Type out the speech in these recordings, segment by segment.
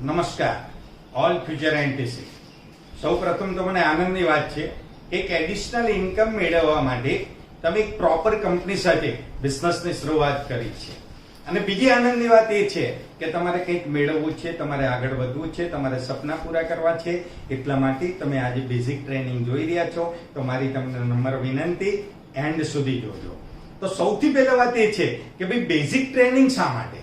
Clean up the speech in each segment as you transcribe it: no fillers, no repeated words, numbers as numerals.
નમસ્કાર all future NTC. સૌ પ્રથમ તો મને આનંદની વાત છે એક એડિશનલ ઇન્કમ મેળવવા માટે તમે એક પ્રોપર કંપની સાથે બિઝનેસની શરૂઆત કરી છે. અને બીજી આનંદની વાત એ છે કે તમારે કંઈક મેળવવું છે, તમારે આગળ વધવું છે, તમારે સપના પૂરા કરવા છે. એટલા માટે તમે આજે બેઝિક ટ્રેનિંગ જોઈ રહ્યા છો. તો મારી તમને નમ્ર વિનંતી, એન્ડ સુધી જોજો. તો સૌથી પહેલા વાત એ છે કે ભાઈ બેઝિક ટ્રેનિંગ શા માટે?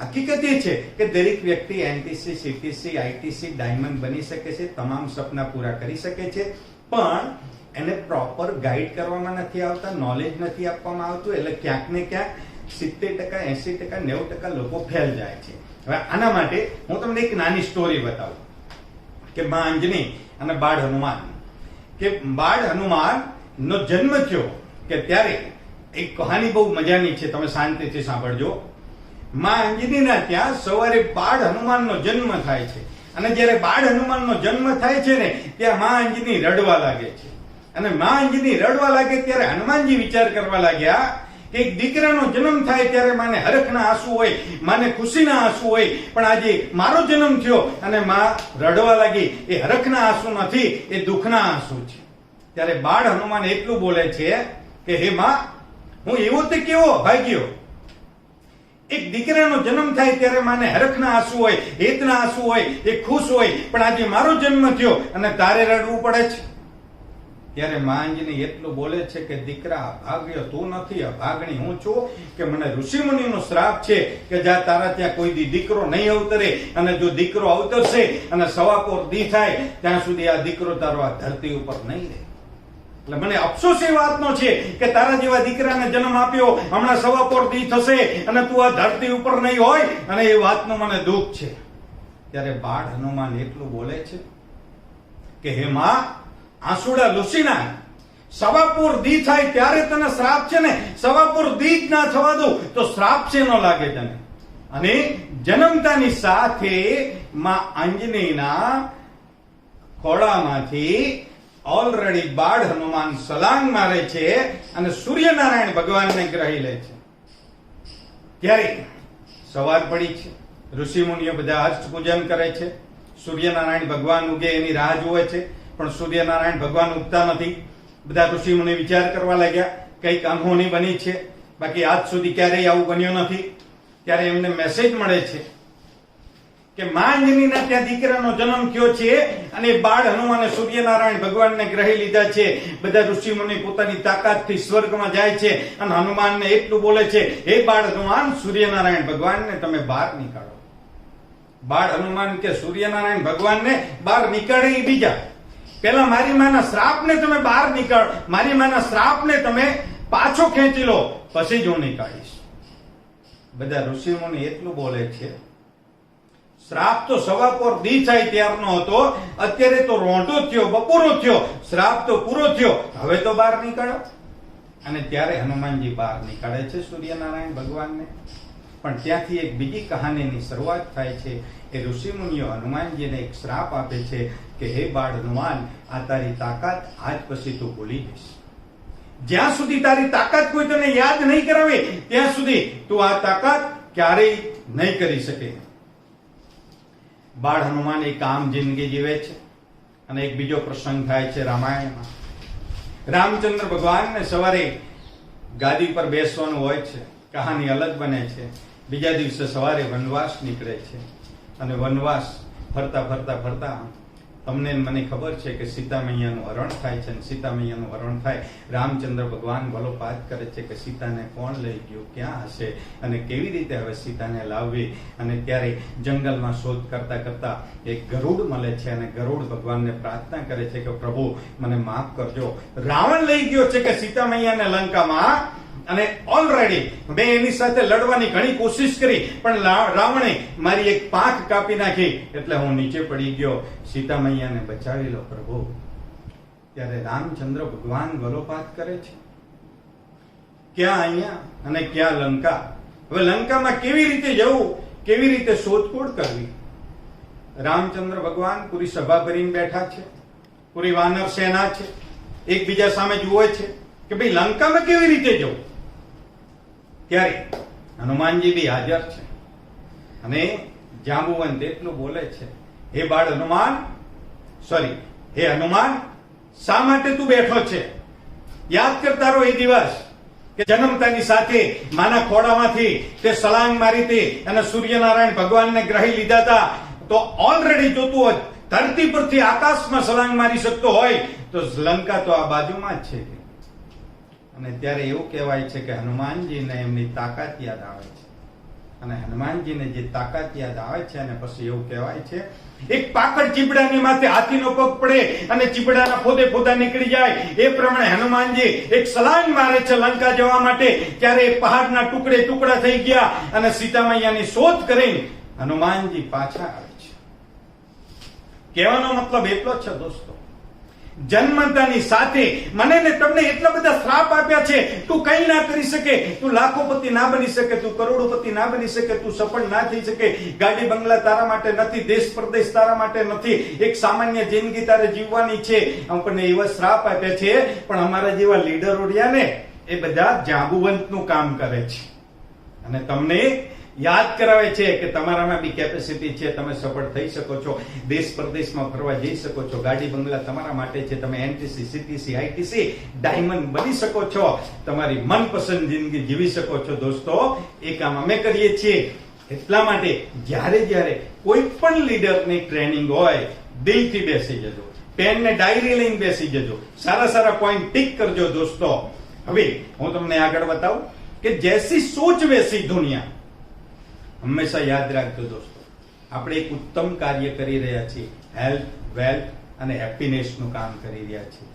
હકીકત એ છે કે દરેક વ્યક્તિ એનટીસી, સીટીસી, આઈટીસી, ડાયમંડ બની શકે છે, તમામ સપના પૂરા કરી શકે છે, પણ એને પ્રોપર ગાઈડ કરવામાં નથી આવતા, નોલેજ નથી આપવામાં આવતું. એટલે ક્યાંક ને ક્યાંક 70%, 80%, 90% લોકો ફેલ જાય છે. હવે આના માટે હું તમને એક નાની સ્ટોરી બતાવું કે મા અંજની અને બાળ હનુમાન. કે બાળ હનુમાન નો જન્મ થયો કે ત્યારે એક કહાની બહુ મજાની છે, તમે શાંતિથી સાંભળજો. માં અંજનીના ત્યાં સવારે બાળ હનુમાનનો જન્મ થાય છે. અને જ્યારે બાળ હનુમાનનો જન્મ થાય છે ને, ત્યાં માં અંજની રડવા લાગે છે. અને માં અંજની રડવા લાગે ત્યારે હનુમાનજી વિચાર કરવા લાગ્યા કે એક દીકરાનો જન્મ થાય ત્યારે માને હરખના આંસુ હોય, માને ખુશીના આંસુ હોય, પણ આજે મારો જન્મ થયો અને માં રડવા લાગી. એ હરખના આંસુ નથી, એ દુઃખના આંસુ છે. ત્યારે બાળ હનુમાન એટલું બોલે છે કે હે માં, હું એવો તે કેવો અભાગ્યો, એક દીકરાનો જન્મ થાય ત્યારે માને હરખના આંસુ હોય, હેતના આંસુ હોય, એ ખુશ હોય, પણ આજે મારો જન્મ થયો અને તારે રડવું પડે છે. ત્યારે મા અંજની એટલું બોલે છે કે દીકરા, અભાગ્ય તું નથી, અભાગણી હું છું. કે મને ઋષિમુનિનો શ્રાપ છે કે જ્યાં તારા ત્યાં કોઈ દી દીકરો નહીં અવતરે, અને જો દીકરો અવતરશે અને સવાપોર દી થાય ત્યાં સુધી આ દીકરો તારો આ ધરતી ઉપર નહીં રહે. એટલે મને અફસોસ એ વાતનો છે કે તારા જેવા દીકરાને જન્મ આપ્યો, હમણાં સવાપોર દી થશે અને તું આ ધરતી ઉપર નહીં હોય, અને એ વાતનું મને દુઃખ છે. ત્યારે બાળ હનુમાન એટલું બોલે છે કે હે માં, આંસુડા લૂસીના, સવાપોર દી થાય ત્યારે તને શ્રાપ છે ને, સવાપોર દી જ ના થવા દઉં તો શ્રાપ છે ન લાગે તને. અને જન્મતાની સાથે માં અંજનીના ખોળામાંથી ઓલરેડી બાળ હનુમાન સલાંગ મારે છે અને સૂર્યનારાયણ ભગવાનને ગ્રહી લે છે. ત્યારે સવાર પડી છે, ઋષિ મુનિઓ બધા અષ્ટ પૂજન કરે છે, સૂર્યનારાયણ ભગવાન ઉગે એની રાહ જુએ છે, પણ સૂર્યનારાયણ ભગવાન ઉગતા નથી. બધા ઋષિ મુનિ વિચાર કરવા લાગ્યા કઈક અનહોની બની છે, બાકી આજ સુધી ક્યારેય આવું બન્યું નથી. ત્યારે એમને મેસેજ મળે છે કે માં અંજનીના ત્યાં દીકરાનો જન્મ થયો છે અને બાળ હનુમાને સૂર્યનારાયણ ભગવાનને ગ્રહી લીધા છે. બધા ઋષિ મુનિ પોતાની તાકાતથી સ્વર્ગમાં જાય છે અને હનુમાનને એટલું બોલે છે, હે બાળ હનુમાન, સૂર્યનારાયણ ભગવાનને તમે બહાર નીકાળો. બાળ હનુમાન કે સૂર્યનારાયણ ભગવાનને બહાર નીકાળે એ બીજા, પેલા મારી માના શ્રાપને તમે બહાર નીકાળો, મારી માના શ્રાપને તમે પાછો ખેંચી લો, પછી જ હું નીકાળીશ. બધા ઋષિ મુનિ એટલું બોલે છે, શ્રાપ તો સવાપોર દી થાય ત્યારનો હતો, અત્યારે તો રોંઢો થયો, બપોરો થયો, શ્રાપ તો પૂરો થયો, હવે તો બહાર નીકળો. અને ત્યારે હનુમાનજી બહાર નીકાળે છે સૂર્યનારાયણ ભગવાનને. પણ ત્યાંથી એક બીજી કહાનીની શરૂઆત થાય છે. એ ઋષિ મુનિઓ હનુમાનજીને એક શ્રાપ આપે છે કે હે બાળ હનુમાન, આ તારી તાકાત આજ પછી તું ભૂલી જઈશ. જ્યાં સુધી તારી તાકાત કોઈ તને યાદ નહીં કરાવે ત્યાં સુધી તું આ તાકાત ક્યારેય નહીં કરી શકે. બાળ હનુમાન એક આમ જિંદગી જીવે છે. અને એક બીજો પ્રસંગ થાય છે રામાયણમાં. રામચંદ્ર ભગવાનને સવારે ગાદી પર બેસવાનું હોય છે, કહાની અલગ બને છે. બીજા દિવસે સવારે વનવાસ નીકળે છે અને વનવાસ ફરતા ફરતા ફરતા તમને મને ખબર છે કે સીતા મૈયાનું હરણ થાય છે. અને સીતા મૈયાનું હરણ થાય, રામચંદ્ર ભગવાન વલોપાત કરે છે કે સીતાને કોણ લઈ ગયું, ક્યાં હશે અને કેવી રીતે હવે સીતાને લાવવી. અને ત્યારે જંગલમાં શોધ કરતા કરતા એક ગરુડ મળે છે અને ગરુડ ભગવાનને પ્રાર્થના કરે છે કે પ્રભુ મને માફ કરજો, રાવણ લઈ ગયો છે કે સીતા મૈયાને લંકામાં, અને ઓલરેડી મેં એની સાથે લડવાની ઘણી કોશિશ કરી, પણ રાવણે મારી એક પાંખ કાપી નાખી, એટલે હું નીચે પડી ગયો, સીતા મૈયાને બચાવી લો પ્રભુ. ત્યારે રામચંદ્ર ભગવાન વલોપાત કરે છે, ક્યાં અહીંયા અને ક્યાં લંકા. હવે લંકામાં કેવી રીતે જવું, કેવી રીતે શોધખોળ કરવી. રામચંદ્ર ભગવાન પૂરી સભા ભરીને બેઠા છે, પૂરી વાનર સેના છે, એકબીજા સામે જુએ છે કે ભાઈ લંકામાં કેવી રીતે જવું. ત્યારે હનુમાનજી બી હાજર છે અને જાંબુવંત એટલું બોલે છે, હે બાળ હનુમાન, હે હનુમાન, શા માટે તું બેઠો છે? યાદ કરતા રહો એ દિવસ કે જન્મતાની સાથે માના ખોડામાંથી તે સલાંગ મારી હતી અને સૂર્યનારાયણ ભગવાનને ગ્રહી લીધા હતા. તો ઓલરેડી જોતું હોય ધરતી પરથી આકાશમાં સલાંગ મારી શકતો હોય તો લંકા તો આ બાજુમાં જ છે. અને ત્યારે એવું કહેવાય છે કે હનુમાનજીને એમની તાકાત યાદ આવે છે. અને હનુમાનજીને જે તાકાત યાદ આવે છે અને પછી એવું કહેવાય છે, એક પાકડ ચીબડાની માથે હાથીનો પગ પડે અને ચીબડાના ફોદા નીકળી જાય એ પ્રમાણે હનુમાનજી એક સલાંગ મારે છે લંકા જવા માટે. ત્યારે પહાડના ટુકડા થઈ ગયા અને સીતામૈયાની શોધ કરીને હનુમાનજી પાછા આવે છે. કહેવાનો મતલબ એટલો જ છે દોસ્તો, જન્મતાની સાથે મને ને તમને એટલા બધા શ્રાપ આપ્યા છે. તું કઈ ના કરી શકે, તું લાખોપતિ ના બની શકે, તું કરોડોપતિ ના બની શકે, તું સફળ ના થઈ શકે, ગાડી બંગલા તારા માટે નથી, દેશ પ્રદેશ તારા માટે નથી, એક સામાન્ય જિંદગી તારે જીવવાની છે. આપણને એવા શ્રાપ આપ્યા છે. પણ અમારા જેવા લીડરો રહ્યા ને એ બધા જાંબુવંતનું કામ કરે છે અને તમને યાદ કરાવે છે કે તમારામાં બી કેપેસિટી છે, તમે સફળ થઈ શકો છો, દેશ પ્રદેશમાં ફરવા જઈ શકો છો, ગાડી બંગલા તમારા માટે છે, તમે એનટીસી, સીટીસી, આઈટીસી ડાયમંડ બની શકો છો, તમારી મનપસંદ જિંદગી જીવી શકો છો. દોસ્તો, એ કામ અમે કરીએ છીએ. એટલા માટે જ્યારે કોઈ પણ લીડરની ટ્રેનિંગ હોય, દિલથી બેસી જજો, પેન ને ડાયરી લઈને બેસી જજો, સારા પોઈન્ટ ટિક કરજો. દોસ્તો, હવે હું તમને આગળ બતાવું કે જૈસી સોચ વૈસી દુનિયા. હંમેશા યાદ રાખજો દોસ્તો, આપણે એક ઉત્તમ કાર્ય કરી રહ્યા છીએ, હેલ્થ, વેલ્થ અને હેપીનેસ નું કામ કરી રહ્યા છીએ.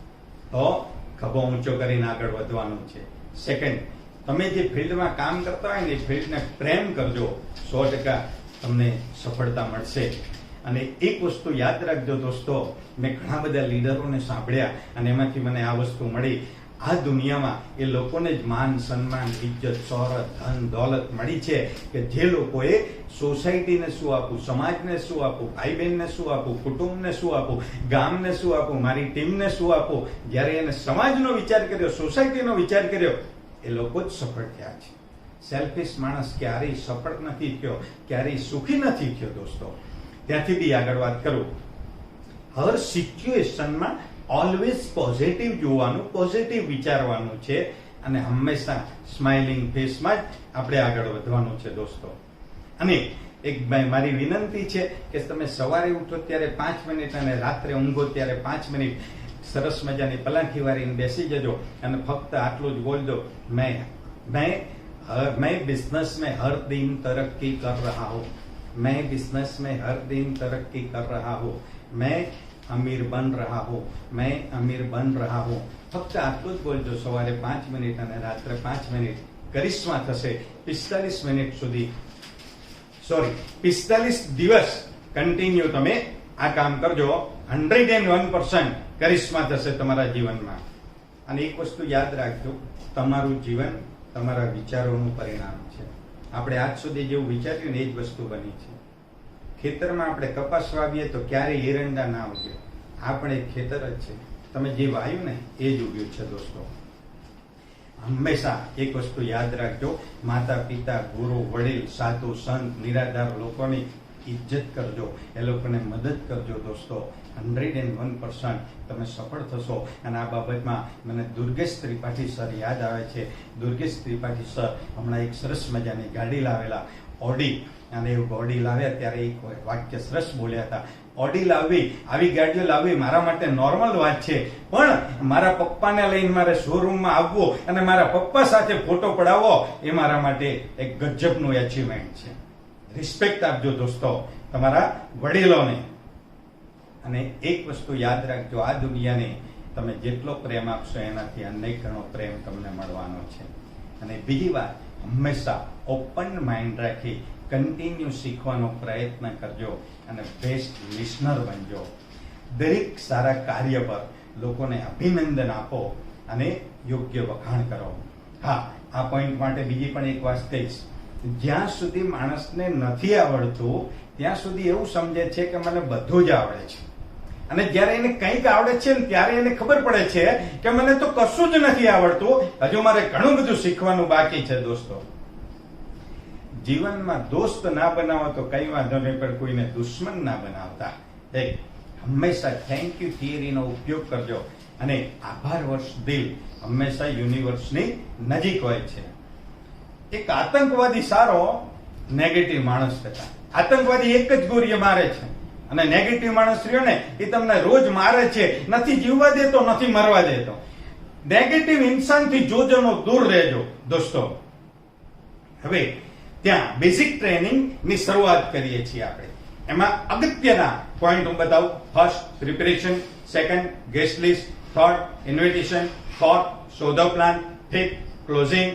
તો ખભો ઊંચો કરીને આગળ વધવાનું છે. સેકન્ડ, તમે જે ફિલ્ડમાં કામ કરતા હોય ને એ ફિલ્ડને પ્રેમ કરજો, 100% તમને સફળતા મળશે. અને એક વસ્તુ યાદ રાખજો દોસ્તો, મેં ઘણા બધા લીડરોને સાંભળ્યા અને એમાંથી મને આ વસ્તુ મળી. આ દુનિયામાં એ લોકોને જ માન, સન્માન, ઇજ્જત, શોહરત, ધન, દોલત મળી છે કે જે લોકોએ સોસાયટીને શું આપું, સમાજને શું આપું, ભાઈ બહેનને શું આપું, કુટુંબને શું આપું, ગામને શું આપું, મારી ટીમને શું આપું, જ્યારે એને સમાજનો વિચાર કર્યો, સોસાયટીનો વિચાર કર્યો, એ લોકો જ સફળ થયા છે. સેલ્ફિશ માણસ ક્યારેય સફળ નથી થયો, ક્યારેય સુખી નથી થયો. દોસ્તો, ત્યાંથી બી આગળ વાત કરું, હર સિચ્યુએશનમાં ઓલવેઝ પોઝિટિવ જોવાનું, પોઝિટિવ વિચારવાનું છે અને હંમેશા સ્માઇલિંગ ફેસમાં જ આપણે આગળ વધવાનું છે. દોસ્તો, અને એક મારી વિનંતી છે કે તમે સવારે ઉઠો ત્યારે 5 મિનિટ અને રાત્રે ઊંઘો ત્યારે 5 મિનિટ સરસ મજાની પલાઠી વાળીને બેસી જજો અને ફક્ત આટલું જ બોલ દો, मैं बिजनेस में हर दिन तरक्की कर रहा हूँ, मैं बिजनेस में हर दिन तरक्की कर रहा हूँ, मैं अमीर बन रहा हूँ, मैं अमीर बन रहा हूँ. ફક્ત આટલું જ બોલજો સવારે 5 મિનિટ અને રાત્રે 5 મિનિટ. કરિશ્મા થશે 45 મિનિટ સુધી, 45 દિવસ કન્ટિન્યુ તમે આ કામ કરજો. 101% કરિશ્મા થશે તમારા જીવનમાં. અને એક વસ્તુ યાદ રાખજો, તમારું જીવન તમારા વિચારોનું પરિણામ છે. આપણે આજ સુધી જેવું વિચાર્યું ને એ જ વસ્તુ બની છે. ખેતરમાં આપણે કપાસ વાવીએ તો ક્યારેય એરંડા ના ઉગે, આપણે ખેતર જ છે. તમે જે વાયું ને એ જ ઉગ્યું છે. દોસ્તો, હંમેશા એક વસ્તુ યાદ રાખજો, માતા પિતા, ગુરુ, વડીલ, સાધુ, સંત, નિરાધાર લોકોની ઇજ્જત કરજો, એ લોકોને મદદ કરજો. દોસ્તો, 101% તમે સફળ થશો. અને આ બાબતમાં મને દુર્ગેશ ત્રિપાઠી સર યાદ આવે છે. દુર્ગેશ ત્રિપાઠી સર હમણાં એક સરસ મજાની ગાડી લાવેલા, ઓડી. અને એ ગાડી લાવ્યા ત્યારે એક વાક્ય સરસ બોલ્યા હતા, ઓડી લાવવી, આવી ગાડીઓ લાવવી મારા માટે નોર્મલ વાત છે, પણ મારા પપ્પાને લઈને મારે શોરૂમમાં આવવું અને મારા પપ્પા સાથે ફોટો પડાવવો એ મારા માટે એક ગજબનું એચિવમેન્ટ છે. રિસ્પેક્ટ આપજો દોસ્તો તમારા વડીલોને. અને એક વસ્તુ યાદ રાખજો, આ દુનિયાને તમે જેટલો પ્રેમ આપશો એનાથી અનેક ગણો પ્રેમ તમને મળવાનો છે. અને બીજી વાત, હંમેશા ઓપન માઇન્ડ રાખી કન્ટિન્યુ શીખવાનો પ્રયત્ન કરજો અને બેસ્ટ લિસનર બનજો. દરેક સારા કાર્ય પર લોકોને અભિનંદન આપો અને યોગ્ય વખાણ કરો. હા, આ પોઈન્ટ માટે બીજી પણ એક વાત કહીશ, જ્યાં સુધી માણસને નથી આવડતું ત્યાં સુધી એવું સમજે છે કે મને બધું જ આવડે છે. અને જ્યારે એને કંઈક આવડે છે ને ત્યારે એને ખબર પડે છે કે મને તો કશું જ નથી આવડતું, હજુ મારે ઘણું બધું શીખવાનું બાકી છે. દોસ્તો, જીવનમાં દોસ્ત ના બનાવો તો કઈ વાંધો નહીં, પણ કોઈને દુશ્મન ના બનાવતા. હંમેશા થેન્ક યુ થિયરીનો ઉપયોગ કરજો અને આભાર વર્ષ દિલ હંમેશા યુનિવર્સની નજીક હોય છે. એક આતંકવાદી સારો નેગેટિવ માણસ કરતા. આતંકવાદી એક જ ગોળીએ મારે છે અને નેગેટિવ માણસ રહ્યો ને એ તમને રોજ મારે છે, નથી જીવવા દેતો, નથી મરવા દેતો. નેગેટિવ ઇન્સાનથી જોજનો દૂર રહેજો દોસ્તો. હવે ત્યાં બેઝિક ટ્રેનિંગ ની શરૂઆત કરીએ છીએ આપણે. એમાં અગત્યના પોઈન્ટ હું બતાવું. First preparation, second guest list, third invitation, fourth સોદો plan, fifth closing,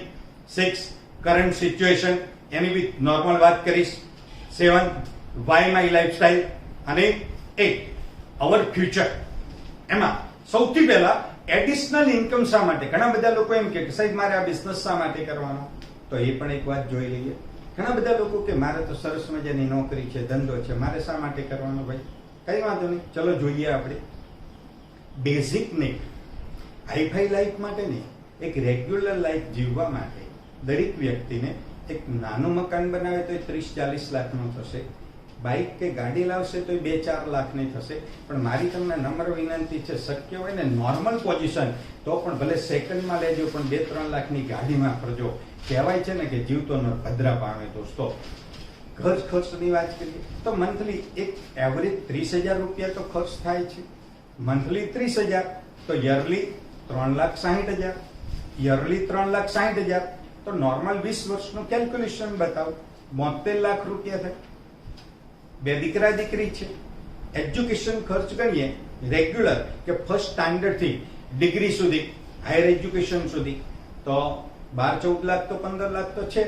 six current situation, એની બી નોર્મલ વાત કરીશ, 7 વાય માય લાઈફસ્ટાઈલ અને 8 અવર ફ્યુચર. એમાં સૌથી પહેલા એડિશનલ ઇન્કમ શા માટે? ઘણા બધા લોકો એમ કે સાહેબ મારે આ બિઝનેસ શા માટે કરવાનો, તો એ પણ એક વાત જોઈ લઈએ. ઘણા બધા લોકો કે મારે તો સરસ મજાની નોકરી છે, ધંધો છે, મારે શા માટે કરવાનો? ભાઈ કઈ વાંધો નહીં, ચલો જોઈએ. આપણે બેઝિક નીડ, હાઈફાઈ લાઈફ માટે નહીં, એક રેગ્યુલર લાઈફ જીવવા માટે દરેક વ્યક્તિને એક નાનું મકાન બનાવે તો 30-40 લાખનું થશે, બાઇક કે ગાડી લાવશે તો 2-4 લાખની થશે. પણ મારી તમને નમ્ર વિનંતી છે, શક્ય હોય ને નોર્મલ પોઝિશન તો પણ ભલે સેકન્ડમાં લેજો, પણ 2-3 લાખની ગાડીમાં ફરજો. કહેવાય છે ને કે જીવતો ન ભદ્રા પામે. દોસ્તો ખર્ચની વાત કરીએ તો મંથલી એક એવરેજ 30,000 રૂપિયા તો ખર્ચ થાય છે. મંથલી 30,000 તો યરલી 3,60,000, યરલી 3,60,000 તો નોર્મલ 20 વર્ષનું કેલ્ક્યુલેશન બતાવો, 72 લાખ રૂપિયા થાય. 2 દીકરા દીકરી છે, એજ્યુકેશન ખર્ચ ગણીએ રેગ્યુલર કે ફર્સ્ટ સ્ટાન્ડર્ડ થી ડિગ્રી સુધી, હાયર એજ્યુકેશન સુધી તો 12-14 લાખ તો 15 લાખ તો છે.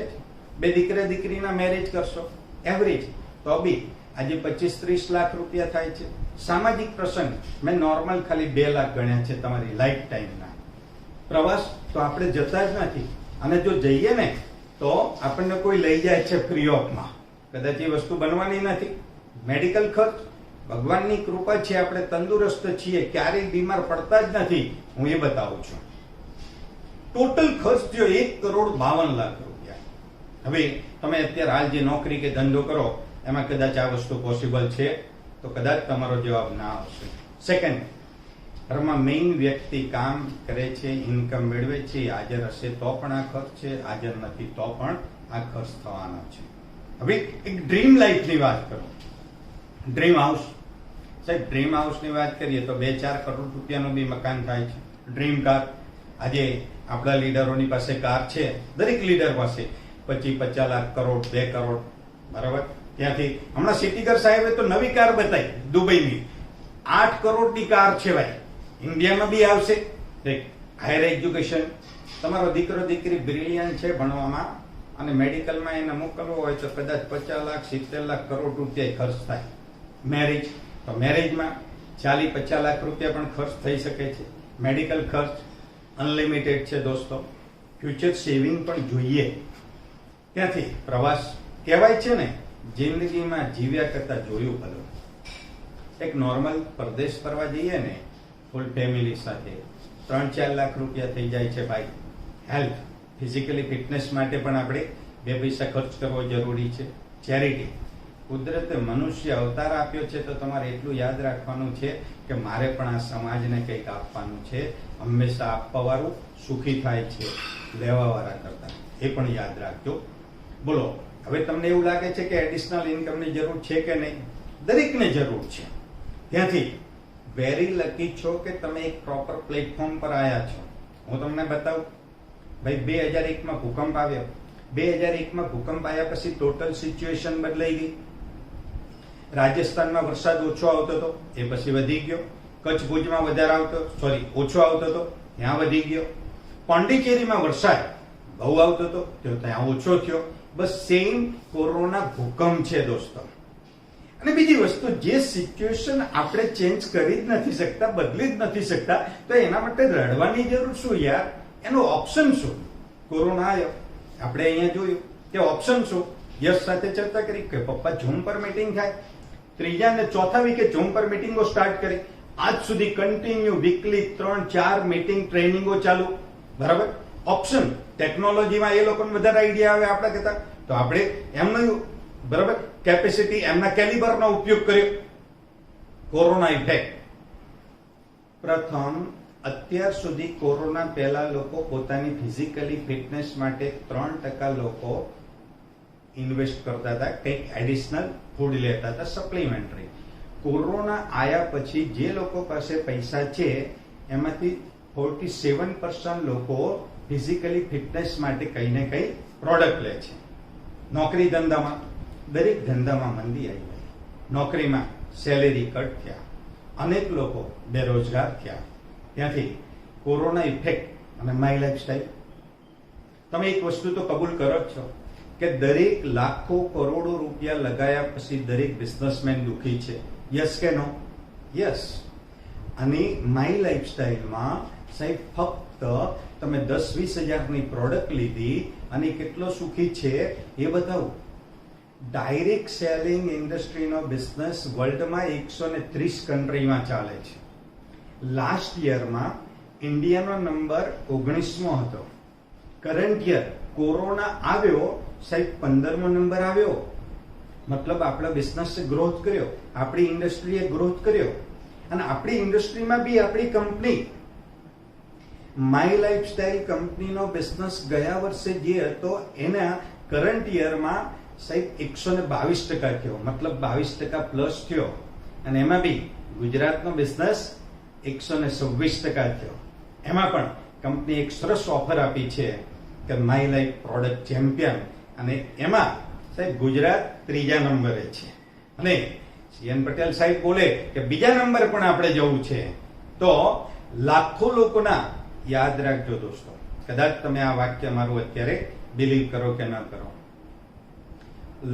2 દીકરા દીકરીના મેરેજ કરશો એવરેજ તો બી આજે 25-30 લાખ રૂપિયા થાય છે. સામાજિક પ્રસંગ મેં નોર્મલ ખાલી 2 લાખ ગણ્યા છે તમારી લાઈફ ટાઈમના. પ્રવાસ તો આપણે જતા જ નથી, અને જો જઈએ ને તો આપણને કોઈ લઈ જાય છે ફ્રી ઓફમાં, કદાચ એ વસ્તુ બનવાની નથી. મેડિકલ ખર્ચ ભગવાનની કૃપા છે, આપણે તંદુરસ્ત છીએ, ક્યારેય બીમાર પડતા જ નથી, હું એ બતાવું છું. ટોટલ ખર્ચ જો 1,52 લાખ રૂપિયા. હવે તમે અત્યારે હાલ જે નોકરી કે ધંધો કરો એમાં કદાચ આ વસ્તુ પોસિબલ છે તો કદાચ તમારો જવાબ ના આવશે. સેકન્ડ, ઘરમાં મેઇન વ્યક્તિ કામ કરે છે, ઇન્કમ મેળવે છે, હાજર હશે તો પણ આ ખર્ચ છે, હાજર નથી તો પણ આ ખર્ચ થવાનો છે. હવે એક ડ્રીમ લાઈફની વાત કરો. ડ્રીમ હાઉસ, સાહેબ ડ્રીમ હાઉસની વાત કરીએ તો 2-4 કરોડ રૂપિયાનું બી મકાન થાય છે. ડ્રીમ કાર, આજે આપણા લીડરોની પાસે કાર છે, દરેક લીડર પાસે 25-50 લાખ, કરોડ, 2 કરોડ, બરાબર. ત્યાંથી હમણાં સિટીગર સાહેબે તો નવી કાર બતાવી દુબઈની, 8 કરોડની કાર છે ભાઈ. ઇન્ડિયામાં બી આવશે. હાયર એજ્યુકેશન, તમારો દીકરો દીકરી બ્રિલિયન્ટ છે ભણવામાં અને મેડિકલમાં એને મોકલવો હોય તો કદાચ 50 લાખ 70 લાખ કરોડ રૂપિયા ખર્ચ થાય. મેરેજ, તો મેરેજમાં 40-50 લાખ રૂપિયા પણ ખર્ચ થઈ શકે છે. મેડિકલ ખર્ચ અનલિમિટેડ છે દોસ્તો. ફ્યુચર સેવિંગ પણ જોઈએ. ત્યાંથી પ્રવાસ, કહેવાય છે ને જિંદગીમાં જીવ્યા કરતા જોયું ભલું. એક નોર્મલ પરદેશ ફરવા જઈએ ને ફૂલ ફેમિલી સાથે 3-4 લાખ રૂપિયા થઈ જાય છે ભાઈ. હેલ્થ, ફિઝિકલી ફિટનેસ માટે પણ આપણે 2 પૈસા ખર્ચ કરવો જરૂરી છે. ચેરિટી, કુદરતે મનુષ્ય અવતાર આપ્યો છે તો તમારે એટલું યાદ રાખવાનું છે કે મારે પણ આ સમાજને કંઈક આપવાનું છે. હંમેશા આપવાવાળું સુખી થાય છે લેવાવાળા કરતા, એ પણ યાદ રાખજો. બોલો, હવે તમને એવું લાગે છે કે એડિશનલ ઇન્કમની જરૂર છે કે નહીં? દરેકને જરૂર છે. ત્યાંથી વેરી લકી છો કે તમે એક પ્રોપર પ્લેટફોર્મ પર આવ્યા છો. હું તમને બતાવું ભાઈ, 2001માં ભૂકંપ આવ્યો. 2001માં ભૂકંપ આવ્યા પછી ટોટલ સિચ્યુએશન બદલાઈ ગઈ. રાજસ્થાનમાં વરસાદ ઓછો આવતો હતો, એ પછી વધી ગયો. કચ્છ ભુજમાં વધારે ઓછો આવતો હતો, ત્યાં વધી ગયો. પોંડિચેરીમાં વરસાદ બહુ આવતો હતો, ત્યાં ઓછો થયો. બસ સેમ કોરોના ભૂકંપ છે દોસ્તો. અને બીજી વસ્તુ, જે સિચ્યુએશન આપણે ચેન્જ કરી જ નથી શકતા, બદલી જ નથી શકતા, તો એના માટે રડવાની જરૂર શું યાર? એનો ઓપ્શન શું? કોરોના આવ્યો, આપણે અહીંયા જોયું કે ઓપ્શન શું? યશ સાથે ચર્ચા કરી કે પપ્પા ઝૂમ પર મીટિંગ થાય. 3જા અને 4થા વીકે ઝૂમ પર મીટિંગો સ્ટાર્ટ કરી. આજ સુધી કન્ટિન્યુ વીકલી 3-4 મીટિંગ, ટ્રેનિંગો ચાલુ, બરાબર. ઓપ્શન, ટેકનોલોજીમાં એ લોકોને વધારે આઈડિયા આવે આપણા કરતા, તો આપણે એમનું બરાબર કેપેસિટી, એમના કેલિબરનો ઉપયોગ કર્યો. Corona effect. પ્રથમ, અત્યાર સુધી કોરોના પહેલા લોકો પોતાની ફિઝિકલી ફિટનેસ માટે 3% લોકો ઇન્વેસ્ટ કરતા હતા, કંઈક એડિશનલ ફૂડ લેતા હતા, સપ્લિમેન્ટરી. કોરોના આયા પછી જે લોકો પાસે પૈસા છે એમાંથી 47% લોકો ફિઝિકલી ફિટનેસ માટે કંઈ ને કંઈ પ્રોડક્ટ લે છે. નોકરી ધંધામાં, દરેક ધંધામાં મંદી આવી ગઈ. નોકરીમાં સેલેરી કટ થયા, અનેક લોકો બેરોજગાર થયા. ત્યાંથી કોરોના ઇફેક્ટ અને માય લાઈફસ્ટાઈલ. તમે એક વસ્તુ તો કબૂલ કરો જ છો કે દરેક લાખો કરોડો રૂપિયા લગાયા પછી દરેક બિઝનેસમેન દુખી છે. યસ કે નો? યસ. અને માય લાઈફસ્ટાઈલમાં સાહેબ ફક્ત તમે 10-20 હજારની પ્રોડક્ટ લીધી અને કેટલો સુખી છે એ બતાવું. ડાયરેક્ટ સેલિંગ ઇન્ડસ્ટ્રીનો બિઝનેસ વર્લ્ડમાં 130 કન્ટ્રીમાં ચાલે છે. લાસ્ટ યરમાં ઇન્ડિયાનો નંબર 19મો હતો. કરંટ યર કોરોના આવ્યો સાહેબ 15મો નંબર આવ્યો. મતલબ આપણા બિઝનેસે ગ્રોથ કર્યો, આપણી ઇન્ડસ્ટ્રીએ ગ્રોથ કર્યો. અને આપણી ઇન્ડસ્ટ્રીમાં બી આપણી કંપની માય લાઈફસ્ટાઈલ કંપનીનો બિઝનેસ ગયા વર્ષે જે હતો એના કરંટ યરમાં સાહેબ 122% થયો, મતલબ 22% પ્લસ થયો. અને એમાં બી ગુજરાતનો બિઝનેસ 126% થયો. એમાં પણ કંપની એક સરસ ઓફર આપી છે કે માય લાઈફ પ્રોડક્ટ ચેમ્પિયન, અને એમાં સાહેબ ગુજરાત 3જા નંબરે છે. અને સીએન પટેલ સાહેબ બોલે કે બીજા નંબર પણ આપણે જવું છે. તો લાખો લોકોના, યાદ રાખજો દોસ્તો, કદાચ તમે આ વાક્ય મારું અત્યારે બિલીવ કરો કે ન કરો,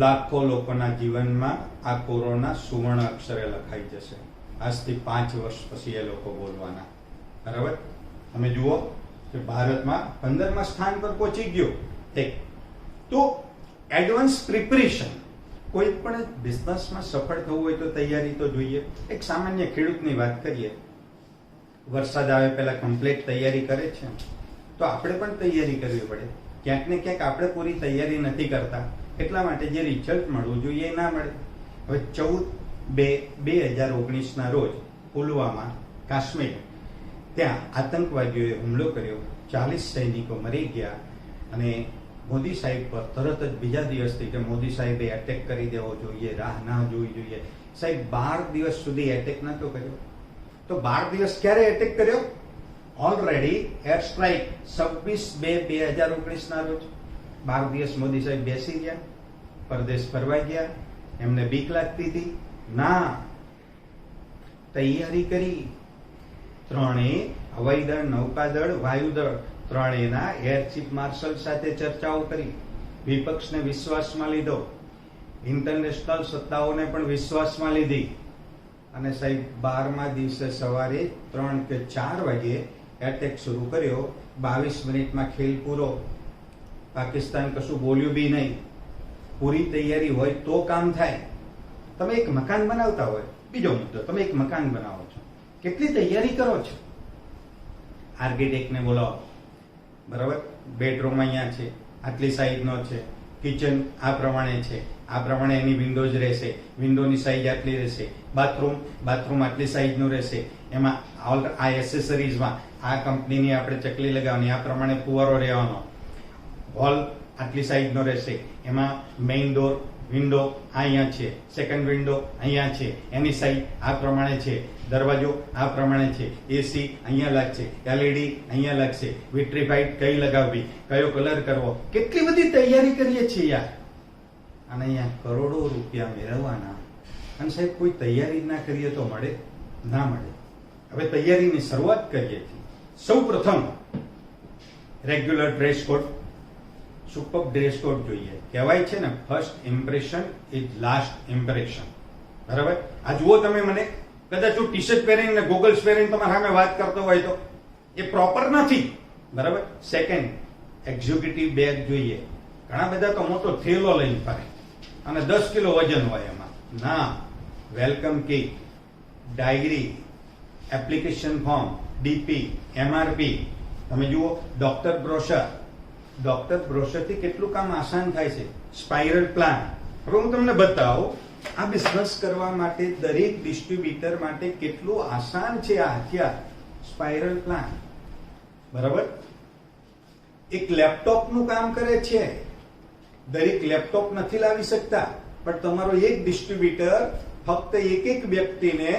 લાખો લોકોના જીવનમાં આ કોરોના સુવર્ણ અક્ષરે લખાઈ જશે. આજથી 5 વર્ષ પછી એ લોકો બોલવાના. બરાબર? તમે જુઓ કે ભારતમાં 15મા સ્થાન પર પહોંચી ગયો. તો એડવાન્સ પ્રિપરેશન. કોઈ પણ બિઝનેસમાં સફળ થવું હોય તો તૈયારી તો જોઈએ. એક સામાન્ય ખેડૂતની વાત કરીએ, વરસાદ આવે પહેલા કમ્પ્લીટ તૈયારી કરે છે, તો આપણે પણ તૈયારી કરવી પડે. ક્યાંક ને ક્યાંક આપણે પૂરી તૈયારી નથી કરતા, એટલા માટે જે રિઝલ્ટ મળવું જોઈએ એ ના મળે. હવે 14/2/2019 રોજ પુલવામા, કાશ્મીર, ત્યાં આતંકવાદીઓએ હુમલો કર્યો, 40 સૈનિકો મરી ગયા. અને મોદી સાહેબ પર તરત જ બીજા દિવસથી કે મોદી સાહેબે એટેક કરી દેવો જોઈએ, રાહ ના જોવી જોઈએ. સાહેબ 12 દિવસ સુધી એટેક નતો કર્યો. તો 12 દિવસ ક્યારે એટેક કર્યો? ઓલરેડી એર સ્ટ્રાઇક 26/2/2019 રોજ. 12 દિવસ મોદી સાહેબ બેસી ગયા, પરદેશ ફરવા ગયા, એમને બીક લાગતી હતી? ના, તૈયારી કરી. ત્રણેય હવાઈ દળ, નૌકાદળ, વાયુદળ, ત્રણેયના એર ચીફ માર્શલ સાથે ચર્ચાઓ કરી. વિપક્ષને વિશ્વાસમાં લીધો, ઇન્ટરનેશનલ સત્તાઓને પણ વિશ્વાસમાં લીધી. અને સાહેબ 12મા દિવસે સવારે 3 કે 4 વાગે એટેક શરૂ કર્યો. 22 મિનિટમાં ખેલ પૂરો. પાકિસ્તાન કશું બોલ્યું બી નહીં. પૂરી તૈયારી હોય તો કામ થાય. તમે એક મકાન બનાવતા હોય, બીજો મુદ્દો, તમે એક મકાન બનાવો છો, કેટલી તૈયારી કરો છો? આર્કિટેક્ટને બોલાવો, બરાબર? બેડરૂમ અહીંયા છે, આટલી સાઈઝનો છે, કિચન આ પ્રમાણે છે, આ પ્રમાણે એની વિન્ડોઝ રહેશે, વિન્ડોની સાઈઝ આટલી રહેશે, બાથરૂમ આટલી સાઈઝનું રહેશે, એમાં આ એસેસરીઝમાં આ કંપનીની આપણે ચકલી લગાવવાની, આ પ્રમાણે ફુવારો રહેવાનો, હોલ આટલી સાઈઝનો રહેશે, એમાં મેઇન ડોર, વિન્ડો અહીંયા છે, સેકન્ડ વિન્ડો અહીંયા છે, એની સાઈઝ આ પ્રમાણે છે, દરવાજો આ પ્રમાણે છે, એસી અહીંયા લાગશે, એલઈડી અહીંયા લાગશે, વિટ્રીફાઈડ કઈ લગાવવી, કયો કલર કરવો, કેટલી બધી તૈયારી કરીએ છીએ યાર. અને અહીંયા કરોડો રૂપિયા મેળવવાના. અને સાહેબ કોઈ તૈયારી ના કરીએ તો મળે? ના મળે. હવે તૈયારીની શરૂઆત કરીએ છીએ. સૌ પ્રથમ regular dress code, super dress code જોઈએ. કહેવાય છે ને, first impression is last impression. બરાબર? આ જુઓ તમે મને, કદાચ હું ટી શર્ટ પહેરીને ગોગલ્સ પહેરીને તમારા સામે વાત કરતો હોય તો એ પ્રોપર નથી. બરાબર? સેકન્ડ, એક્ઝિક્યુટિવ બેગ જોઈએ. ઘણા બધા તો મોટો થેલો લઈને ફરે અને 10 કિલો વજન હોય એમાં. ના, welcome kit, diary, application form, DP, MRP. તમે જુઓ, ડોક્ટર બ્રોશર થી કેટલું કામ આસાન થાય છે. Spiral plan. હવે હું તમને બતાવું આ બિઝનેસ કરવા માટે દરેક ડિસ્ટ્રીબ્યુટર માટે કેટલું આસાન છે આ હથિયાર, સ્પાઇરલ પ્લાન. બરાબર, એક લેપટોપનું કામ કરે છે. દરેક લેપટોપ નથી લાવી શકતા, પણ તમારો એક ડિસ્ટ્રીબ્યુટર ફક્ત એક વ્યક્તિને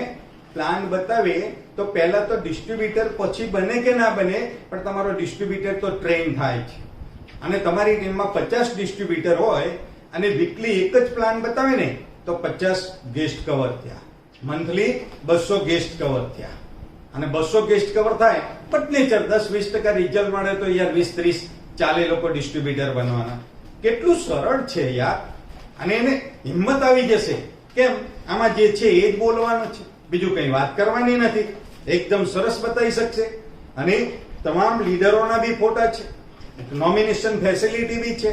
પ્લાન બતાવે તો પહેલા તો ડિસ્ટ્રીબ્યુટર પછી બને કે ના બને, પણ તમારો ડિસ્ટ્રીબ્યુટર તો ટ્રેન થાય છે. અને તમારી ટીમમાં 50 ડિસ્ટ્રીબ્યુટર હોય અને વીકલી એક જ પ્લાન બતાવે ને તો 50 ગેસ્ટ કવર થયા, મંથલી 200 ગેસ્ટ કવર થયા. અને 200 ગેસ્ટ કવર થાય બટ નેચર 10-20% રિઝલ્ટ મળે તો યાર 20-30-40 લોકો ડિસ્ટ્રીબ્યુટર બનવાના. કેટલું સરળ છે યાર. અને એને હિંમત આવી જશે, કેમ? આમાં જે છે એ જ બોલવાનું છે, બીજું કઈ વાત કરવાની નથી. એકદમ સરસ બતાવી શકશે. અને તમામ લીડરોના બી ફોટા છે, નોમિનેશન ફેસિલિટી બી છે.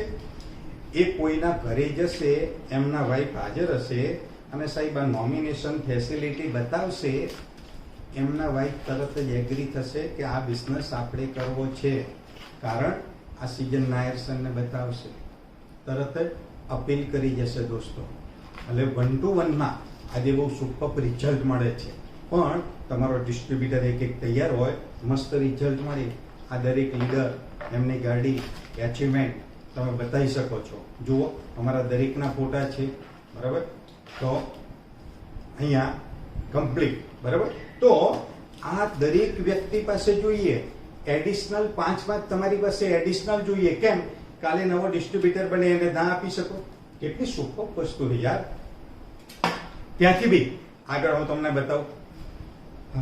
એ કોઈના ઘરે જશે, એમના વાઈફ હાજર હશે અને સાહેબ આ નોમિનેશન ફેસિલિટી બતાવશે, એમના વાઈફ તરત જ એગ્રી થશે કે આ બિઝનેસ આપણે કરવો છે. કારણ આ સીઝન નાયર સરને બતાવશે, તરત જ અપીલ કરી જશે. દોસ્તો, એટલે 1 to 1 માં આજે બહુ સુપર રિઝલ્ટ મળે છે, પણ તમારો ડિસ્ટ્રીબ્યુટર એક તૈયાર હોય, મસ્ત રિઝલ્ટ મળે. આ દરેક લીડર એમની ગાડી એચિવમેન્ટ તમે બતાવી શકો છો. જુઓ, અમારા દરેકના ફોટા છે. બરાબર, તો અહીંયા કમ્પ્લીટ. બરાબર, તો આ દરેક વ્યક્તિ પાસે જોઈએ એડિશનલ 5 તમારી પાસે એડિશનલ જોઈએ. કેમ? કાલે નવો ડિસ્ટ્રીબ્યુટર બને એને ના આપી શકો. કેટલી સુપર વસ્તુ છે યાર. ત્યાંથી બી આગળ હું તમને બતાવું.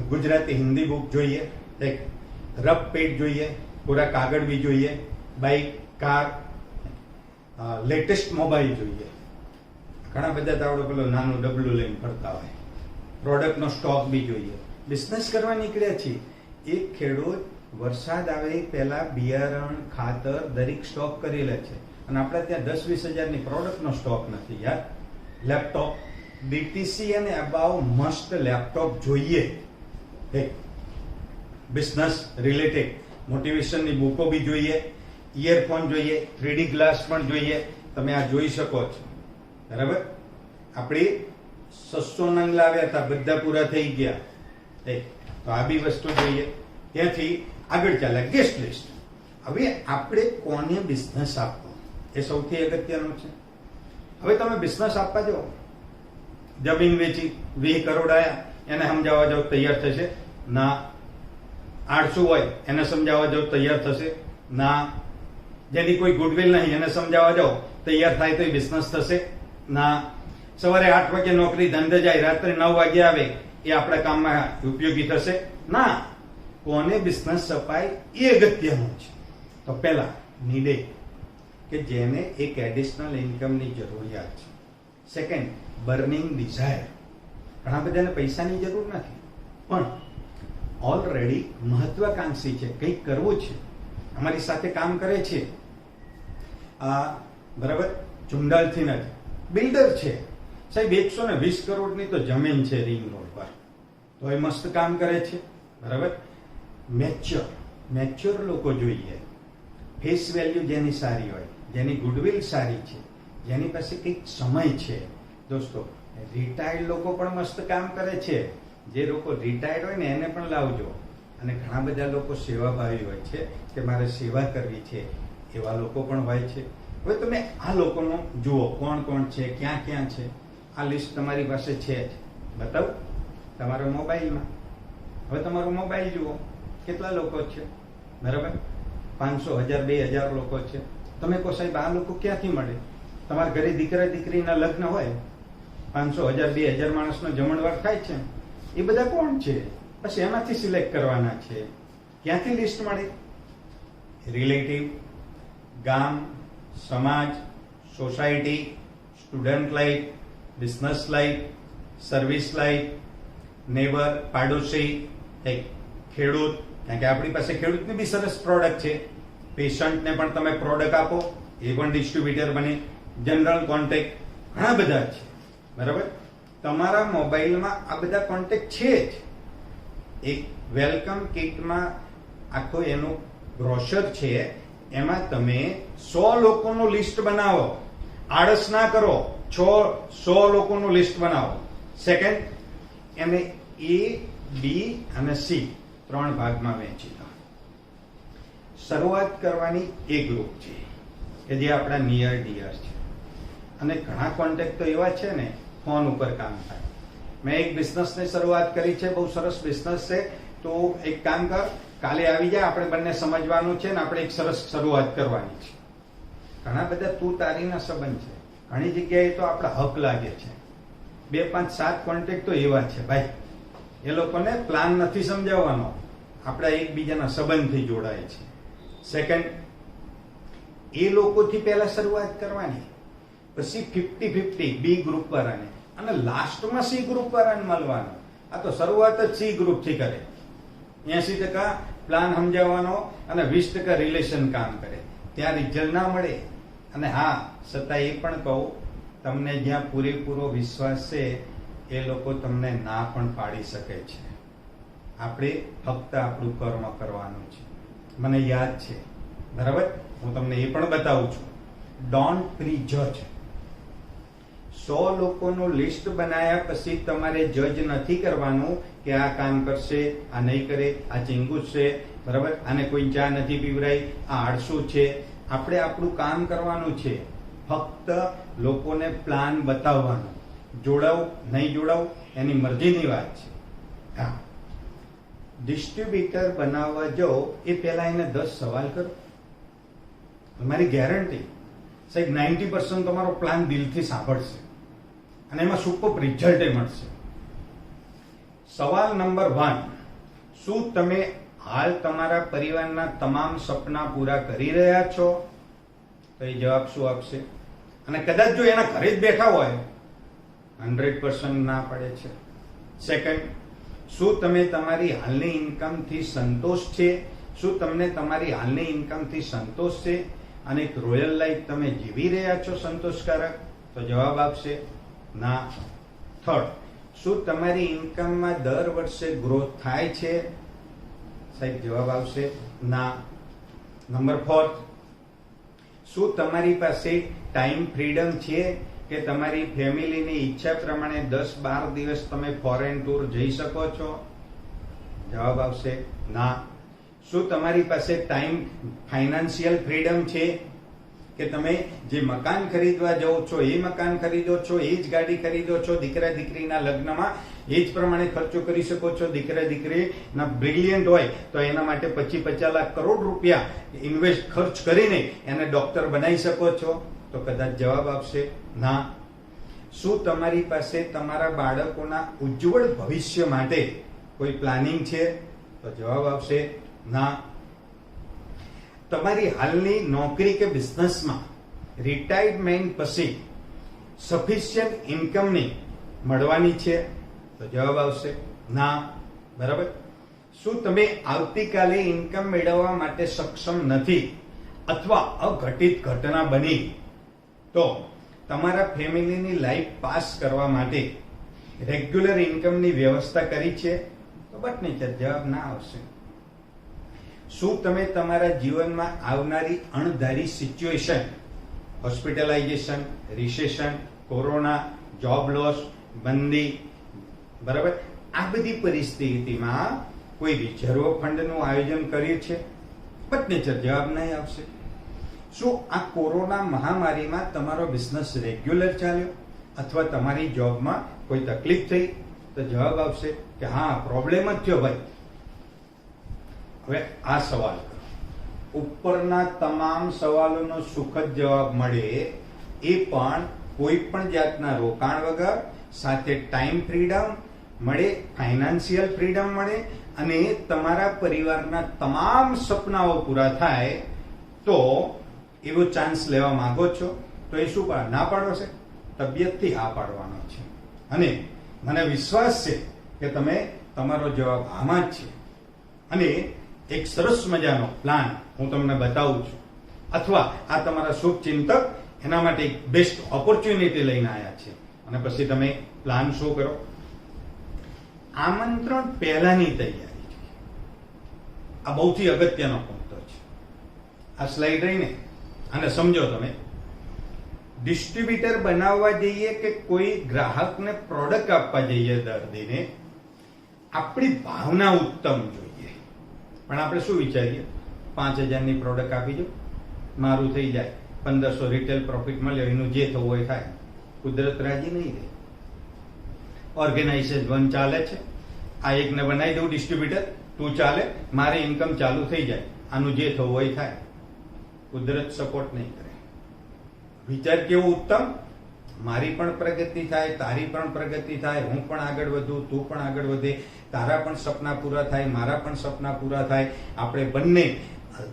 ગુજરાતી હિન્દી બુક જોઈએ, એક રફ પેજ જોઈએ, પૂરા કાગળ બી જોઈએ, બાઇક, કાર, લેટેસ્ટ મોબાઈલ જોઈએ. ઘણા બધા તો આવડે પેલો નાનું ડબલું લઈને ફરતા હોય. પ્રોડક્ટનો સ્ટોક બી જોઈએ. બિઝનેસ કરવા નીકળ્યા છીએ. એક ખેડૂત વરસાદ આવે પહેલા બિયારણ, ખાતર દરેક સ્ટોક કરી લે છે, અને આપણે ત્યાં 10-20 હજારની પ્રોડક્ટનો સ્ટોક નથી યાર. લેપટોપ ડીટીસી અને અબાવ મસ્ત લેપટોપ જોઈએ. એક બિઝનેસ રિલેટેડ મોટિવેશનની બુકો બી જોઈએ, ઇયરફોન જોઈએ, 3D ગ્લાસ પણ જોઈએ. તમે આ જોઈ શકો છો. બરાબર, આપણે 600 નંગ લાવ્યા હતા, બધા પૂરા થઈ ગયા. તો આ બી વસ્તુ જોઈએ. ત્યાંથી આગળ ચાલે ગેસ્ટ લિસ્ટ. હવે આપણે કોને બિઝનેસ આપવો એ સૌથી અગત્યનું છે. હવે તમે બિઝનેસ આપવા જાઓ, જમીન વેચી 20 કરોડ આયા, એને સમજાવવા જાવ તૈયાર થશે ના. 800 હોય એને સમજાવવા જાવ તૈયાર થશે ના. જેની કોઈ ગુડવિલ નહીં એને સમજાવવા જાવ તૈયાર થાય તો બિઝનેસ થશે ના. સવારે 8 વાગે નોકરી ધંધે જાય, રાત્રે 9 વાગે આવે, એ આપણા કામમાં ઉપયોગી થશે ના. કોને બિઝનેસ અપાય એ અગત્યનું છે. તો પહેલા નીડે કે જેને એક એડિશનલ ઇન્કમની જરૂરિયાત છે. Second, burning desire. ઘણા બધાને પૈસાની જરૂર નથી, પણ ઓલરેડી મહત્વાકાંક્ષી છે, કંઈક કરવું છે, અમારી સાથે કામ કરે છે. બરાબર, ચુંડાલથી નથી, બિલ્ડર છે સાહેબ, 120 કરોડની તો જમીન છે રિંગ રોડ પર, તો એ મસ્ત કામ કરે છે. બરાબર, મેચ્યોર લોકો જોઈએ. ફેસ વેલ્યુ જેની સારી હોય, જેની ગુડવિલ સારી છે, જેની પાસે કંઈક સમય છે. દોસ્તો, રિટાયર્ડ લોકો પણ મસ્ત કામ કરે છે. જે લોકો રિટાયર્ડ હોય ને એને પણ લાવજો. અને ઘણા બધા લોકો સેવાભાવી હોય છે કે મારે સેવા કરવી છે, એવા લોકો પણ હોય છે. હવે તમે આ લોકોનો જુઓ કોણ કોણ છે, ક્યાં ક્યાં છે. આ લિસ્ટ તમારી પાસે છે જ, બતાવું તમારા મોબાઈલમાં. હવે તમારો મોબાઈલ જુઓ, કેટલા લોકો છે. બરાબર, 500, 1000, 2000 લોકો છે. તમે કહો સાહેબ આ લોકો ક્યાંથી મળે? તમારા ઘરે દીકરા દીકરીના લગ્ન હોય, 500, 1000, 2000 માણસનો જમણવાર થાય છે. એ બધા કોણ છે? બસ એમાંથી સિલેક્ટ કરવાના છે. ક્યાંથી લિસ્ટ મળે? રિલેટિવ, ગામ, સમાજ, society, student life, business life, service life, neighbour, પાડોશી, ખેડૂત. કારણ કે આપણી પાસે ખેડૂતની બી સરસ પ્રોડક્ટ છે. પેશન્ટને પણ તમે પ્રોડક્ટ આપો, એ પણ ડિસ્ટ્રીબ્યુટર બને. જનરલ કોન્ટેક્ટ, ઘણા બધા છે. બરાબર, તમારા મોબાઈલમાં આ બધા કોન્ટેક્ટ છે જ. એક વેલકમ કિટમાં આખો એનો બ્રોશર છે, એમાં તમે 100 લોકોનું લિસ્ટ બનાવો. આળસ ના કરો. 100 લોકોનું લિસ્ટ બનાવો. સેકન્ડ, એને A, B અને C 3 ભાગમાં વહેંચી દો. શરૂઆત કરવાની એ ગ્રુપ છે કે જે આપણા નિયર ડિયર છે, અને ઘણા કોન્ટેક્ટ તો એવા છે ને ફોન ઉપર કામ થાય. મેં એક બિઝનેસની શરૂઆત કરી છે, બહુ સરસ બિઝનેસ છે, તો એક કામ કર, કાલે આવી જાય, આપણે બંને સમજવાનું છે ને આપણે એક સરસ શરૂઆત કરવાની છે. ઘણા બધા તું તારીના સંબંધ છે, ઘણી જગ્યાએ તો આપણા હક લાગે છે. 2, 5, 7 કોન્ટેક્ટ તો એવા છે ભાઈ, એ લોકોને પ્લાન નથી સમજાવવાનો, આપણા એકબીજાના સંબંધથી જોડાય છે. સેકન્ડ, એ લોકોથી પહેલા શરૂઆત કરવાની, પછી 50-50 બી ગ્રુપ વાળાને, અને લાસ્ટમાં સી ગ્રુપ વાળાને મળવાનું. આ તો શરૂઆત જ સી ગ્રુપ થી કરે. 80% પ્લાન સમજાવવાનો અને 20% રિલેશન કામ કરે. ત્યાં રિઝલ્ટ ના મળે. અને હા, છતાં એ પણ કહું, તમને જ્યાં પૂરેપૂરો વિશ્વાસ છે એ લોકો તમને ના પણ પાડી શકે છે. આપણે ફક્ત આપણું કર્મ કરવાનું છે. મને યાદ છે, બરાબર, હું તમને એ પણ બતાવું છું. ડોન્ટ પ્રીજજ. 100 લોકોનું લિસ્ટ બનાવ્યા પછી તમારે જજ નથી કરવાનું કે આ કામ કરશે, આ નહીં કરે, આ ચીંગુસ છે, બરાબર, આને કોઈ ચા નથી પીવરાઈ, આ આળસુ છે. આપણે આપણું કામ કરવાનું છે, ફક્ત લોકોને પ્લાન બતાવવાનો. જોડાવું નહીં જોડાવું એની મરજીની વાત છે. હા, ડિસ્ટ્રીબ્યુટર બનાવવા જાઓ એ પહેલા એને 10 સવાલ કરો. મારી ગેરંટી સાહેબ 90% તમારો પ્લાન દિલથી સાંભળશે અને એમાં સુપર રિઝલ્ટ મળશે. સવાલ નંબર 1, શું તમે હાલ તમારા પરિવારના તમામ સપના પૂરા કરી રહ્યા છો? તો એ જવાબ શું આપશે? અને કદાચ જો એના ઘરે જ બેઠા હોય 100% ના પડે છે. સેકન્ડ, શું તમે તમારી હાલની ઇન્કમથી સંતોષ છે? શું તમને તમારી હાલની ઇન્કમથી સંતોષ છે અને એક રોયલ લાઈફ તમે જીવી રહ્યા છો સંતોષકારક? તો જવાબ આપશે ના. થર્ડ, શું તમારી ઇન્કમમાં દર વર્ષે ગ્રોથ થાય છે? સાહેબ જવાબ આવશે ના. નંબર 4, શું તમારી પાસે ટાઈમ ફ્રીડમ છે કે તમારી ફેમિલીની ઈચ્છા પ્રમાણે 10-12 દિવસ તમે ફોરેન ટૂર જઈ શકો છો? જવાબ આવશે ના. શું તમારી પાસે ટાઈમ ફાઇનાન્શિયલ ફ્રીડમ છે કે તમે જે મકાન ખરીદવા જાઓ છો એ મકાન ખરીદો છો, એ જ ગાડી ખરીદો છો, દીકરા દીકરીના લગ્નમાં એ જ પ્રમાણે ખર્ચો કરી શકો છો? દીકરા દીકરીના બ્રિલિયન્ટ હોય તો એના માટે 25-50 લાખ કરોડ રૂપિયા ઇન્વેસ્ટ ખર્ચ કરીને એને ડોક્ટર બનાવી શકો છો? તો કદાચ જવાબ આપશે ના. શું તમારી પાસે તમારા બાળકોના ઉજ્જવળ ભવિષ્ય માટે કોઈ પ્લાનિંગ છે? તો જવાબ આવશે ના. તમારી હાલની નોકરી કે બિઝનેસમાં રિટાયરમેન્ટ પછી સફિશિયન્ટ ઇન્કમની મળવાની છે? તો જવાબ આવશે ના. બરાબર. શું તમે આવતીકાલે ઇન્કમ મેળવવા માટે સક્ષમ નથી અથવા અઘટિત ઘટના બની તો તમારા ફેમિલીની લાઈફ પાસ કરવા માટે રેગ્યુલર ઇન્કમની વ્યવસ્થા કરી છે? તો બટની જવાબ ના આવશે. શું તમે તમારા જીવનમાં આવનારી અણધારી situation, hospitalisation, recession, corona, job loss, બંદી, બરાબર, આ બધી પરિસ્થિતિમાં કોઈ રિઝર્વ ફંડનું આયોજન કર્યું છે? બટની જવાબ નહીં આવશે. શું આ કોરોના મહામારીમાં તમારો બિઝનેસ રેગ્યુલર ચાલ્યો અથવા તમારી જોબમાં કોઈ તકલીફ થઈ? તો જવાબ આવશે કે હા, પ્રોબ્લેમ જ થયો ભાઈ. હવે આ સવાલ કરો. ઉપરના તમામ સવાલોનો સુખદ જવાબ મળે એ પણ કોઈ પણ જાતના રોકાણ વગર, સાથે ટાઈમ ફ્રીડમ મળે, ફાઇનાન્શિયલ ફ્રીડમ મળે અને તમારા પરિવારના તમામ સપનાઓ પૂરા થાય, તો એવો ચાન્સ લેવા માંગો છો? તો એ શું ના પાડો છે? તબિયતથી હા પાડવાનો છે. અને મને વિશ્વાસ છે કે તમે તમારો જવાબ આમાં જ છે. અને એક સરસ મજાનો પ્લાન હું તમને બતાવું છું, અથવા આ તમારા શુભ ચિંતક એના માટે એક બેસ્ટ ઓપોર્ચ્યુનિટી લઈને આવ્યા છે. અને પછી તમે પ્લાન શું કરો? આમંત્રણ પહેલાની તૈયારી છે. આ બહુથી અગત્યનો મુદ્દો છે. આ સ્લાઇડ રહીને અને સમજો તમે. ડિસ્ટ્રીબ્યુટર બનાવવા જઈએ કે કોઈ ગ્રાહકને પ્રોડક્ટ આપવા જઈએ દર્દીને, આપણી ભાવના ઉત્તમ જોઈએ. પણ આપણે શું વિચારીએ, 5,000ની પ્રોડક્ટ આપી દો, મારું થઈ જાય, 1,500 રિટેલ પ્રોફિટ મળ્યો, એનું જે થવું હોય થાય. કુદરત રાજી નહીં રહે. ઓર્ગેનાઇઝેશન ચાલે છે, આ એકને બનાવી દઉં ડિસ્ટ્રીબ્યુટર, તું ચાલે, મારી ઇન્કમ ચાલુ થઈ જાય, આનું જે થવું હોય થાય. કુદરત સપોર્ટ નહીં કરે. વિચાર કેવો ઉત્તમ, મારી પણ પ્રગતિ થાય, તારી પણ પ્રગતિ થાય, હું પણ આગળ વધું, તું પણ આગળ વધે, તારા પણ સપના પૂરા થાય, મારા પણ સપના પૂરા થાય, આપણે બંને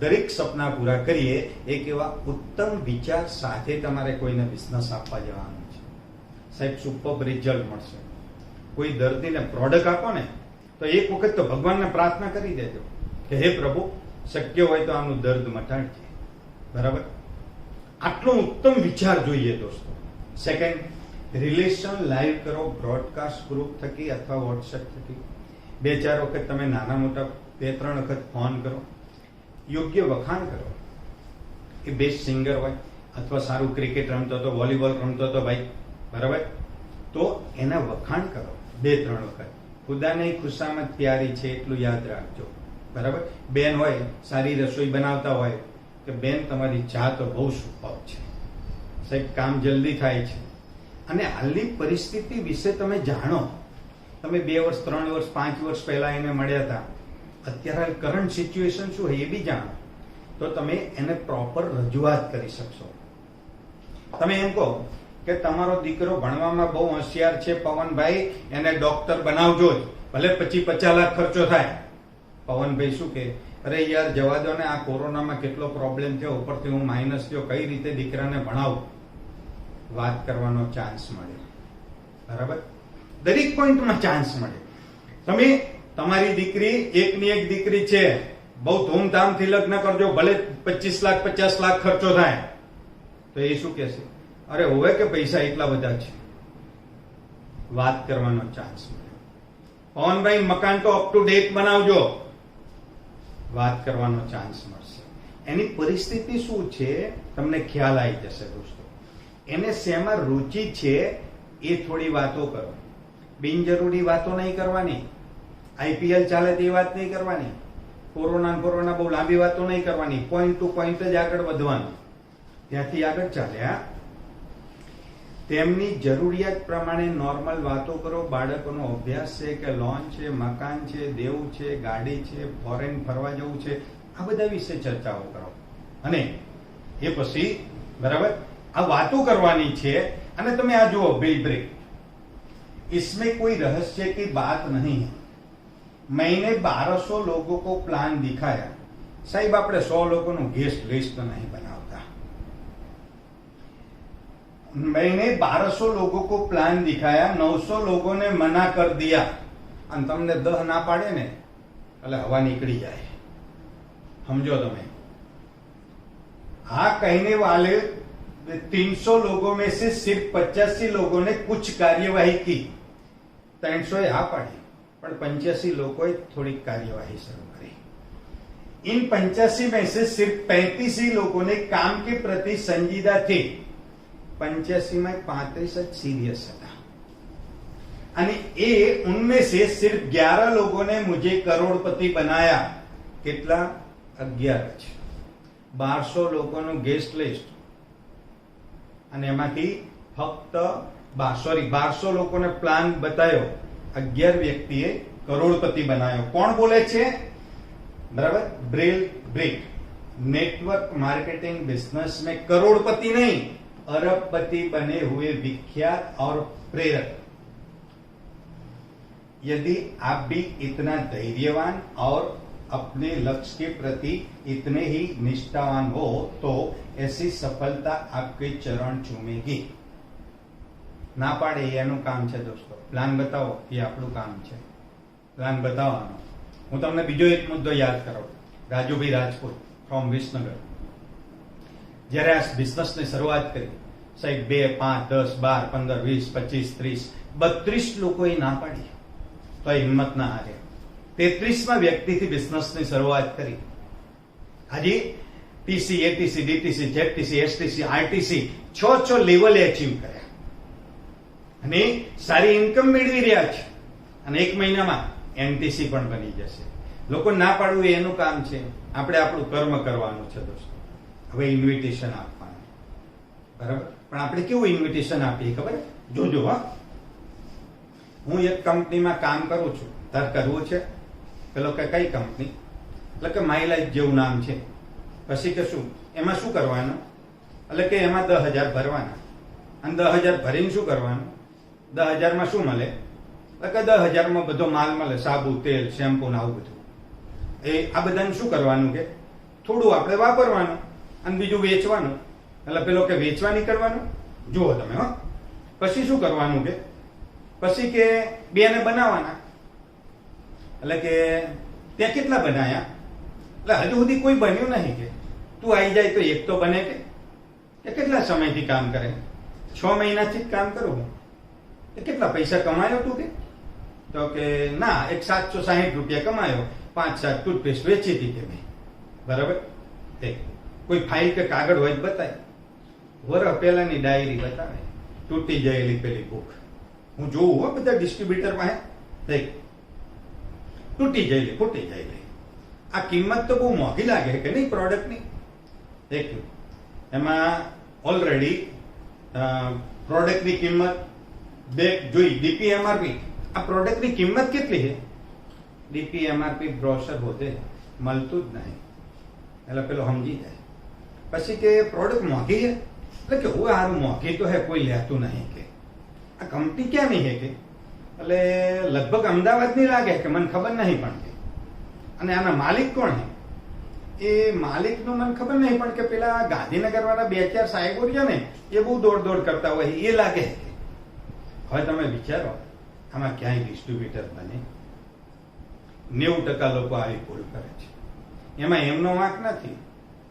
દરેક સપના પૂરા કરીએ. એક એવા ઉત્તમ વિચાર સાથે તમારે કોઈને બિઝનેસ આપવા જવાનું છે. સાહેબ સુપર રિઝલ્ટ મળશે. કોઈ દર્દીને પ્રોડક્ટ આપો ને તો એક વખત તો ભગવાનને પ્રાર્થના કરી દેજો કે હે પ્રભુ, શક્ય હોય તો આનું દર્દ મટાડજે. બરાબર? આટલો ઉત્તમ વિચાર જોઈએ દોસ્તો. સેકન્ડ, રિલેશન લાઈવ કરો, બ્રોડકાસ્ટ ગ્રુપ થકી અથવા વોટ્સએપ થકી. 2-4 વખત તમે નાના મોટા 2-3 વખત ફોન કરો, યોગ્ય વખાણ કરો. એ બેસ્ટ સિંગર હોય અથવા સારું ક્રિકેટ રમતો હતો, વોલીબોલ રમતો હતો ભાઈ, બરાબર, તો એના વખાણ કરો 2-3 વખત. ખુદાને ખુશામત પ્યારી છે એટલું યાદ રાખજો. બરાબર? બેન હોય, સારી રસોઈ બનાવતા હોય કે બેન તમારી ચા તો બહુ સુપર છે, સાહેબ કામ જલ્દી થાય છે. અને હાલની પરિસ્થિતિ વિશે તમે જાણો. તમે 2 વર્ષ, 3 વર્ષ, 5 વર્ષ પહેલા એને મળ્યા હતા, અત્યારે કરંટ સિચ્યુએશન શું હોય એ બી જાણો, તો તમે એને પ્રોપર રજૂઆત કરી શકશો. તમે એમ કહો કે તમારો દીકરો ભણવામાં બહુ હોશિયાર છે પવનભાઈ, એને ડોક્ટર બનાવજો જ, ભલે 25-50 લાખ ખર્ચો થાય. પવનભાઈ શું કે, અરે યાર જવા દો ને, આ કોરોનામાં કેટલો પ્રોબ્લેમ થયો, ઉપરથી હું માઇનસ થયો, કઈ રીતે દીકરાને ભણાવું? વાત કરવાનો ચાન્સ મળે. બરાબર? દરેક પોઈન્ટમાં ચાન્સ મળે. તમે તમારી દીકરી, એકની એક દીકરી છે, બહુ ધૂમધામથી લગ્ન કરજો, ભલે 25 લાખ 50 લાખ ખર્ચો થાય, તો એ શું કહેશે? અરે હોય કે પૈસા એટલા બધા છે. વાત કરવાનો ચાન્સ મળે. પવનભાઈ મકાન તો અપ ટુ ડેટ બનાવજો, વાત કરવાનો ચાન્સ મળશે. એની પરિસ્થિતિ શું છે તમને ખ્યાલ આવી જશે દોસ્તો. એને શેમાં રુચિ છે એ થોડી વાતો કરો. બિનજરૂરી વાતો નહીં કરવાની. IPL ચાલે તે વાત નહીં કરવાની. કોરોના બહુ લાંબી વાતો નહીં કરવાની. પોઈન્ટ ટુ પોઈન્ટ જ આગળ વધવાનું. ત્યાંથી આગળ ચાલ્યા. તેમની જરૂરિયાત પ્રમાણે નોર્મલ વાતો કરો. બાળકોનો અભ્યાસ છે કે લોન છે, મકાન છે, દેવું છે, ગાડી છે, ફોરેન ફરવા જવું છે, આ બધા વિશે ચર્ચાઓ કરો. અને એ પછી બરાબર આ વાતો કરવાની છે. અને તમે આ જુઓ બિલ બ્રેક, इसमें कोई रहस्य की बात नहीं है. मैंने 1200 लोगों को प्लान दिखाया. साहिब આપણે 100 લોકોનું गेस्ट लिस्ट नहीं बनावता. मैंने 1200 लोगों को प्लान दिखाया, 900 लोगों ने मना कर दिया. અને તમને 10 ના પાડે ને એટલે હવા નીકળી જાય. સમજો તમે. हाँ कहने वाले 300 लोगों में से सिर्फ 85 लोगों ने कुछ कार्यवाही की. 300 હા પાડી, પણ 85 લોકોએ થોડી कार्यवाही शुरू करी. इन 85 में से सिर्फ 35 ही लोगों ने काम के प्रति संजीदा थे. 85 में 35 જ सीरियस હતા. અને એ उनमें से सिर्फ 11 लोगों ने मुझे करोड़पति बनाया. કેટલા? 11 જ. 1200 લોકોનું ગેસ્ટ લિસ્ટ અને એમાંથી ફક્ત 1200 લોકોને પ્લાન બતાવ્યો, 11 વ્યક્તિએ કરોડપતિ બનાવ્યો. કોણ બોલે છે? બરાબર? Bill break. Network marketing business में करोड़पति नहीं, अरबपति बने हुए विख्यात और प्रेरक. यदि आप भी इतना धैर्यवान और अपने लक्ष्य के प्रति इतने ही निष्ठावान हो तो ऐसी सफलता आपके चरण चूमेगी. ના પાડે એનું કામ છે દોસ્તો. પ્લાન બતાવો એ આપણું કામ છે. પ્લાન બતાવવાનો. હું તમને બીજો એક મુદ્દો યાદ કરાવું. રાજુભાઈ રાજપૂત ફ્રોમ વિસનગર, જ્યારે આ બિઝનેસની શરૂઆત કરી, સાહેબ 2, 5, 10, 12, 15, 20, 25, 30, 32 લોકોએ ના પાડી, તો હિંમત ના હારે 33મા વ્યક્તિથી બિઝનેસની શરૂઆત કરી. આજે TC, ATC, DTC, JTC, STC, RTC 6 લેવલે અચીવ કર્યા અને સારી ઇન્કમ મેળવી રહ્યા છે અને 1 મહિનામાં એનટીસી પણ બની જશે. લોકો ના પાડવું એ એનું કામ છે. આપણે આપણું કર્મ કરવાનું છે દોસ્તો. હવે ઇન્વિટેશન આપવાનું, બરાબર? પણ આપણે કેવું ઇન્વિટેશન આપીએ ખબર? જોજો હા. હું એક કંપનીમાં કામ કરું છું, તાર કરવું છે? પેલો કે કઈ કંપની? એટલે કે માય લાઈફ જેવું નામ છે. પછી કે શું એમાં શું કરવાનું? એટલે કે એમાં 10,000 ભરવાના. અને 10,000 ભરીને શું કરવાનું? 10,000 માં શું મળે? એટલે કે 10,000 માં બધો માલ મળે, સાબુ, તેલ, શેમ્પુ ને આવું બધું. આ બધાને શું કરવાનું કે થોડું આપણે વાપરવાનું અને બીજું વેચવાનું. એટલે પેલો કે વેચવા નીકળવાનું. જુઓ તમે હો. પછી શું કરવાનું કે પછી કે 2 ને બનાવવાના. એટલે કે ત્યાં કેટલા બનાયા? એટલે હજુ સુધી કોઈ બન્યું નહીં. કે તું આવી જાય તો એક તો બને. કે કેટલા સમયથી કામ કરે? 6 મહિનાથી જ કામ કરું હું. કેટલા પૈસા કમાયો તું? કે તો કે ના, એક 760 રૂપિયા કમાયો, 5-7 ટૂથપેસ્ટ વેચી હતી કે મેં. બરાબર? કોઈ ફાઇલ કે કાગળ હોય તો બતાય. વર્ષ પહેલાની ડાયરી બતાવે, તૂટી ગયેલી પેલી બુક. હું જોઉં હો બધા ડિસ્ટ્રીબ્યુટર પાસે તૂટી ગયેલી, ફૂટી ગયેલી. આ કિંમત તો બહુ મોંઘી લાગે કે નહીં પ્રોડક્ટની? એમાં ઓલરેડી પ્રોડક્ટની કિંમત જોઈ, ડીપીએમઆરપી. આ પ્રોડક્ટની કિંમત કેટલી છે? ડીપીએમઆરપી બ્રોશર હોતે મળતું જ નહીં. એટલે પેલો સમજી જાય. પછી કે પ્રોડક્ટ મોંઘી છે. એટલે કે હું સારું મોંઘી તો હે, કોઈ લેતું નહીં. કે આ કંપની ક્યાંની છે? કે એટલે લગભગ અમદાવાદની લાગે કે મને ખબર નહીં પણ. કે અને આના માલિક કોણ છે? એ માલિકનું મને ખબર નહીં પણ કે પેલા ગાંધીનગર વાળા 2-4 સાહેબો રહ્યા ને એ બહુ દોડ કરતા હોય એ લાગે. હવે તમે વિચારો આમાં ક્યાંય ડિસ્ટ્રીબ્યુટર બને? 90% લોકો આવી ભૂલ કરે છે. એમાં એમનો વાંક નથી,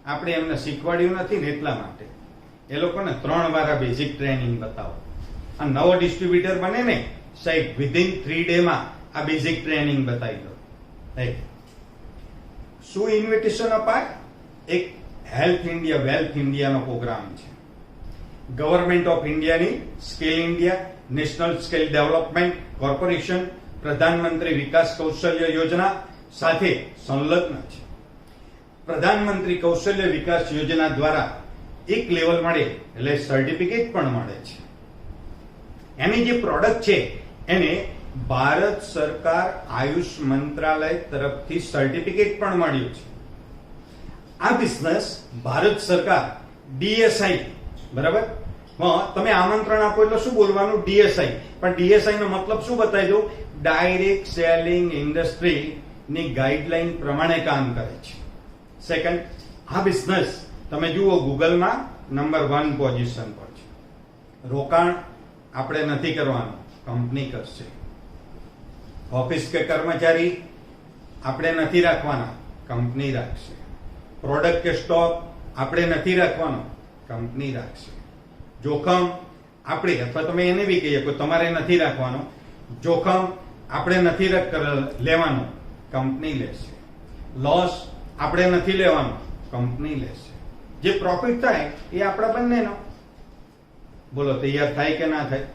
આપણે એમને શીખવાડ્યું નથી ને એટલા માટે. એ લોકોને 3 વાર બેઝિક ટ્રેનિંગ બતાવો. આ નવો ડિસ્ટ્રીબ્યુટર બને ને સાહેબ, વિધિન 3 ડેમાં આ બેઝિક ટ્રેનિંગ બતાવી દો. શું ઇન્વિટેશન અપાય? એક હેલ્થ ઇન્ડિયા, વેલ્થ ઇન્ડિયાનો પ્રોગ્રામ છે. ગવર્મેન્ટ ઓફ ઇન્ડિયાની skill India, national skill development corporation, પ્રધાનમંત્રી વિકાસ કૌશલ્ય યોજના સાથે સંલગ્ન છે. પ્રધાનમંત્રી કૌશલ્ય વિકાસ યોજના દ્વારા એક લેવલ મળે એટલે સર્ટિફિકેટ પણ મળે છે. એની જે પ્રોડક્ટ છે એને ભારત સરકાર આયુષ મંત્રાલય તરફથી સર્ટિફિકેટ પણ મળ્યું છે. આ બિઝનેસ ભારત સરકાર ડીએસઆઈ, બરાબર? તમે આમંત્રણ આપો એટલે શું બોલવાનું? ડીએસઆઈ. પણ ડીએસઆઈ નો મતલબ શું બતાવી દો? ડાયરેક્ટ સેલિંગ ઇન્ડસ્ટ્રી ની ગાઈડલાઈન પ્રમાણે કામ કરે છે. સેકન્ડ, આ બિઝનેસ તમે જુઓ ગૂગલમાં નંબર 1 પોઝિશન પર છે. રોકાણ આપણે નથી કરવાનું, કંપની કરશે. ઓફિસ કે કર્મચારી આપણે નથી રાખવાના, કંપની રાખશે. પ્રોડક્ટ કે સ્ટોક આપણે નથી રાખવાનો, કંપની રાખશે. જોખમ આપણે, અથવા તમે એને બી કહીએ કે તમારે નથી રાખવાનો, જોખમ આપણે નથી લેવાનો, કંપની લેશે. લોસ આપણે નથી લેવાનો, કંપની લેશે. જે પ્રોફિટ થાય એ આપણા બંનેનો. બોલો તૈયાર થાય કે ના થાય?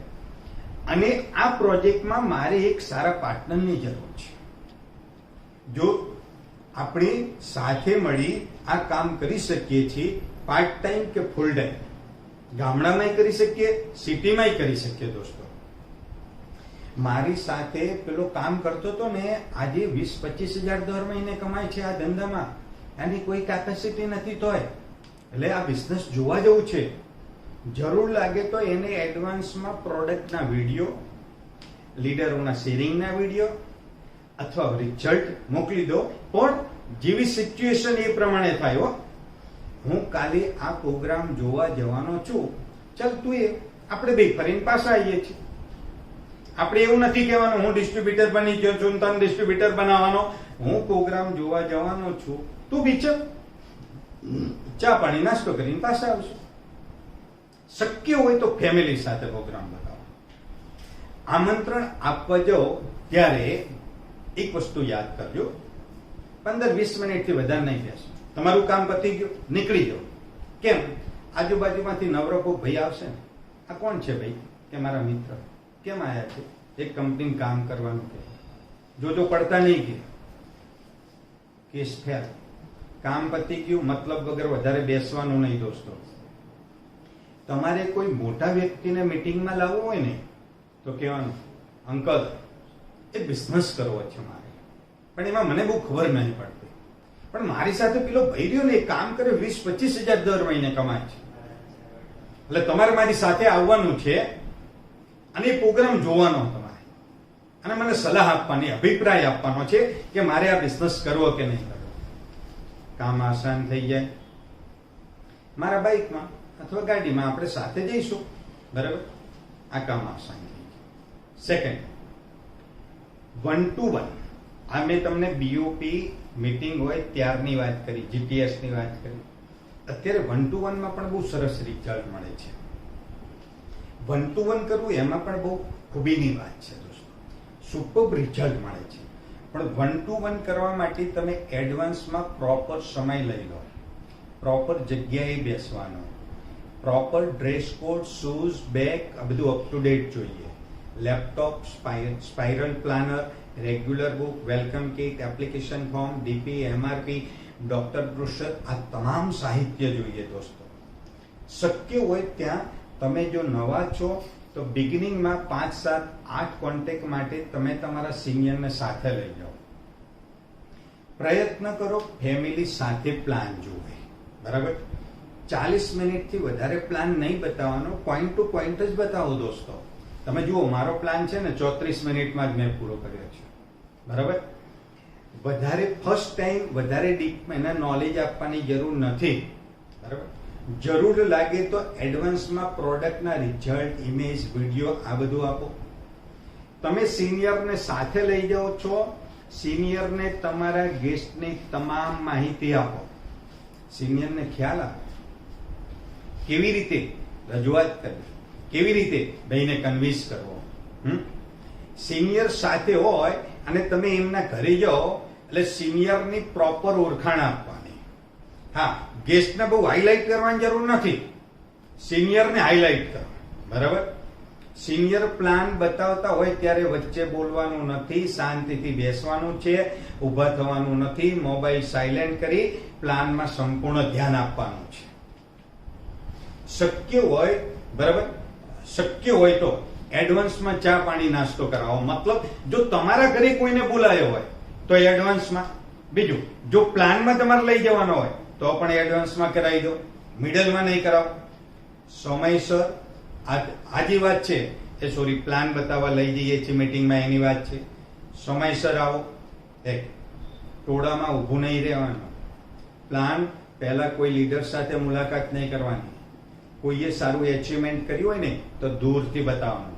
અને આ પ્રોજેક્ટમાં મારે એક સારા પાર્ટનરની જરૂર છે. જો આપણે સાથે મળી આ કામ કરી શકીએ છીએ, પાર્ટ ટાઈમ કે ફૂલ ટાઈમ, ગામડામાં કરી શકીએ, સિટીમાં કરી શકીએ. દોસ્તો, મારી સાથે પેલો કામ કરતો હતો ને, આજે 20-25 હજાર દર મહિને કમાય છે આ ધંધામાં. એની કોઈ કેપેસિટી નથી તોય. એટલે આ બિઝનેસ જોવા જેવું છે. જરૂર લાગે તો એને એડવાન્સમાં પ્રોડક્ટના વિડીયો, લીડરોના શેરિંગના વિડીયો અથવા રિઝલ્ટ મોકલી દો. પણ જેવી સિચ્યુએશન એ પ્રમાણે થાય. હો, હું કાલે આ પ્રોગ્રામ જોવા જવાનો છું, ચાલ તું એ, આપણે બે ફરીને પાછા આવીએ છીએ. આપણે એવું નથી કહેવાનું હું ડિસ્ટ્રીબ્યુટર બની ગયો છું, તને ડિસ્ટ્રીબ્યુટર બનાવવાનો. હું પ્રોગ્રામ જોવા જવાનો છું, તું બી ચલ, ચા પાણી નાસ્તો કરીને પાછા આવશું. શક્ય હોય તો ફેમિલી સાથે પ્રોગ્રામ બતાવો. આમંત્રણ આપવા જાઓ ત્યારે એક વસ્તુ યાદ કરજો, 15-20 મિનિટથી વધારે નહીં બેસો. તમારું કામ પતી ગયું, નીકળી જાઓ. કેમ? આજુબાજુમાંથી નવરો કોઈ ભાઈ આવશે ને, આ કોણ છે ભાઈ? કે મારા મિત્ર. કેમ આયા છે? એક કંપનીમાં કામ કરવાનું કે જોજો પડતા નહીં કે કેસ ફેલ. કામ પતી ગયું, મતલબ વગર વધારે બેસવાનું નહીં દોસ્તો. તમારે કોઈ મોટા વ્યક્તિને મીટિંગમાં લાવવું હોય ને તો કહેવાનું, અંકલ એ બિઝનેસ કરવો છે મારે, પણ એમાં મને બહુ ખબર નહીં પડતી, પણ મારી સાથે પેલો ભાઈ રહ્યો ને એ કામ કરે 20-25 હજાર દર મહિને કમાય છે, એટલે તમારે મારી સાથે આવવાનું છે અને એ પ્રોગ્રામ જોવાનો તમારે, અને મને સલાહ આપવાની, અભિપ્રાય આપવાનો છે કે મારે આ બિઝનેસ કરવો કે નહીં કરવો. કામ આસાન થઈ જાય. મારા બાઇકમાં અથવા ગાડીમાં આપણે સાથે જઈશું, બરાબર? આ કામ આસાન થઈ જાય. Second, 1 to 1. આ મેં તમને BOP મીટિંગ હોય ત્યારની વાત કરી, GTS ની વાત કરી. અત્યારે 1 to 1 માં પણ બહુ સરસ રિઝલ્ટ મળે છે. 1 to 1 કરવું એમાં પણ બહુ ખૂબીની વાત છે દોસ્તો, સુપર રિઝલ્ટ મળે છે. પણ 1 to 1 કરવા માટે તમે એડવાન્સમાં પ્રોપર સમય લઈ લો, પ્રોપર જગ્યાએ બેસવાનો, proper dress code, shoes, bag, આ બધું અપ ટુ ડેટ જોઈએ. Laptop, spiral planner, regular book, welcome kit, application form, DP, MRP, doctor brochure, આ તમામ સાહિત્ય જોઈએ દોસ્તો. શક્ય હોય ત્યાં તમે જો નવા છો તો બિગિનિંગમાં 5, 7, 8 કોન્ટેક્ટ માટે તમે તમારા સિનિયરને સાથે લઈ જાઓ. પ્રયત્ન કરો ફેમિલી સાથે પ્લાન જોવે, બરાબર? 40 મિનિટથી વધારે પ્લાન નહીં બતાવવાનો, પોઈન્ટ ટુ પોઈન્ટ જ બતાવો દોસ્તો. તમે જુઓ, મારો પ્લાન છે ને 34 મિનિટમાં જ મેં પૂરો કર્યો છે, બરાબર? વધારે ફર્સ્ટ ટાઈમ વધારે ડીપ એને નોલેજ આપવાની જરૂર નથી, બરાબર? જરૂર લાગે તો એડવાન્સમાં પ્રોડક્ટના રિઝલ્ટ, ઇમેજ, વિડીયો આ બધું આપો. તમે સિનિયરને સાથે લઈ જાઓ છો, સિનિયરને તમારા ગેસ્ટની તમામ માહિતી આપો, સિનિયરને ખ્યાલ આપો કેવી રીતે રજૂઆત કરવી, કેવી રીતે ભાઈને કન્વિન્સ કરવો. સિનિયર સાથે હોય અને તમે એમના ઘરે જાઓ એટલે સિનિયરની પ્રોપર ઓળખાણ આપવાની. હા, ગેસ્ટને બહુ હાઇલાઇટ કરવાની જરૂર નથી, સિનિયરને હાઇલાઇટ કરો, બરાબર? સિનિયર પ્લાન બતાવતા હોય ત્યારે વચ્ચે બોલવાનું નથી, શાંતિથી બેસવાનું છે, ઊભા થવાનું નથી, મોબાઈલ સાયલેન્ટ કરી પ્લાનમાં સંપૂર્ણ ધ્યાન આપવાનું છે. શક્ય હોય, બરાબર, શક્ય હોય તો એડવાન્સમાં ચા પાણી નાસ્તો કરાવો. મતલબ જો તમારા ઘરે કોઈને બોલાયો હોય તો એડવાન્સમાં. બીજું, જો પ્લાનમાં તમારે લઈ જવાનો હોય તો પણ એડવાન્સમાં કરાવી દો, મિડલમાં નહીં કરાવો. સમયસર, આજી વાત છે એ સોરી પ્લાન બતાવવા લઈ જઈએ છીએ મીટિંગમાં એની વાત છે. સમયસર આવો. એક ટોળામાં ઊભું નહીં રહેવાનું. પ્લાન પહેલા કોઈ લીડર સાથે મુલાકાત નહીં કરવાની. કોઈએ સારું એચિવમેન્ટ કર્યું હોય ને તો દૂરથી બતાવવાનું.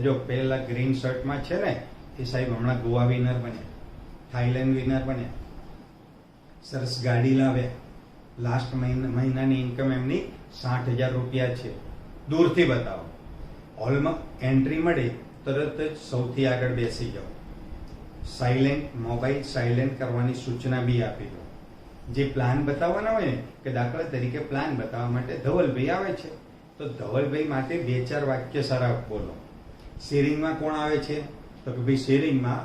જો પેલા ગ્રીન શર્ટમાં છે ને એ સાહેબ હમણાં ગોવા વિનર બન્યા, થાઈલેન્ડ વિનર બન્યા, સરસ ગાડી લાવ્યા, લાસ્ટ મહિનાની ઇન્કમ એમની 60,000 રૂપિયા છે. દૂરથી બતાવો. હોલમાં એન્ટ્રી મળે તરત જ સૌથી આગળ બેસી જાઓ. સાયલેન્ટ, મોબાઈલ સાયલેન્ટ કરવાની સૂચના બી આપી દો. જે પ્લાન બતાવવાના હોય ને, કે દાખલા તરીકે પ્લાન બતાવવા માટે ધવલભાઈ આવે છે તો ધવલભાઈ માટે 2-4 વાક્ય સારા બોલો. શેરિંગમાં કોણ આવે છે તો કે ભાઈ શેરિંગમાં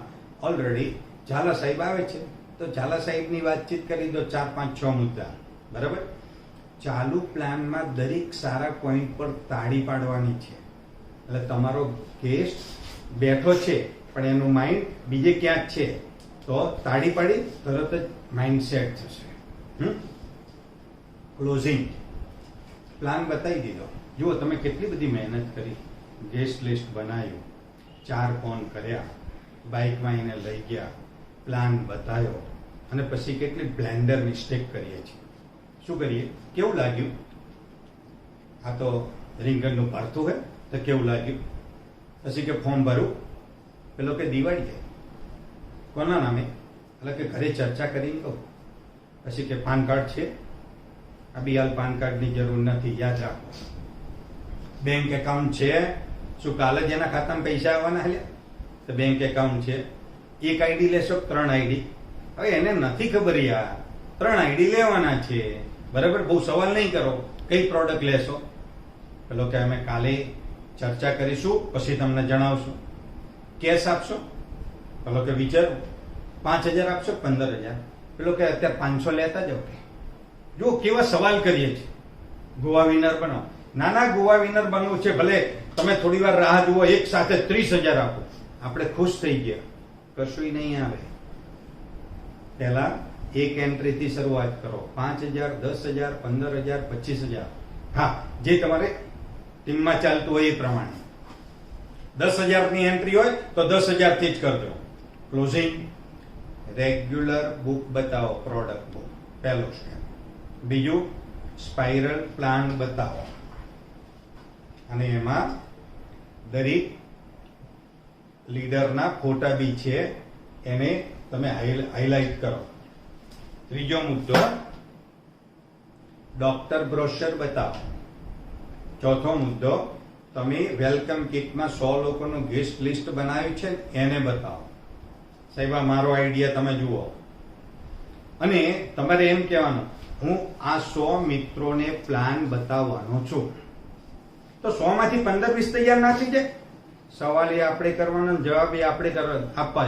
ઓલરેડી ઝાલા સાહેબ આવે છે તો ઝાલા સાહેબની વાતચીત કરી દો, 4, 5, 6 મુદ્દા, બરાબર? ચાલુ પ્લાનમાં દરેક સારા પોઈન્ટ પર તાળી પાડવાની છે. એટલે તમારો ગેસ્ટ બેઠો છે પણ એનું માઇન્ડ બીજે ક્યાંક છે તો તાળી પાડી તરત જ માઇન્ડ સેટ થશે. ક્લોઝિંગ પ્લાન બતાવી દીધો. જુઓ તમે કેટલી બધી મહેનત કરી, ગેસ્ટ લિસ્ટ બનાવ્યું, 4 ફોન કર્યા, બાઇકમાં એને લઈ ગયા, પ્લાન બતાવ્યો, અને પછી કેટલી બ્લેન્ડર મિસ્ટેક કરીએ છીએ. શું કરીએ? કેવું લાગ્યું? આ તો રીંગણનું ભરતું હે તો કેવું લાગ્યું? પછી કે ફોર્મ ભરું, પેલો કે દિવાળી જાય, કોના નામે? એટલે કે ઘરે ચર્ચા કરી લો. પછી કે પાન કાર્ડ છે? આ બી હાલ પાન કાર્ડની જરૂર નથી, યાદ રાખો. બેંક એકાઉન્ટ છે? શું કાલે જ એના ખાતામાં પૈસા આવવાના હલ્યા? તો બેંક એકાઉન્ટ છે. 1 ID લેશો, 3 ID? હવે એને નથી ખબર યાર, 3 આઈડી લેવાના છે, બરાબર? બહુ સવાલ નહીં કરો. કઈ પ્રોડક્ટ લેશો? પેલો કે અમે કાલે ચર્ચા કરીશું, પછી તમને જણાવશું. કેશ આપશો? પેલો કે વિચારો. 5,000 આપશો? 15,000? પેલો કે અત્યારે 500 લેતા જાઓ. કે જો કેવા સવાલ કરીએ છીએ. ગોવા વિનર બનો. નાના ગોવા વિનર બનવું છે, ભલે તમે થોડી વાર રાહ જુઓ, એક સાથે 30,000 આપો, આપણે ખુશ થઈ ગયા. કશું નહીં આવે. પહેલા એક એન્ટ્રી થી શરૂઆત કરો. 5,000, 10,000, 15,000, 25,000. હા, જે તમારે ટીમમાં ચાલતું હોય એ પ્રમાણે. 10,000 ની એન્ટ્રી હોય તો 10,000 થી જ કરજો. ક્લોઝિંગ રેગ્યુલર બુક બતાવો, પ્રોડક્ટ બુક, પહેલો સ્ટેપ. બીજું સ્પાઇરલ પ્લાન બતાવો, અને એમાં દરેક લીડરના ફોટા બી છે, એને તમે હાઇલાઇટ કરો. ત્રીજો મુદ્દો ડોક્ટર બ્રોશર બતાવો. ચોથો મુદ્દો તમે વેલકમ કિટમાં 100 લોકોનું ગેસ્ટ લિસ્ટ બનાવ્યું છે એને બતાવો. સાહેબ આ મારો આઈડિયા તમે જુઓ. અને તમારે એમ કહેવાનું, હું આ 100 મિત્રોને પ્લાન બતાવવાનો છું. તો 100 માંથી 15-20 તૈયાર ના થઈ જાય? સવાલ એ આપણે કરવાનો, જવાબ એ આપણે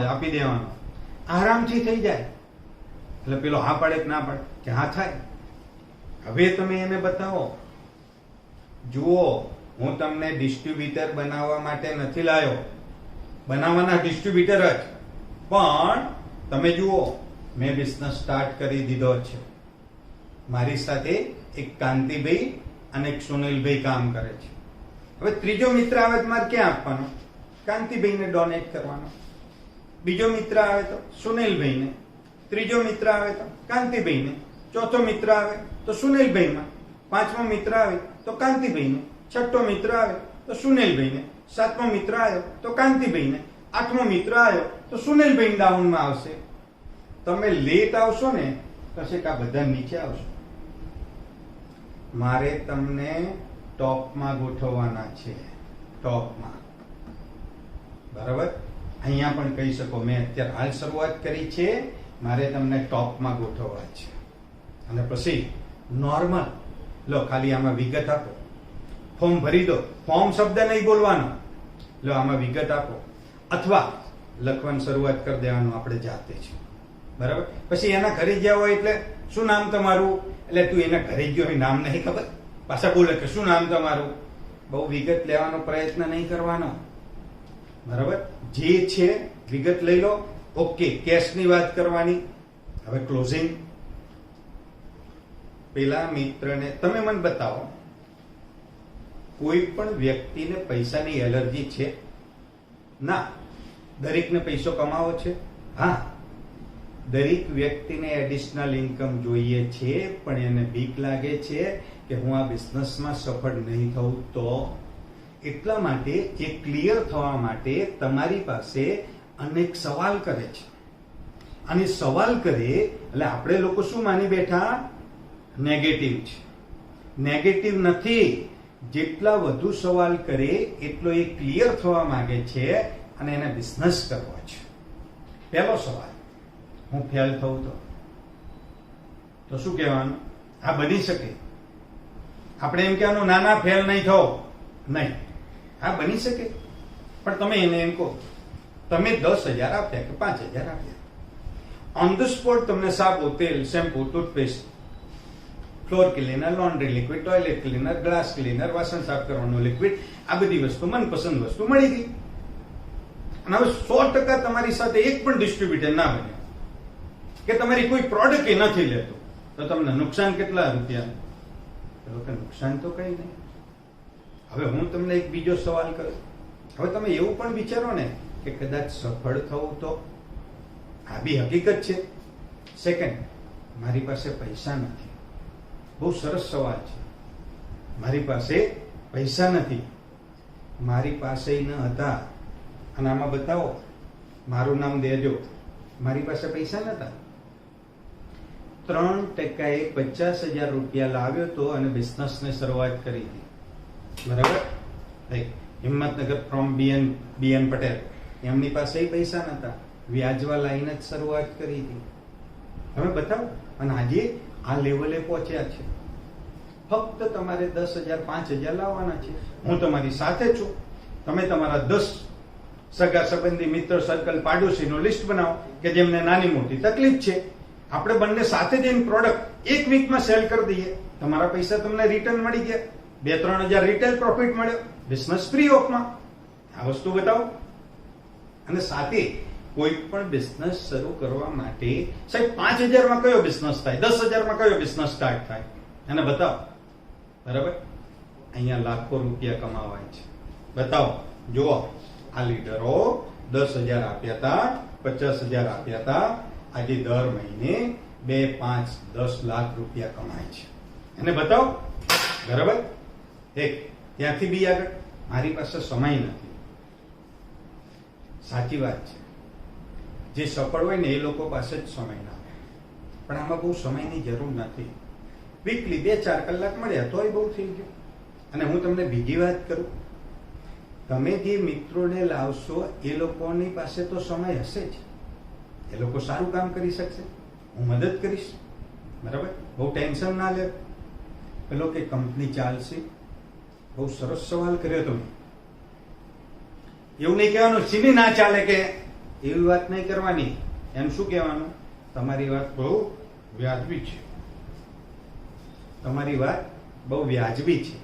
આપી દેવાનો, આરામથી થઈ જાય. એટલે પેલો હા પાડે કે ના પાડે? કે હા થાય. હવે તમે એને બતાવો. જુઓ, હું તમને ડિસ્ટ્રીબ્યુટર બનાવવા માટે નથી લાવ્યો, બનાવવાના ડિસ્ટ્રીબ્યુટર જ. પણ તમે જુઓ, મેં બિઝનેસ સ્ટાર્ટ કરી દીધો છે. મારી સાથે એક કાંતિભાઈ અને એક સુનિલભાઈ કામ કરે છે. હવે ત્રીજો મિત્ર આવે તો મારે ક્યાં આપવાનો? કાંતિભાઈને ડોનેટ કરવાનો. બીજો મિત્ર આવે તો સુનિલભાઈને, ત્રીજો મિત્ર આવે તો કાંતિભાઈને, ચોથો મિત્ર આવે તો સુનિલભાઈમાં, પાંચમો મિત્ર આવે તો કાંતિભાઈને, છઠ્ઠો મિત્ર આવે તો સુનિલભાઈને, સાતમો મિત્ર આવ્યો તો કાંતિભાઈને, આઠમો મિત્ર આવ્યો તો સુનિલભાઈ ડાઉનમાં આવશે. તમે લેટ આવશો ને પછી આ બધા નીચે આવશો. મારે તમને ટોપમાં ગોઠવવાના છે, ટોપમાં. બરાબર? અહીંયા પણ કહી શકો, મેં અત્યારે હાલ શરૂઆત કરી છે, મારે તમને ટોપમાં ગોઠવવા છે. અને પછી નોર્મલ લો, ખાલી આમાં વિગત આપો, ફોર્મ ભરી દો. ફોર્મ શબ્દ નહીં બોલવાનો, લો આમાં વિગત આપો, અથવા લખવાની શરૂઆત કરી દેવાનું આપણે જાતે છે. બરાબર? પછી એના ઘરે ગયા હોય એટલે શું નામ તમારું? એટલે તું એના ઘરે ગયો હોય, નામ નહીં ખબર, પાછા બોલે કે શું નામ તમારું? બહુ વિગત લેવાનો પ્રયત્ન નહીં કરવાનો. બરાબર? જે છે વિગત લઈ લો. ઓકે, કેશની વાત કરવાની. હવે ક્લોઝિંગ. પેલા મિત્રને તમે મને બતાવો, કોઈ પણ વ્યક્તિને પૈસાની એલર્જી છે? ના. દરેકને પૈસો કમાવો છે? હા. દરેક વ્યક્તિને એડિશનલ ઇન્કમ જોઈએ છે, પણ એને બીક લાગે છે કે હું આ બિઝનેસમાં સફળ નહીં થઉં તો. એટલા માટે એ ક્લિયર થવા માટે તમારી પાસે અનેક સવાલ કરે છે. અને સવાલ કરે એટલે આપણે લોકો શું માની બેઠા? નેગેટિવ છે. નેગેટિવ નથી. જેટલા વધુ સવાલ કરે એટલો એ ક્લિયર થવા માંગે છે અને એને બિઝનેસ કરવો છે. પહેલો સવાલ, હું ફેલ થઉં તો શું કહેવાનું? આ બની શકે. આપણે એમ કહેવાનું, ના ના ફેલ નહીં થવો. નહીં, આ બની શકે. પણ તમે એને એમ કહો, તમે 10,000 આપ્યા કે 5,000 આપ્યા, ઓન ધ સ્પોટ તમને સાબુ, તેલ, shampoo, toothpaste, floor cleaner, laundry liquid, toilet cleaner, glass cleaner, વાસણ સાફ કરવાનું લિક્વિડ, આ બધી વસ્તુ, મનપસંદ વસ્તુ મળી ગઈ. અને હવે 100% તમારી સાથે એક પણ ડિસ્ટ્રીબ્યુટર ના બને, કે તમારી કોઈ પ્રોડક્ટ એ નથી લેતો, તો તમને નુકસાન કેટલા રૂપિયા? નુકસાન તો કઈ નહીં. હવે હું તમને એક બીજો સવાલ કરું. હવે તમે એવું પણ વિચારો ને કે કદાચ સફળ થવું તો? આ બી હકીકત છે. સેકન્ડ, મારી પાસે પૈસા નથી. બહુ સરસ સવાલ છે. મારી પાસે પૈસા નથી. મારી પાસે ન હતા. અને આમાં બતાવો, મારું નામ દેજો. મારી પાસે પૈસા નતા. 3%એ 50,000 રૂપિયા લાવ્યો તો અને બિઝનેસને શરૂઆત કરી હતી. બરાબર? હિંમતનગર ફ્રોમ બીએન પટેલ, એમની પાસે પૈસા નતા, વ્યાજવા લાઈને જ શરૂઆત કરી હતી. તમે બતાવો. અને આજે આ લેવલે પહોંચ્યા છે. ફક્ત તમારે 10,000 5,000 લાવવાના છે. હું તમારી સાથે છું. તમે તમારા 10 સગા સંબંધી મિત્ર સર્કલ પાડોશીનું લિસ્ટ બનાવો કે જેમને નાની મોટી તકલીફ છે. આપણે બંને સાથે જઈને પ્રોડક્ટ એક વીકમાં સેલ કરી દઈએ. તમારા પૈસા તમને રિટર્ન મળી ગયા. 2-3 હજાર રિટેલ પ્રોફિટ મળ્યો. બિઝનેસ ફ્રી ઓફમાં. આ વસ્તુ બતાવો. અને સાથે કોઈ પણ બિઝનેસ શરૂ કરવા માટે સાહેબ 5,000 માં કયો બિઝનેસ થાય, 10,000 માં કયો બિઝનેસ સ્ટાર્ટ થાય, એને બતાવો. બરાબર. અહીંયા લાખો રૂપિયા કમાવાય છે. બતાવો. જુઓ, આ લીડરો 10,000 આપ્યા હતા, 50,000 આપ્યા હતા. આજે દર મહિને 2, 5, 10 લાખ રૂપિયા કમાય છે. એને બતાવો. બરાબર. એક ત્યાંથી બી આગળ. મારી પાસે સમય નથી. સાચી વાત છે. જે સફળ હોય ને એ લોકો પાસે જ સમય ના હોય. પણ આમાં બહુ સમયની જરૂર નથી. વીકલી 2-4 કલાક મળ્યા તોય બહુ થઈ ગયું. અને હું તમને બીજી વાત કરું, તમે જે મિત્રોને લાવશો એ લોકોની પાસે તો સમય હશે જ. એ લોકો સારું કામ કરી શકશે. હું મદદ કરીશ. બરાબર. બહુ ટેન્શન ના લે. પેલો કે કંપની ચાલશે. બહુ સરસ સવાલ કર્યો તમે. એવું નહીં કહેવાનું સીધી ના ચાલે કે એવી વાત નહીં કરવાની. એમ શું કહેવાનું? તમારી વાત બહુ વ્યાજબી છે. તમારી વાત બહુ વ્યાજબી છે.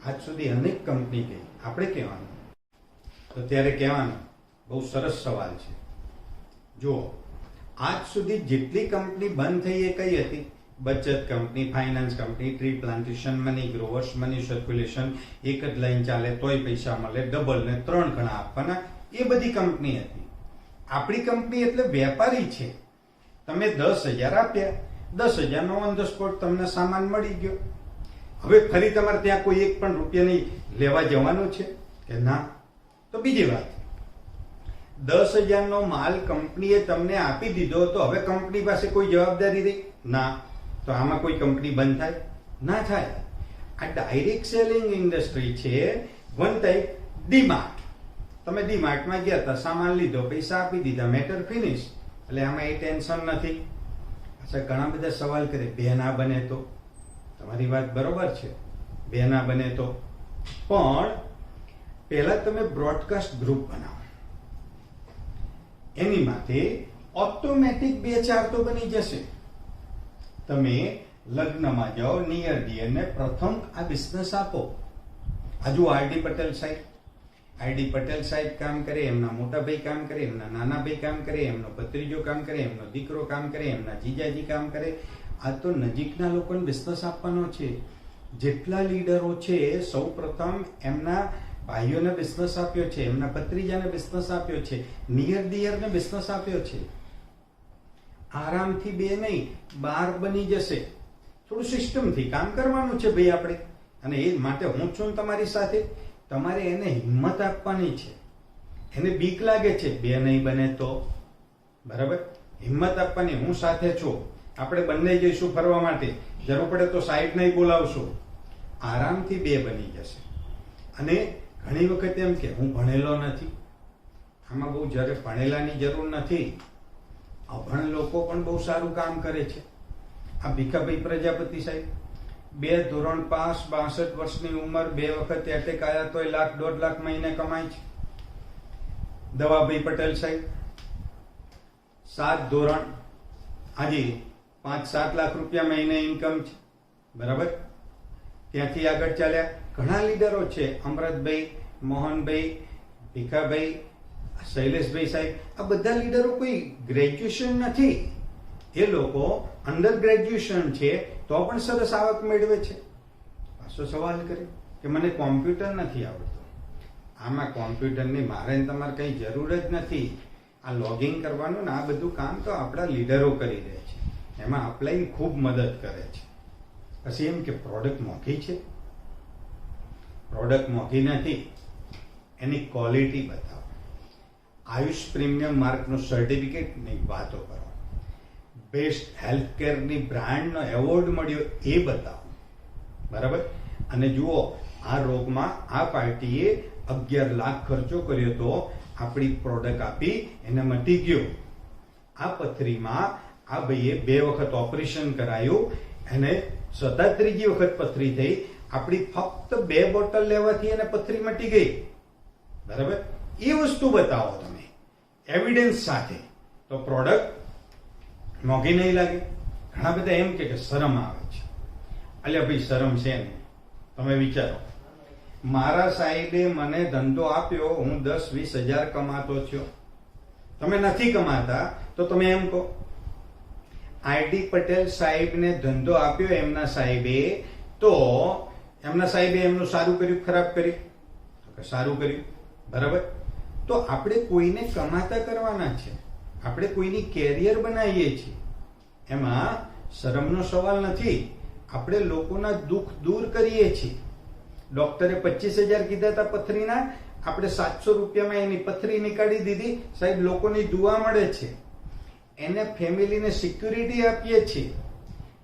આજ સુધી અનેક કંપની ગઈ. આપણે કહેવાનું તો ત્યારે કહેવાનું બહુ સરસ સવાલ છે. જુઓ, આજ સુધી જેટલી કંપની બંધ થઈ એ કઈ હતી? બચત company, finance company, tree plantation, money growers, money circulation, એક જ લાઈન ચાલે તોય પૈસા મળે, ડબલ ને 3 ગણા આપવાના, એ બધી કંપની હતી. આપણી કંપની એટલે વેપારી છે. તમે 10,000 આપ્યા, 10,000 નો ઓન ધ સ્પોટ તમને સામાન મળી ગયો. હવે ફરી તમારે ત્યાં કોઈ એક પણ રૂપિયા નહીં લેવા જવાનું છે કે ના? તો બીજી વાત, 10,000 નો માલ કંપનીએ તમને આપી દીધો તો હવે કંપની પાસે કોઈ જવાબદારી રહી? ના. તો આમાં કોઈ કંપની બંધ થાય? ના થાય. આ ડાયરેક્ટ સેલિંગ ઇન્ડસ્ટ્રી છે. One type DMart. તમે ડીમાર્ટમાં ગયા હતા, સામાન લીધો, પૈસા આપી દીધા, મેટર ફિનિશ. એટલે આમાં એ ટેન્શન નથી. અચ્છા, ઘણા બધા સવાલ કરે, બે ના બને તો? તમારી વાત બરોબર છે, બે ના બને તો. પણ પહેલા તમે બ્રોડકાસ્ટ ગ્રુપ બનાવો. એની માટે ઓટોમેટિક 2-4 તો બની જશે. તમે લગ્નમાં જાઓ, નિયર ડિયર ને પ્રથમ આ બિઝનેસ આપો. હજુ આરડી પટેલ સાહેબ, આરડી પટેલ સાહેબ કામ કરે, એમના મોટા ભાઈ કામ કરે, એમના નાના ભાઈ કામ કરે, એમનો ભત્રીજો કામ કરે, એમનો દીકરો કામ કરે, એમના જીજાજી કામ કરે. આ તો નજીકના લોકોને બિઝનેસ આપવાનો છે. જેટલા લીડરો છે સૌ પ્રથમ એમના ભાઈઓને બિઝનેસ આપ્યો છે, એમના ભત્રીજાને બિઝનેસ આપ્યો છે, નિયર ડિયરને બિઝનેસ આપ્યો છે. આરામથી 2 નહીં 12 બની જશે. થોડું સિસ્ટમથી કામ કરવાનું છે ભાઈ આપણે. અને એ માટે હું છું તમારી સાથે. તમારે એને હિંમત આપવાની છે. એને બીક લાગે છે 2 નહીં બને તો. બરાબર. હિંમત આપવાની. હું સાથે છું. આપણે બંને જઈશું ફરવા માટે. જરૂર પડે તો સાઈડ નહીં બોલાવશું. આરામથી 2 બની જશે. અને ઘણી વખત એમ કે હું ભણેલો નથી. આમાં બહુ જ્યારે ભણેલાની જરૂર નથી. અભણ લોકો પણ બહુ સારું કામ કરે છે. આ ભીખાભાઈ પ્રજાપતિ સાહેબ 2 ધોરણ પાસ, 62 વર્ષની ઉંમર, 2 વખત એટેક આવ્યા તોય લાખ 1.5 લાખ મહિને કમાય છે. દવાભાઈ પટેલ સાહેબ 7 ધોરણ, આજે 5-7 લાખ રૂપિયા મહિને ઇન્કમ છે. બરાબર. ત્યાંથી આગળ ચાલ્યા ઘણા લીડરો છે. અમરતભાઈ, મોહનભાઈ, ભીખાભાઈ, શૈલેષભાઈ સાહેબ, આ બધા લીડરો કોઈ ગ્રેજ્યુએશન નથી. એ લોકો અંડર ગ્રેજ્યુએશન છે તો પણ સરસ આવક મેળવે છે. પાછો સવાલ કરે કે મને કોમ્પ્યુટર નથી આવડતું. આમાં કોમ્પ્યુટરની મારે તમારે કઈ જરૂર જ નથી. આ લોગિંગ કરવાનું ને આ બધું કામ તો આપણા લીડરો કરી દે છે. એમાં અપ્લાઈન ખૂબ મદદ કરે છે. પછી એમ કે પ્રોડક્ટ મોંઘી છે. પ્રોડક્ટ મોંઘી નથી, એની ક્વોલિટી બતાવો. આયુષ પ્રીમિયમ માર્કનું સર્ટિફિકેટની વાતો કરો. બેસ્ટ હેલ્થકેરની બ્રાન્ડનો એવોર્ડ મળ્યો એ બતાવો. બરાબર. અને જુઓ, આ રોગમાં આ પાર્ટીએ 11 લાખ ખર્ચો કર્યો તો આપણી પ્રોડક્ટ આપી એને મટી ગયો. આ પથરીમાં આ ભાઈએ 2 વખત ઓપરેશન કરાયું અને સતત ત્રીજી વખત પથરી થઈ. આપણી ફક્ત 2 બોટલ લેવાથી એને પથરી મટી ગઈ. બરાબર? એ વસ્તુ બતાવો તમે એવિડન્સ સાથે, તો પ્રોડક્ટ મોંઘી નહીં લાગે. ઘણા બધા એમ કે શરમ આવે છે. અલ્યા ભાઈ, શરમ છે ને. તમે વિચારો, મારા સાહેબે મને ધંધો આપ્યો, હું 10-20 હજાર કમાતો છું. તમે નથી કમાતા તો તમે એમ કહો. આરડી પટેલ સાહેબને ધંધો આપ્યો એમના સાહેબે, તો એમના સાહેબે એમનું સારું કર્યું ખરાબ કર્યું? સારું કર્યું. બરાબર? તો આપણે કોઈને કમાતા કરવાના છે, આપણે કોઈની કેરિયર બનાવીએ છીએ, એમાં શરમનો સવાલ નથી. આપણે લોકોના દુઃખ દૂર કરીએ છીએ. ડોક્ટરે 25,000 કીધા હતા પથરીના, આપણે 700 રૂપિયામાં એની પથરી નીકાળી દીધી. સાહેબ, લોકોની દુઆ મળે છે, એને ફેમિલીને સિક્યુરિટી આપીએ છીએ,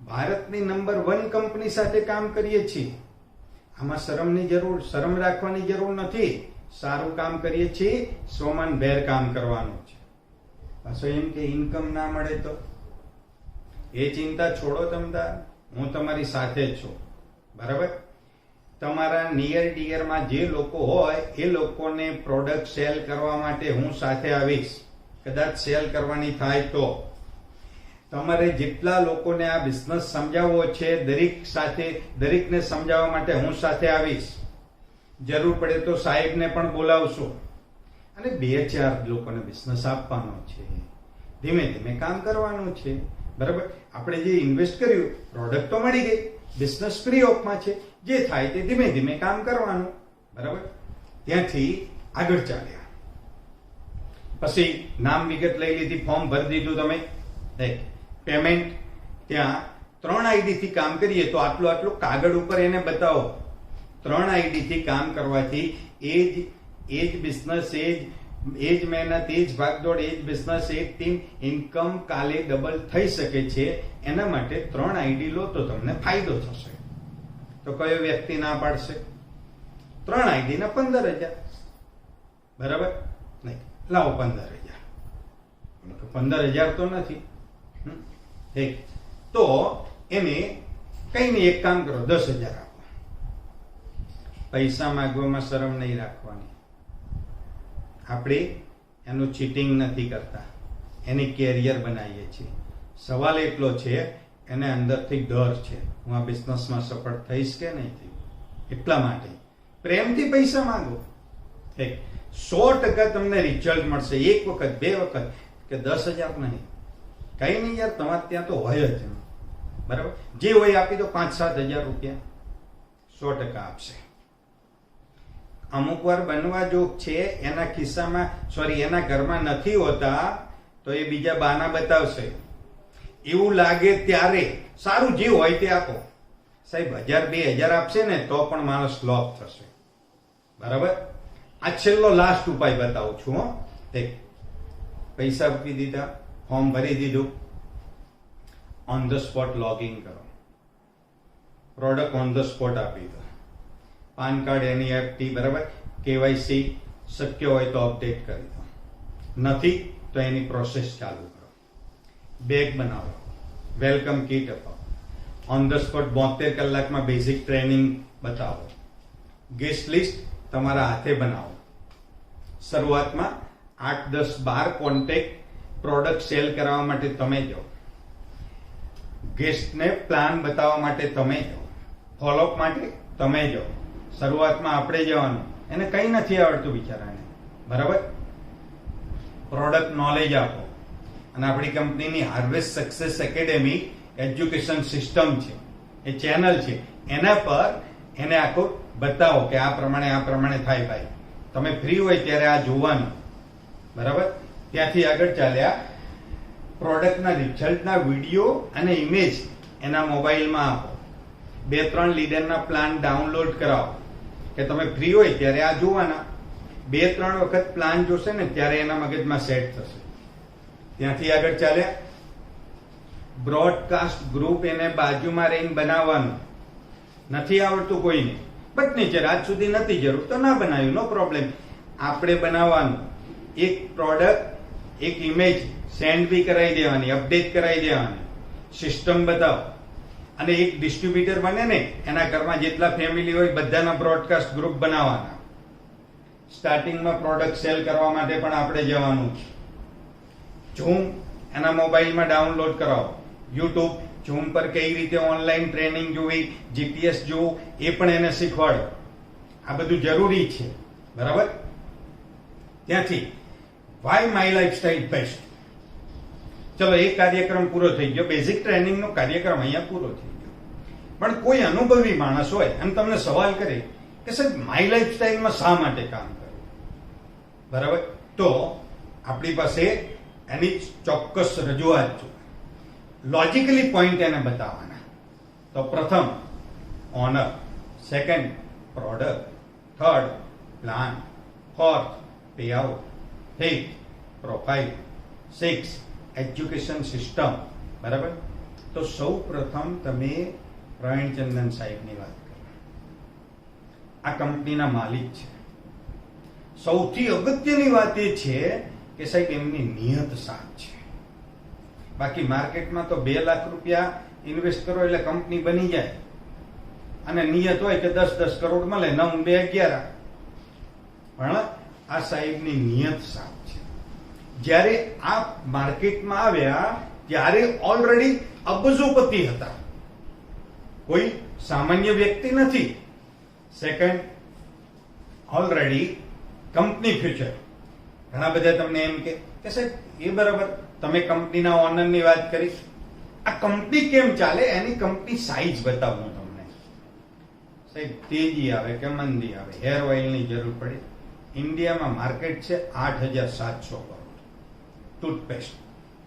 ભારતની નંબર 1 કંપની સાથે કામ કરીએ છીએ. આમાં શરમ રાખવાની જરૂર નથી. સારું કામ કરીએ છીએ, સોમન ભેર કામ કરવાનું છે. પાછો એમ કે ઇન્કમ ના મળે તો એ ચિંતા છોડો. તમતાર હું તમારી સાથે જ છું. બરાબર? તમારા નિયર ડિયરમાં જે લોકો હોય એ લોકોને પ્રોડક્ટ સેલ કરવા માટે હું સાથે આવીશ. કદાચ સેલ કરવાની થાય તો તમારે જેટલા લોકોને આ બિઝનેસ સમજાવવો છે, દરેકને સમજાવવા માટે હું સાથે આવીશ. જરૂર પડે તો સાહેબને પણ બોલાવશો અને 2-4 લોકોને બિઝનેસ આપવાનો છે. ધીમે ધીમે કામ કરવાનું છે. બરાબર? આપણે જે ઇન્વેસ્ટ કર્યું, પ્રોડક્ટ તો મળી ગઈ, બિઝનેસ ફ્રી ઓફમાં છે. જે થાય તે ધીમે ધીમે કામ કરવાનું. બરાબર? ત્યાંથી આગળ ચાલ્યા. પછી નામ વિગત લઈ લીધી, ફોર્મ ભરી દીધું. તમે પેમેન્ટ ત્યાં 3 આઈડી થી કામ કરીએ તો આટલું કાગળ ઉપર એને બતાવો. 3 આઈડી થી કામ કરવાથી એજ બિઝનેસ, એજ મહેનત, એજ ભાગદોડ, એજ બિઝનેસ, એજ ટીમ, ઇન્કમ કાલે ડબલ થઈ શકે છે. એના માટે 3 આઈડી લો તો તમને ફાયદો થશે. તો કયો વ્યક્તિ ના પાડશે? 3 આઈડી ના 15,000. બરાબર? નહીં, લાવો 15,000. 15,000 તો નથી. તો એને કઈ નહીં, એક કામ કરો, 10,000 આપો. પૈસા માંગવામાં શરમ નહીં રાખવાની. આપણે એનું ચીટિંગ નથી કરતા, એની કેરિયર બનાવીએ છીએ. સવાલ એટલો છે, એને અંદરથી ડર છે, હું આ બિઝનેસમાં સફળ થઈશ કે નહીં થઈ. એટલા માટે પ્રેમથી પૈસા માંગો. 100% તમને રિઝલ્ટ મળશે. 1 વખત 2 વખત કે 10,000 નહીં. કઈ નહીં યાર, તમારે ત્યાં તો હોય જ. બરાબર? જે હોય આપી દો. 5-7 હજાર રૂપિયા 100% આપશે. અમુક વાર બનવા જોગ છે, એના ખિસ્સામાં, એના ઘરમાં નથી હોતા તો એ બીજા બહાના બતાવશે. એવું લાગે ત્યારે સારું જે હોય તે આપો. સાહેબ, 1,000-2,000 આપશે ને તો પણ માણસ લોક થશે. બરાબર? આ છેલ્લો લાસ્ટ ઉપાય બતાવું છું. પૈસા આપી દીધા, ફોર્મ ભરી દીધું, ઓન ધ સ્પોટ લોગિંગ કરો. પ્રોડક્ટ ઓન ધ સ્પોટ આપી દો. પાન કાર્ડ, એનઈએફટી, બરાબર, કેવાયસી શક્ય હોય તો અપડેટ કરી દો. નથી તો એની પ્રોસેસ ચાલુ કરો. બેગ બનાવો, વેલકમ કીટ અપાવો, ઓન ધ સ્પોટ 72 કલાકમાં બેઝિક ટ્રેનિંગ બતાવો. ગેસ્ટ લિસ્ટ તમારા હાથે બનાવો. શરૂઆતમાં 8-10-12 કોન્ટેક્ટ પ્રોડક્ટ સેલ કરાવવા માટે તમે જાઓ. ગેસ્ટને પ્લાન બતાવવા માટે તમે જાઓ. ફોલોઅપ માટે તમે જાઓ. શરૂઆતમાં આપણે જવાનું, એને કઈ નથી આવડતું બિચારાને. બરાબર? પ્રોડક્ટ નોલેજ આપો. અને આપણી કંપનીની harvest success academy education system છે, એ ચેનલ છે, એના પર એને આખું બતાવો કે આ પ્રમાણે થાય ભાઈ. તમે ફ્રી હોય ત્યારે આ જોવાનું. બરાબર? ત્યાંથી આગળ ચાલ્યા. પ્રોડક્ટના રિઝલ્ટના વિડીયો અને ઇમેજ એના મોબાઈલમાં આપો. 2-3 લીડરના પ્લાન ડાઉનલોડ કરાવો કે તમે ફ્રી હોય ત્યારે આ જોવાના. 2-3 વખત પ્લાન જોશે ને ત્યારે એના મગજમાં સેટ થશે. ત્યાંથી આગળ ચાલ્યા. બ્રોડકાસ્ટ ગ્રુપ એને બાજુમાં રહીને બનાવવાનું. નથી આવડતું કોઈને, બટ નેચર આજ સુધી નથી જરૂર તો ના બનાવ્યું, નો પ્રોબ્લેમ. આપણે બનાવવાનું. એક પ્રોડક્ટ એક ઇમેજ સેન્ડ બી કરાવી દેવાની, અપડેટ કરાવી દેવાની, સિસ્ટમ બતાવો. અને એક ડિસ્ટ્રીબ્યુટર બને ને એના ઘરમાં જેટલા ફેમિલી હોય બધાના બ્રોડકાસ્ટ ગ્રુપ બનાવવાના. સ્ટાર્ટિંગમાં પ્રોડક્ટ સેલ કરવા માટે પણ આપણે જવાનું છે. ઝૂમ એના મોબાઈલમાં ડાઉનલોડ કરાવો. યુટ્યુબ ઝૂમ પર કઈ રીતે ઓનલાઈન ટ્રેનિંગ જોવી, જીપીએસ જોવું, એ પણ એને શીખવાડો. આ બધું જરૂરી છે, બરાબર. ત્યાંથી વાય માય લાઈફસ્ટાઈલ બેસ્ટ. ચલો, એક કાર્યક્રમ પૂરો થઈ ગયો, બેઝિક ટ્રેનિંગનો કાર્યક્રમ અહીંયા પૂરો થઈ ગયો. પણ કોઈ અનુભવી માણસ હોય અને તમને સવાલ કરે કે સાહેબ માય લાઈફસ્ટાઈલમાં શા માટે કામ કરવું, બરાબર, તો આપણી પાસે એની ચોક્કસ રજૂઆત છે. લોજિકલી પોઈન્ટ એને બતાવવાના. તો પ્રથમ owner, second product, third plan, fourth payout, fifth profile, six education system, બરાબર. તો સૌ પ્રથમ તમે પ્રવીણ ચંદન સાહેબની વાત કરો. આ કંપનીના માલિક છે. સૌથી અગત્યની વાત એ છે કે સાહેબ એમની નિયત સાથ છે. બાકી માર્કેટમાં તો 2 લાખ રૂપિયા ઇન્વેસ્ટ કરો એટલે કંપની બની જાય, અને નિયત હોય કે 10-10 કરોડ મળે, 9 2 11. પણ આ સાહેબની નિયત સાથ છે. જ્યારે આ માર્કેટમાં આવ્યા ત્યારે ઓલરેડી અબજોપતિ હતા, કોઈ સામાન્ય વ્યક્તિ નથી. Second, already company future. ઘણા બધા તમને એમ કે સાહેબ એ બરાબર, તમે કંપનીના ઓનરની વાત કરી, આ કંપની કેમ ચાલે એની કંપની સાઈઝ બતાવું તમને. સાહેબ તેજી આવે કે મંદી આવે, હેર ઓઇલની જરૂર પડે. ઇન્ડિયામાં માર્કેટ છે 8,700 કરોડ. ટૂથપેસ્ટ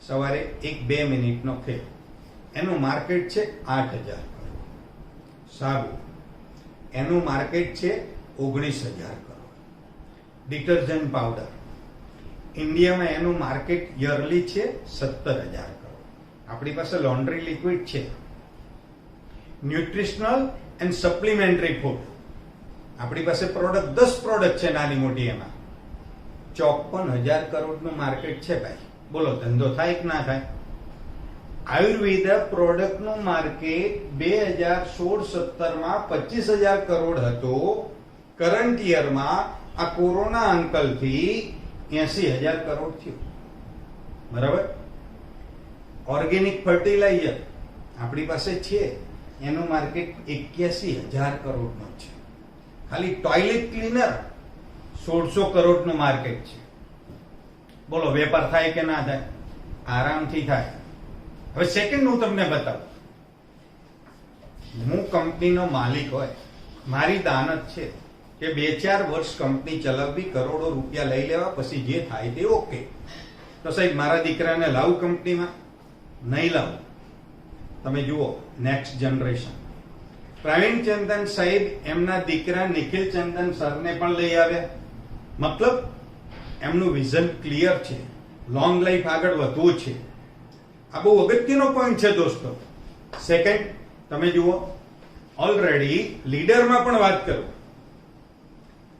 સવારે 1-2 મિનિટનો ખેલ, એનું માર્કેટ છે 8,000 કરોડ. સાબુ એનું માર્કેટ છે 19,000 કરોડ. ડિટર્જન્ટ પાવડર ઇન્ડિયામાં એનું માર્કેટ યરલી છે 17,000 કરોડ. આપણી પાસે લોન્ડ્રી લિક્વિડ છે. ન્યુટ્રિશનલ એન્ડ સપ્લિમેન્ટરી ફૂડ આપણી પાસે પ્રોડક્ટ 10 પ્રોડક્ટ છે નાની મોટી, એમાં 54,000 કરોડનું માર્કેટ છે ભાઈ. બોલો ધંધો થાય કે ના થાય? આયુર્વેદ પ્રોડક્ટનું માર્કેટ 2016-17માં 25,000 કરોડ હતો. કરંટ યરમાં આ કોરોના અંકલથી 80,000 કરોડ થયું, બરાબર. ઓર્ગેનિક ફર્ટિલાઇઝર આપણી પાસે છે, એનું માર્કેટ 81,000 કરોડનું છે. ખાલી ટોયલેટ ક્લીનર 1,600 કરોડનું માર્કેટ છે. બોલો વેપાર થાય કે ના થાય? આરામથી થાય. હવે સેકન્ડ હું તમને બતાવું. હું કંપનીનો માલિક હોય, મારી દાનત છે કે 2-4 વર્ષ કંપની ચલાવવી, કરોડો રૂપિયા લઈ લેવા, પછી જે થાય તે ઓકે. તો સાહેબ મારા દીકરાને લાવું કંપનીમાં? નહીં લાવું. તમે જુઓ નેક્સ્ટ જનરેશન. પ્રવીણ ચંદન સાહેબ એમના દીકરા નિખિલ ચંદન સરને પણ લઈ આવ્યા. મતલબ એમનું વિઝન ક્લિયર છે, લોંગ લાઈફ આગળ વધવું છે. આ બહુ અગત્યનો પોઈન્ટ છે દોસ્તો. સેકન્ડ, તમે જુઓ ઓલરેડી લીડરમાં પણ વાત કરું.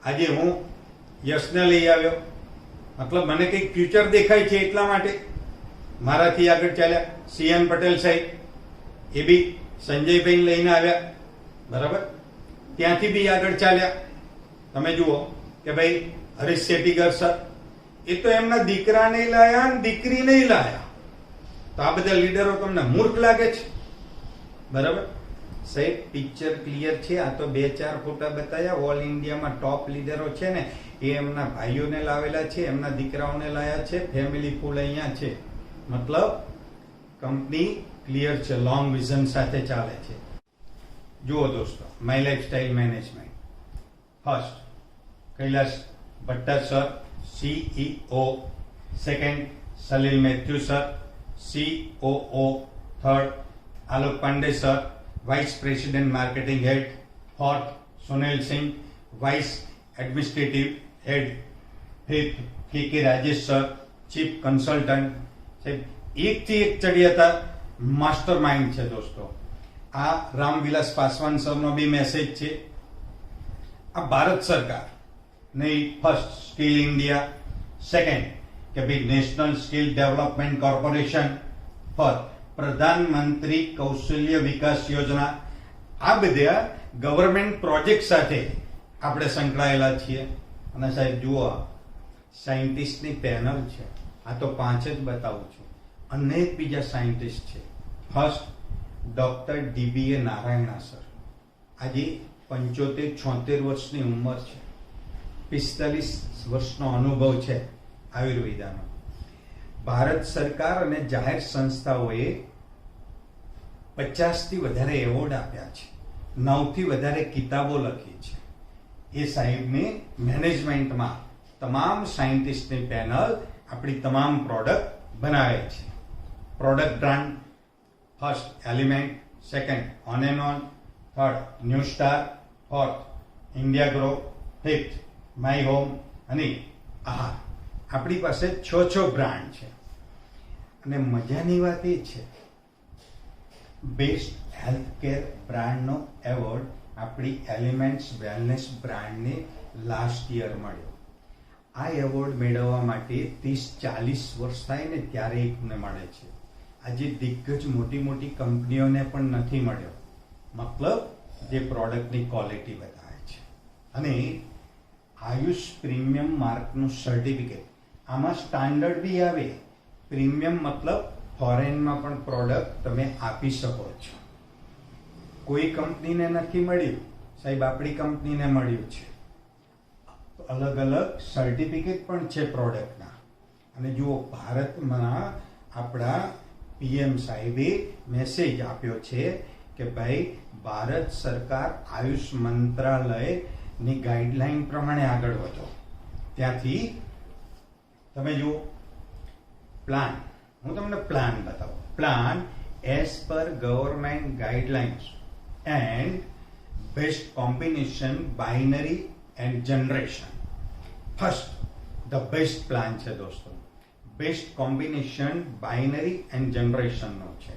આજે હું યશને લઈ આવ્યો, મતલબ મને કંઈક ફ્યુચર દેખાય છે એટલા માટે મારાથી આગળ ચાલ્યા. CN પટેલ સાહેબ એ બી સંજયભાઈ લઈને આવ્યા, બરાબર. ત્યાંથી બી આગળ ચાલ્યા. તમે જુઓ કે ભાઈ હરીશ શેટ્ટીગર સર, એ તો એમના દીકરા નહીં લાયા ને દીકરી નહીં લાયા. તો આ બધા લીડરો તમને મૂર્ખ લાગે છે, બરાબર. સાહેબ પિક્ચર ક્લિયર છે. આ તો 2-4 ફોટા બતાવ્યા. ઓલ ઇન્ડિયામાં ટોપ લીડરો છે ને એ એમના ભાઈઓને લાવેલા છે, એમના દીકરાઓને લાયા છે. ફેમિલી ફૂલ અહીંયા છે. મતલબ કંપની ક્લિયર છે, લોંગ વિઝન સાથે ચાલે છે. જુઓ દોસ્તો, my lifestyle management. First Kailash Bhattar sir, CEO. Second Salil Mathew sir, COO. Third Alok Pandey sir, vice president marketing head. Fourth Sunil Singh, vice administrative head. Fifth KK Rajesh sir, chief consultant. એકથી એક ચડિયાતા માસ્ટર માઇન્ડ છે દોસ્તો. આ રામવિલાસ પાસવાન સરનો બી મેસેજ છે. આ ભારત સરકાર નહીં, ફર્સ્ટ સ્કિલ ઇન્ડિયા. સેકન્ડ કે ભાઈ national skill development corporation for Pradhan Mantri Kaushalya વિકાસ યોજના, આ બધા ગવર્મેન્ટ પ્રોજેક્ટ સાથે આપણે સંકળાયેલા છીએ. અને સાહેબ જુઓ, સાયન્ટિસ્ટની પેનલ છે. આ તો 5 જ બતાવું છું. અનેક બીજા સાયન્ટિસ્ટ છે. First doctor DBA Narayana sir, આજે 75-76 વર્ષની ઉંમર છે. 45 વર્ષનો અનુભવ છે આયુર્વેદાનો. ભારત સરકાર અને જાહેર સંસ્થાઓએ 50 થી વધારે એવોર્ડ આપ્યા છે, 9 થી વધારે કિતાબો લખી છે. એ સાહેબની મેનેજમેન્ટમાં તમામ સાયન્ટિસ્ટની પેનલ આપણી તમામ પ્રોડક્ટ બનાવે છે. Product brand first element, second on and on, third new star, fourth India grow, fifth my home અને આહાર. આપણી પાસે 6 બ્રાન્ડ છે. અને મજાની વાત એ છે, બેસ્ટ હેલ્થ કેર બ્રાન્ડનો એવોર્ડ આપણી એલિમેન્ટ્સ વેલનેસ બ્રાન્ડને લાસ્ટ યર મળ્યો. આ એવોર્ડ મેળવવા માટે 30-40 વર્ષ થાય ને ત્યારે એકને મળે છે. આજે દિગ્ગજ મોટી મોટી કંપનીઓને પણ નથી મળ્યો. મતલબ જે પ્રોડક્ટની ક્વોલિટી બતાવે છે. અને આયુષ પ્રીમિયમ માર્કનું સર્ટિફિકેટ, આમાં સ્ટાન્ડર્ડ બી આવે. પ્રીમિયમ મતલબ ફોરેનમાં પણ પ્રોડક્ટ તમે આપી શકો છો. કોઈ કંપનીને નથી મળ્યું સાહેબ, આપણી કંપનીને મળ્યું છે. અલગ અલગ સર્ટિફિકેટ પણ છે પ્રોડક્ટના. અને જુઓ, ભારતમાં આપણા PM સાહેબે મેસેજ આપ્યો છે કે ભાઈ ભારત સરકાર આયુષ મંત્રાલયની ગાઈડલાઈન પ્રમાણે આગળ વધો. ત્યાંથી તમે જુઓ પ્લાન, હું તમને પ્લાન બતાવું. Plan as per government guidelines and best combination binary and generation. First the best plan છે દોસ્તો. બેસ્ટ કોમ્બિનેશન બાઇનરી એન્ડ જનરેશનનો છે.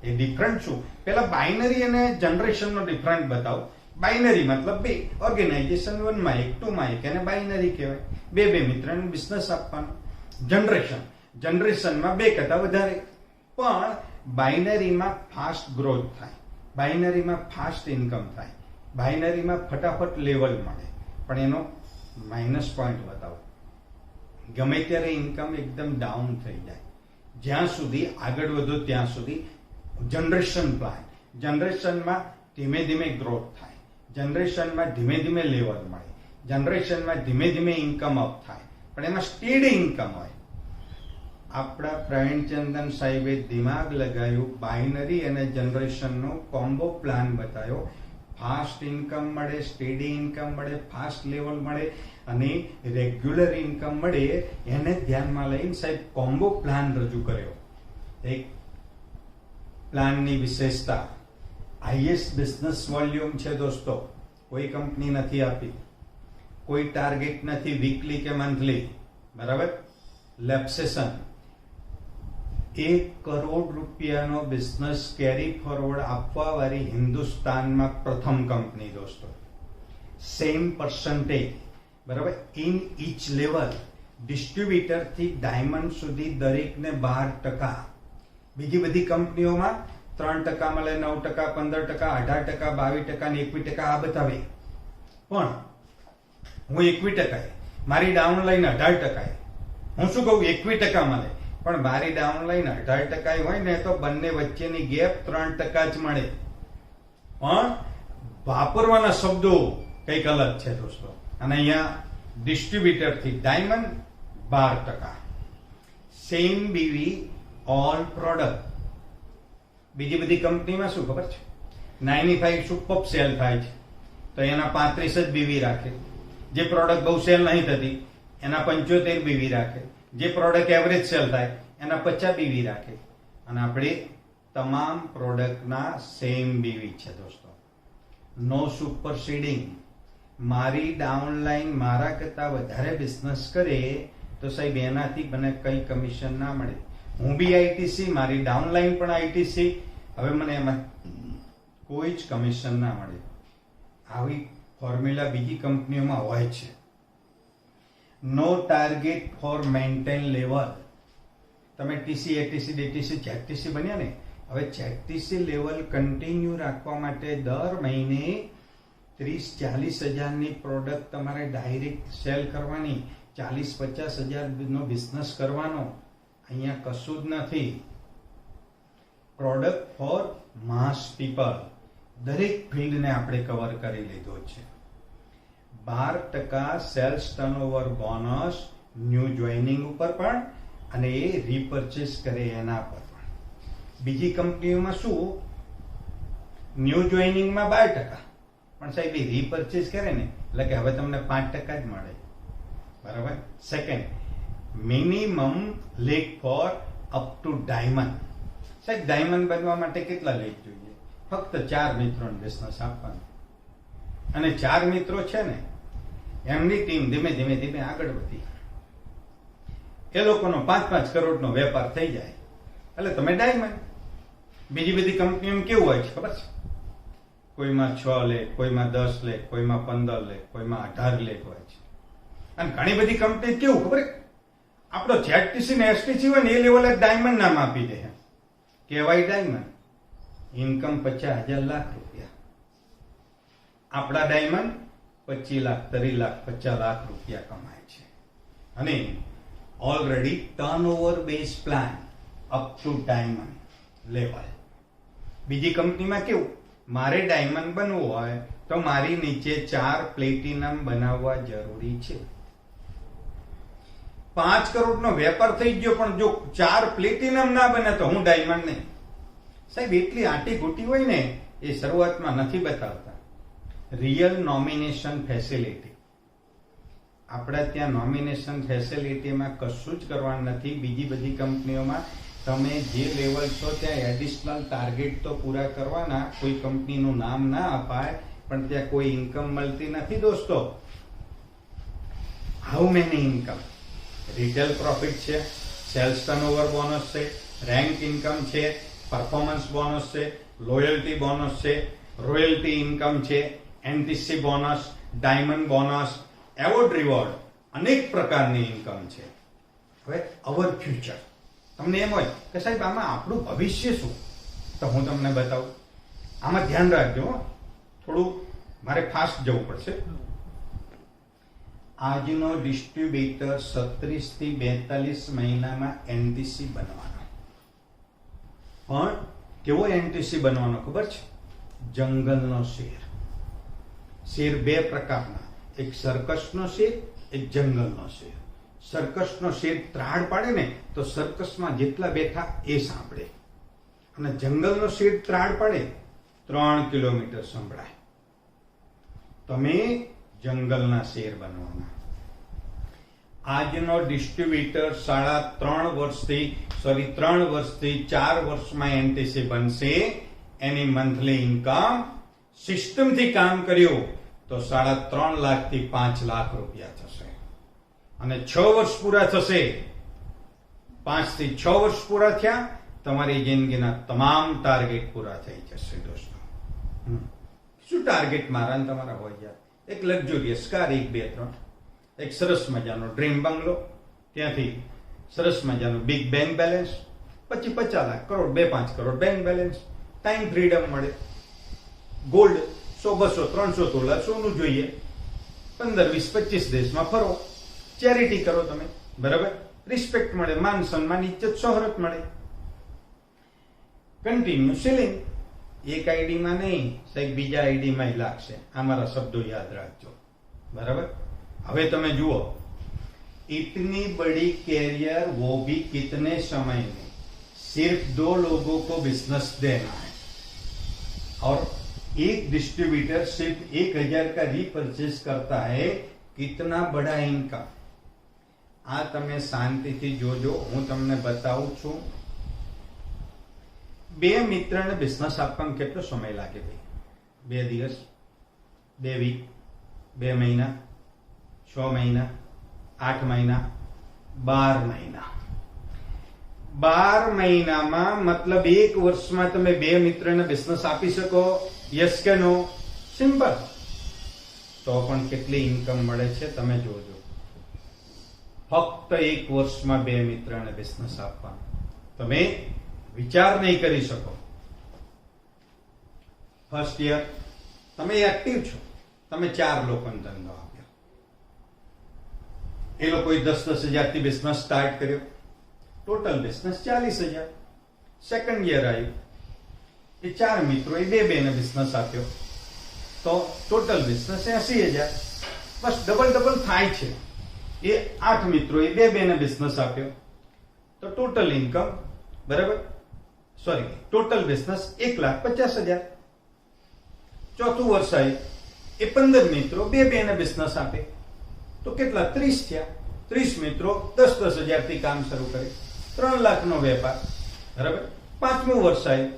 એ ડિફરન્ટ શું? પેલા બાઇનરી અને જનરેશનનો ડિફરન્ટ બતાવો. બાઇનરી મતલબ બે ઓર્ગેનાઇઝેશન, 1 માં 1, 2 માં 1, એને બાઇનરી કહેવાય. બે મિત્રને બિઝનેસ આપવાનો. જનરેશનમાં 2 કરતા વધારે. પણ બાઇનરીમાં ફાસ્ટ ગ્રોથ થાય, બાઇનરીમાં ફાસ્ટ ઇન્કમ થાય, બાઇનરીમાં ફટાફટ લેવલ મળે. પણ એનો માઇનસ પોઈન્ટ બતાવો. ગમે ત્યારે ઇન્કમ એકદમ ડાઉન થઈ જાય. જ્યાં સુધી આગળ વધો ત્યાં સુધી જનરેશન પ્લાન, જનરેશનમાં ધીમે ધીમે ગ્રોથ થાય, જનરેશનમાં ધીમે ધીમે લેવલ મળે, જનરેશનમાં ધીમે ધીમે ઇન્કમ અપ થાય, પણ એમાં સ્ટેડી ઇન્કમ હોય. આપણા પ્રવીણચંદન સાહેબે દિમાગ લગાવ્યું, બાઇનરી અને જનરેશનનો કોમ્બો પ્લાન બતાવ્યો. ફાસ્ટ ઇન્કમ મળે, સ્ટેડી ઇન્કમ મળે, ફાસ્ટ લેવલ મળે અને રેગ્યુલર ઇન્કમ મળે. એને ધ્યાનમાં લઈને સાહેબ કોમ્બો પ્લાન રજૂ કર્યો. એક પ્લાનની વિશેષતા હાઈએસ્ટ બિઝનેસ વોલ્યુમ છે દોસ્તો. કોઈ કંપની નથી આપી. કોઈ ટાર્ગેટ નથી વીકલી કે મંથલી. બરાબર? લેપ્સેશન 1 કરોડ રૂપિયાનો બિઝનેસ કેરી ફોરવર્ડ આપવા વાળી હિન્દુસ્તાનમાં પ્રથમ કંપની દોસ્તો. સેમ પર્સન્ટેજ, બરાબર, ઇન ઈચ લેવલ. ડિસ્ટ્રીબ્યુટર થી ડાયમંડ સુધી દરેકને 12%. બીજી બધી કંપનીઓમાં 3% મળે, 9%, 15%, 18%, 22% ને 21% આ બતાવે. પણ હું 21%, મારી ડાઉનલાઈન 18%. હું શું કહું, 21% મળે, પણ મારી ડાઉનલાઈન 18% હોય ને તો બંને વચ્ચેની ગેપ 3% જ મળે. પણ વાપરવાના શબ્દો કંઈક અલગ છે દોસ્તો. અને અહીંયા ડિસ્ટ્રીબ્યુટર થી diamond 12%. Same BV all product. બીજી બધી કંપનીમાં શું ખબર છે, 95 સુપર સેલ થાય છે તો એના 35 જ બીવી રાખે. જે પ્રોડક્ટ બહુ સેલ નહીં થતી એના 75 બીવી રાખે. જે પ્રોડક્ટ એવરેજ સેલ થાય એના 50 બીવી રાખે. અને આપણે તમામ પ્રોડક્ટના સેમ બીવી છે દોસ્તો. નો સુપર સીડિંગ. મારી ડાઉનલાઈન મારા કરતા વધારે બિઝનેસ કરે તો સાહેબ એનાથી મને કઈ કમિશન ના મળે. હું બી આઈટીસી, મારી ડાઉનલાઈન પણ આઈટીસી, હવે મને એમાં કોઈ જ કમિશન ના મળે. આવી ફોર્મ્યુલા બીજી કંપનીઓમાં હોય છે. નો ટાર્ગેટ ફોર મેન્ટેન લેવલ. તમે ટીસી, એટીસી, ડીટીસી, જેટીસી બન્યા ને, હવે જેટીસી લેવલ કન્ટિન્યુ રાખવા માટે દર મહિને 30-40 હજારની પ્રોડક્ટ તમારે ડાયરેક્ટ સેલ કરવાની, 40-50 હજારનો બિઝનેસ કરવાનો. અહીંયા કશું જ નથી. Product for mass people. દરેક ફિલ્ડને આપણે કવર કરી લીધો છે. 12% sales turnover bonus new joining ઉપર પણ, અને એ રીપર્ચેસ કરે એના પર પણ. બીજી કંપનીઓમાં શું, ન્યૂ જોઈનિંગમાં 12%, પણ સાહેબ એ રીપર્ચેસ કરે ને એટલે કે હવે તમને 5% જ મળે. બરાબર. Second, minimum leg for up to diamond. સાહેબ ડાયમંડ બનવા માટે કેટલા લેગ જોઈએ? ફક્ત 4 મિત્રોને બિઝનેસ આપવાનો. અને 4 મિત્રો છે ને, એમની ટીમ ધીમે ધીમે ધીમે આગળ વધી, એ લોકોનો 5-5 કરોડનો વેપાર થઈ જાય એટલે તમે ડાયમંડ. બીજી બધી કંપનીઓ કેવું હોય છે ખબર છે? કોઈમાં 6 લેખ, કોઈમાં 10 લેખ, કોઈમાં 15 લેખ, કોઈમાં 18 લેખ હોય છે. અને ઘણી બધી કંપની કેવું ખબર, આપણો જેટીસી ને એસટીસી હોય ને એ લેવલે ડાયમંડ નામ આપી દે, કહેવાય ડાયમંડ. ઇન્કમ 50,000 લાખ રૂપિયા. આપણા ડાયમંડ 25 લાખ, 30 લાખ, 50 લાખ રૂપિયા કમાય છે. અને already turnover base plan up to diamond level. બીજી કંપનીમાં કેવું, મારે ડાયમંડ બનવું હોય તો મારી નીચે 4 પ્લેટિનમ બનાવવા જરૂરી છે. 5 કરોડનો વેપાર થઈ ગયો, પણ જો 4 પ્લેટિનમ ના બને તો હું ડાયમંડ નહીં. સાહેબ એટલી આટી ઘૂટી હોય ને એ શરૂઆતમાં નથી બતાવતા. Real nomination facility. આપણા ત્યાં નોમિનેશન ફેસિલિટીમાં કશું જ કરવાનું નથી. બીજી બધી કંપનીઓમાં તમે જે લેવલ છો ત્યાં એડિશનલ ટાર્ગેટ તો પૂરા કરવાના. કોઈ કંપનીનું નામ ના અપાય, પણ ત્યાં કોઈ ઇન્કમ મળતી નથી દોસ્તો. How many income? Retail profit છે, સેલ્સ ટર્નઓવર બોનસ છે, રેન્ક ઇન્કમ છે, પરફોર્મન્સ બોનસ છે, લોયલ્ટી બોનસ છે, રોયલ્ટી ઇન્કમ છે, NTC bonus, diamond bonus, award reward, અનેક પ્રકારની ઇન્કમ છે. હવે અવર ફ્યુચર. તમને એમ હોય કે સાહેબ આમાં આપણું ભવિષ્ય શું, તો હું તમને બતાવું. આમાં ધ્યાન રાખજો, થોડું મારે ફાસ્ટ જવું પડશે. આજનો ડિસ્ટ્રીબ્યુટર 36 થી 42 મહિનામાં એનટીસી બનવાનો. પણ કેવો એનટીસી બનવાનો ખબર છે? જંગલનો શેર. શેર 2 પ્રકારના, એક સર્કસનો શેર, એક જંગલનો શેર. સર્કસનો શેર ત્રાડ પાડે ને તો સર્કસમાં જેટલા બેઠા એ સાંભળે, અને જંગલનો શેર ત્રાડ પાડે 3 કિલોમીટર સંભળાય. તમે જંગલના શેર બનવાના. આજનો ડિસ્ટ્રીબ્યુટર 3 વર્ષથી 4 વર્ષમાં એનટીસી બનશે. એની મંથલી ઇન્કમ સિસ્ટમથી કામ કર્યું તો 3.5 લાખથી 5 લાખ રૂપિયા થશે. અને 6 વર્ષ પૂરા થશે, 5 થી 6 વર્ષ પૂરા થયા, તમારી જિંદગીના તમામ ટાર્ગેટ પૂરા થઈ જશે દોસ્તો. શું ટાર્ગેટ મારા ને તમારા હોય યાર? એક લક્ઝુરિયસ કાર, 1, 2, 3. એક સરસ મજાનો ડ્રીમ બંગલો, ત્યાંથી સરસ મજાનું બિગ બેંક બેલેન્સ, પછી 50 lakh, crore, 2-5 crore bank balance. Time freedom મળે. ગોલ્ડ 100, 200, 300 તોલા સોનું જોઈએ. 15, 20, 25 દેશમાં ફરો. ચેરિટી કરો તમે, બરાબર. રિસ્પેક્ટ મળે, માન સન્માન, ઇજ્જત, શોહરત મળે. Continue selling. એક આઈડીમાં નહીં સાહેબ, બીજા આઈડીમાં લાગશે. આ મારા શબ્દો યાદ રાખજો, બરાબર. હવે તમે જુઓ, इतनी बड़ी कैरियर वो भी कितने समय में, सिर्फ 2 लोगों को बिजनेस देना है और एक डिस्ट्रीब्यूटर सिर्फ 1000 का रीपरचेज करता है. कितना बड़ा इनकम. આ તમે શાંતિથી જોજો, હું તમને બતાવું છું. 2 મિત્રને બિઝનેસ આપવામાં કેટલો સમય લાગે ભાઈ? 2 દિવસ, 2 વીક, 2 મહિના, 6 મહિના, 8 મહિના, 12 મહિના. 12 મહિનામાં મતલબ 1 વર્ષમાં તમે 2 મિત્રને બિઝનેસ આપી શકો? યસ કે નો? સિમ્પલ. તો પણ કેટલી ઇન્કમ મળે છે તમે જોજો. ફક્ત 1 વર્ષમાં 2 મિત્રને બિઝનેસ આપવાનો. તમે વિચાર નહીં કરી શકો. ફર્સ્ટ યર તમે એક્ટિવ છો, તમે 4 લોકોને ધંધો આપ્યો, એ લોકોએ 10-10 હજારથી બિઝનેસ સ્ટાર્ટ કર્યો, ટોટલ બિઝનેસ 40,000. સેકન્ડ યર આવ્યું, એ 4 મિત્રોએ 2 ને બિઝનેસ આપ્યો, તો ટોટલ બિઝનેસ 80,000. બસ ડબલ થાય છે. એ 8 મિત્રોએ 2 ને બિઝનેસ આપ્યો, તો ટોટલ ઇન્કમ બરાબર ટોટલ બિઝનેસ 1,50,000. ચોથું વર્ષ આવ્યું, એ 15 મિત્રો 2 ને બિઝનેસ આપે, તો કેટલા 30 થયા. 30 મિત્રો 10-10 હજારથી કામ શરૂ કરે, 3 લાખનો વેપાર બરાબર. પાંચમું વર્ષ આવ્યું,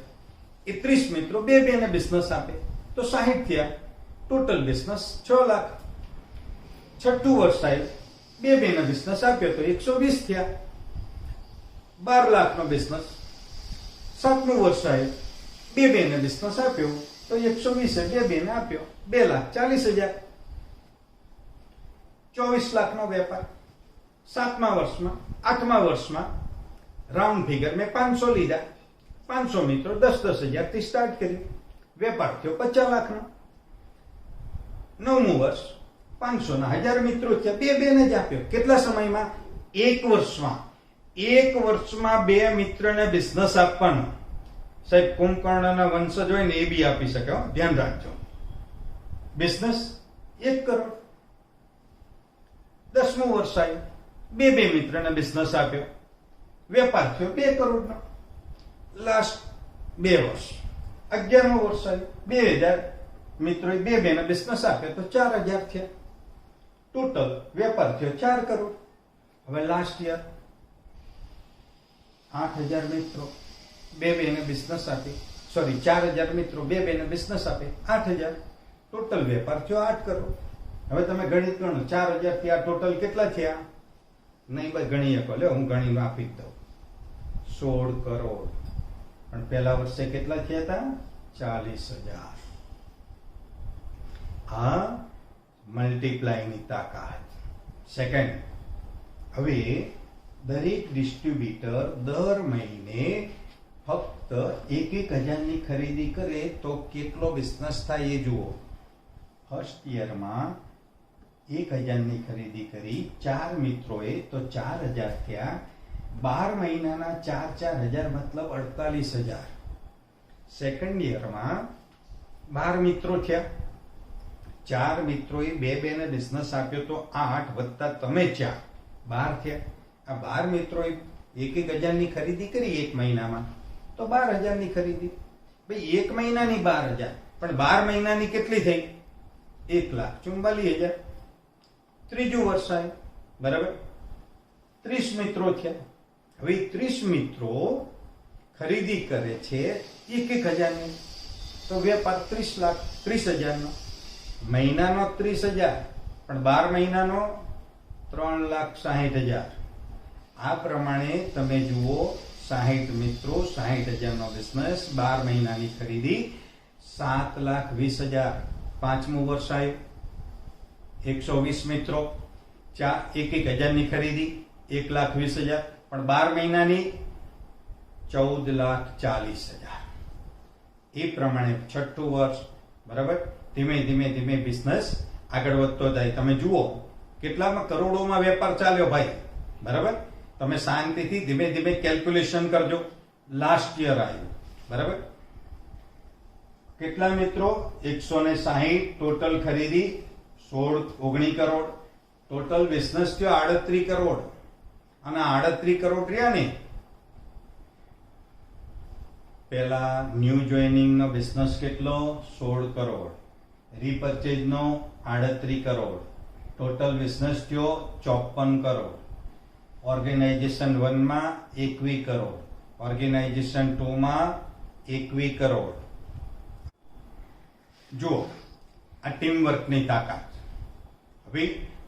એ 30 મિત્રો 2 ને બિઝનેસ આપે, તો 60 થયા, ટોટલ બિઝનેસ 6 લાખ. છઠ્ઠું વર્ષ આવ્યું, 2 ને બિઝનેસ આપ્યો, તો 120 થયા, 12 લાખનો બિઝનેસ. સાતમું વર્ષ આવ્યું, 2 ને બિઝનેસ આપ્યો, તો 120 2 ને આપ્યો, 2,40,000, 24 લાખનો વેપાર. આઠમા વર્ષમાં રાઉન્ડ ફિગર મેં 500 લીધા, 500 મિત્રો 10-10 હજારથી સ્ટાર્ટ કર્યું, વેપાર થયો 50 લાખનો. નવમું વર્ષ 500 ના 1000 મિત્રો થયા, 2 ને જ આપ્યો. કેટલા સમયમાં? 1 વર્ષમાં. 1 વર્ષમાં 2 મિત્રને બિઝનેસ આપવાનો. સાહેબ કુંભકર્ણના વંશજ હોય ને એ બી આપી શકે, ધ્યાન રાખજો. બિઝનેસ 1 કરોડ. 10મું વર્ષ આવ્યું, 2 મિત્રને બિઝનેસ આપ્યો, વેપાર થયો 2 કરોડનો. લાસ્ટ 2 વર્ષ. 11મું વર્ષ આવ્યું, 2000 મિત્રોએ 2 ને બિઝનેસ આપ્યો, તો 4,000 થયા, ટોટલ વેપાર થયો 4 કરોડ. હવે લાસ્ટ યર 8,000 મિત્રો 2 ને બિઝનેસ આપી, 4,000 મિત્રો 2 ને બિઝનેસ આપે, 8,000, ટોટલ વેપાર થયો 8 કરોડ. હવે તમે ગણિત ગણો, 4,000 થી આ ટોટલ કેટલા થયા? નહીં ભાઈ ગણી શકો, લે હું ગણીને આપી દઉં. 16 કરોડ. પણ પહેલા વર્ષે કેટલા થયા હતા? 40,000. આ મલ્ટીપ્લાયની તાકાત. સેકન્ડ, હવે દરેક ડિસ્ટ્રીબ્યુટર દર મહિને ફક્ત 1,000 ની ખરીદી કરે તો કેટલો બિઝનેસ થાય એ જુઓ. ફર્સ્ટ યરમાં 1,000 ની ખરીદી કરી 4 મિત્રોએ, તો 4,000 થયા. 12 મહિનાના 4,000 મતલબ 48,000. સેકન્ડ યરમાં 12 મિત્રો થયા, 4 મિત્રોએ 2 ને બિઝનેસ આપ્યો, તો 8 વત્તા તમે 4, 12 થયા. આ 12 મિત્રોએ 1,000 ની ખરીદી કરી 1 મહિનામાં, તો 12,000 ની ખરીદી. ભાઈ 1 મહિનાની 12,000, પણ 12 મહિનાની કેટલી થઈ? 1,44,000. ત્રીજું વર્ષ આવ્યું બરાબર, 30 મિત્રો થયા. હવે 30 મિત્રો ખરીદી કરે છે 1,000 ની, તો વેપાર 30,000 નો. મહિનાનો 30,000, પણ 12 મહિનાનો 3,60,000. આ પ્રમાણે તમે જુઓ, 60 મિત્રો 60,000 નો બિઝનેસ, 12 મહિનાની ખરીદી 7,20,000. પાંચમું વર્ષ આવ્યું, 120 મિત્રો 1,000 ની ખરીદી 1,20,000, પણ 12 મહિનાની 14,40,000. એ પ્રમાણે છઠ્ઠું વર્ષ બરાબર, ધીમે ધીમે બિઝનેસ આગળ વધતો જાય. તમે જુઓ કેટલામાં કરોડોમાં વેપાર ચાલ્યો ભાઈ બરાબર. તમે શાંતિથી ધીમે ધીમે કેલ્ક્યુલેશન કરજો. લાસ્ટ યર આવ્યું બરાબર, કેટલા મિત્રો? 160. ટોટલ ખરીદી 19 કરોડ. ટોટલ બિઝનેસ થયો 38 કરોડ. અને 38 કરોડ રહ્યા ને, પેલા ન્યુ જોઈનિંગ નો બિઝનેસ કેટલો? 16 કરોડ. રીપર્ચેજ નો 38 કરોડ. ટોટલ બિઝનેસ થયો 54 કરોડ. ઓર્ગેનાઇઝેશન 1 માં 21 કરોડ. ઓર્ગેનાઇઝેશન 2 માં 21 કરોડ. જુઓ આ ટીમ વર્કની તાકાત. હવે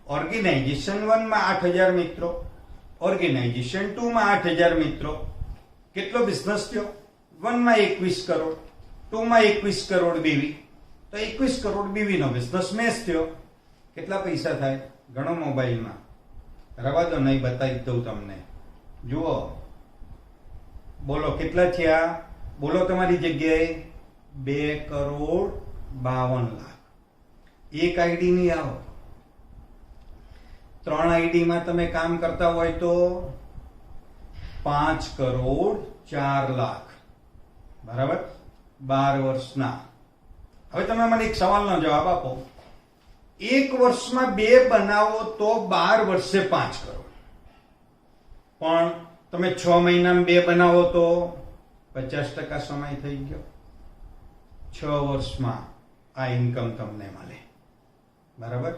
ઓર્ગેનાઇઝેશન 1 માં 8,000 મિત્રો, ઓર્ગેનાઇઝેશન 2 માં 8,000 મિત્રો. કેટલો બિઝનેસ થયો? 1 માં 21 કરોડ, 2 માં 21 કરોડ બીવી, તો 21 કરોડ બીવી નો બિઝનેસ મેચ થયો. કેટલા પૈસા થાય? ગણો મોબાઈલમાં. રવા દો, નહીં બતાવી દઉં તમને. જુઓ, બોલો કેટલા થયા? બોલો તમારી જગ્યાએ. 2,52,00,000. એક આઈડી નહીં આવો. 3 આઈડીમાં તમે કામ કરતા હોય તો 5,04,00,000. બરાબર? 12 વર્ષના. હવે તમે મને એક સવાલનો જવાબ આપો. એક વર્ષમાં 2 બનાવો તો 12 વર્ષે 5 કરોડ. પણ તમે 6 મહિનામાં 2 બનાવો તો 50% સમય થઈ ગયો. 6 વર્ષમાં આ ઇન્કમ તમને મળે. બરાબર?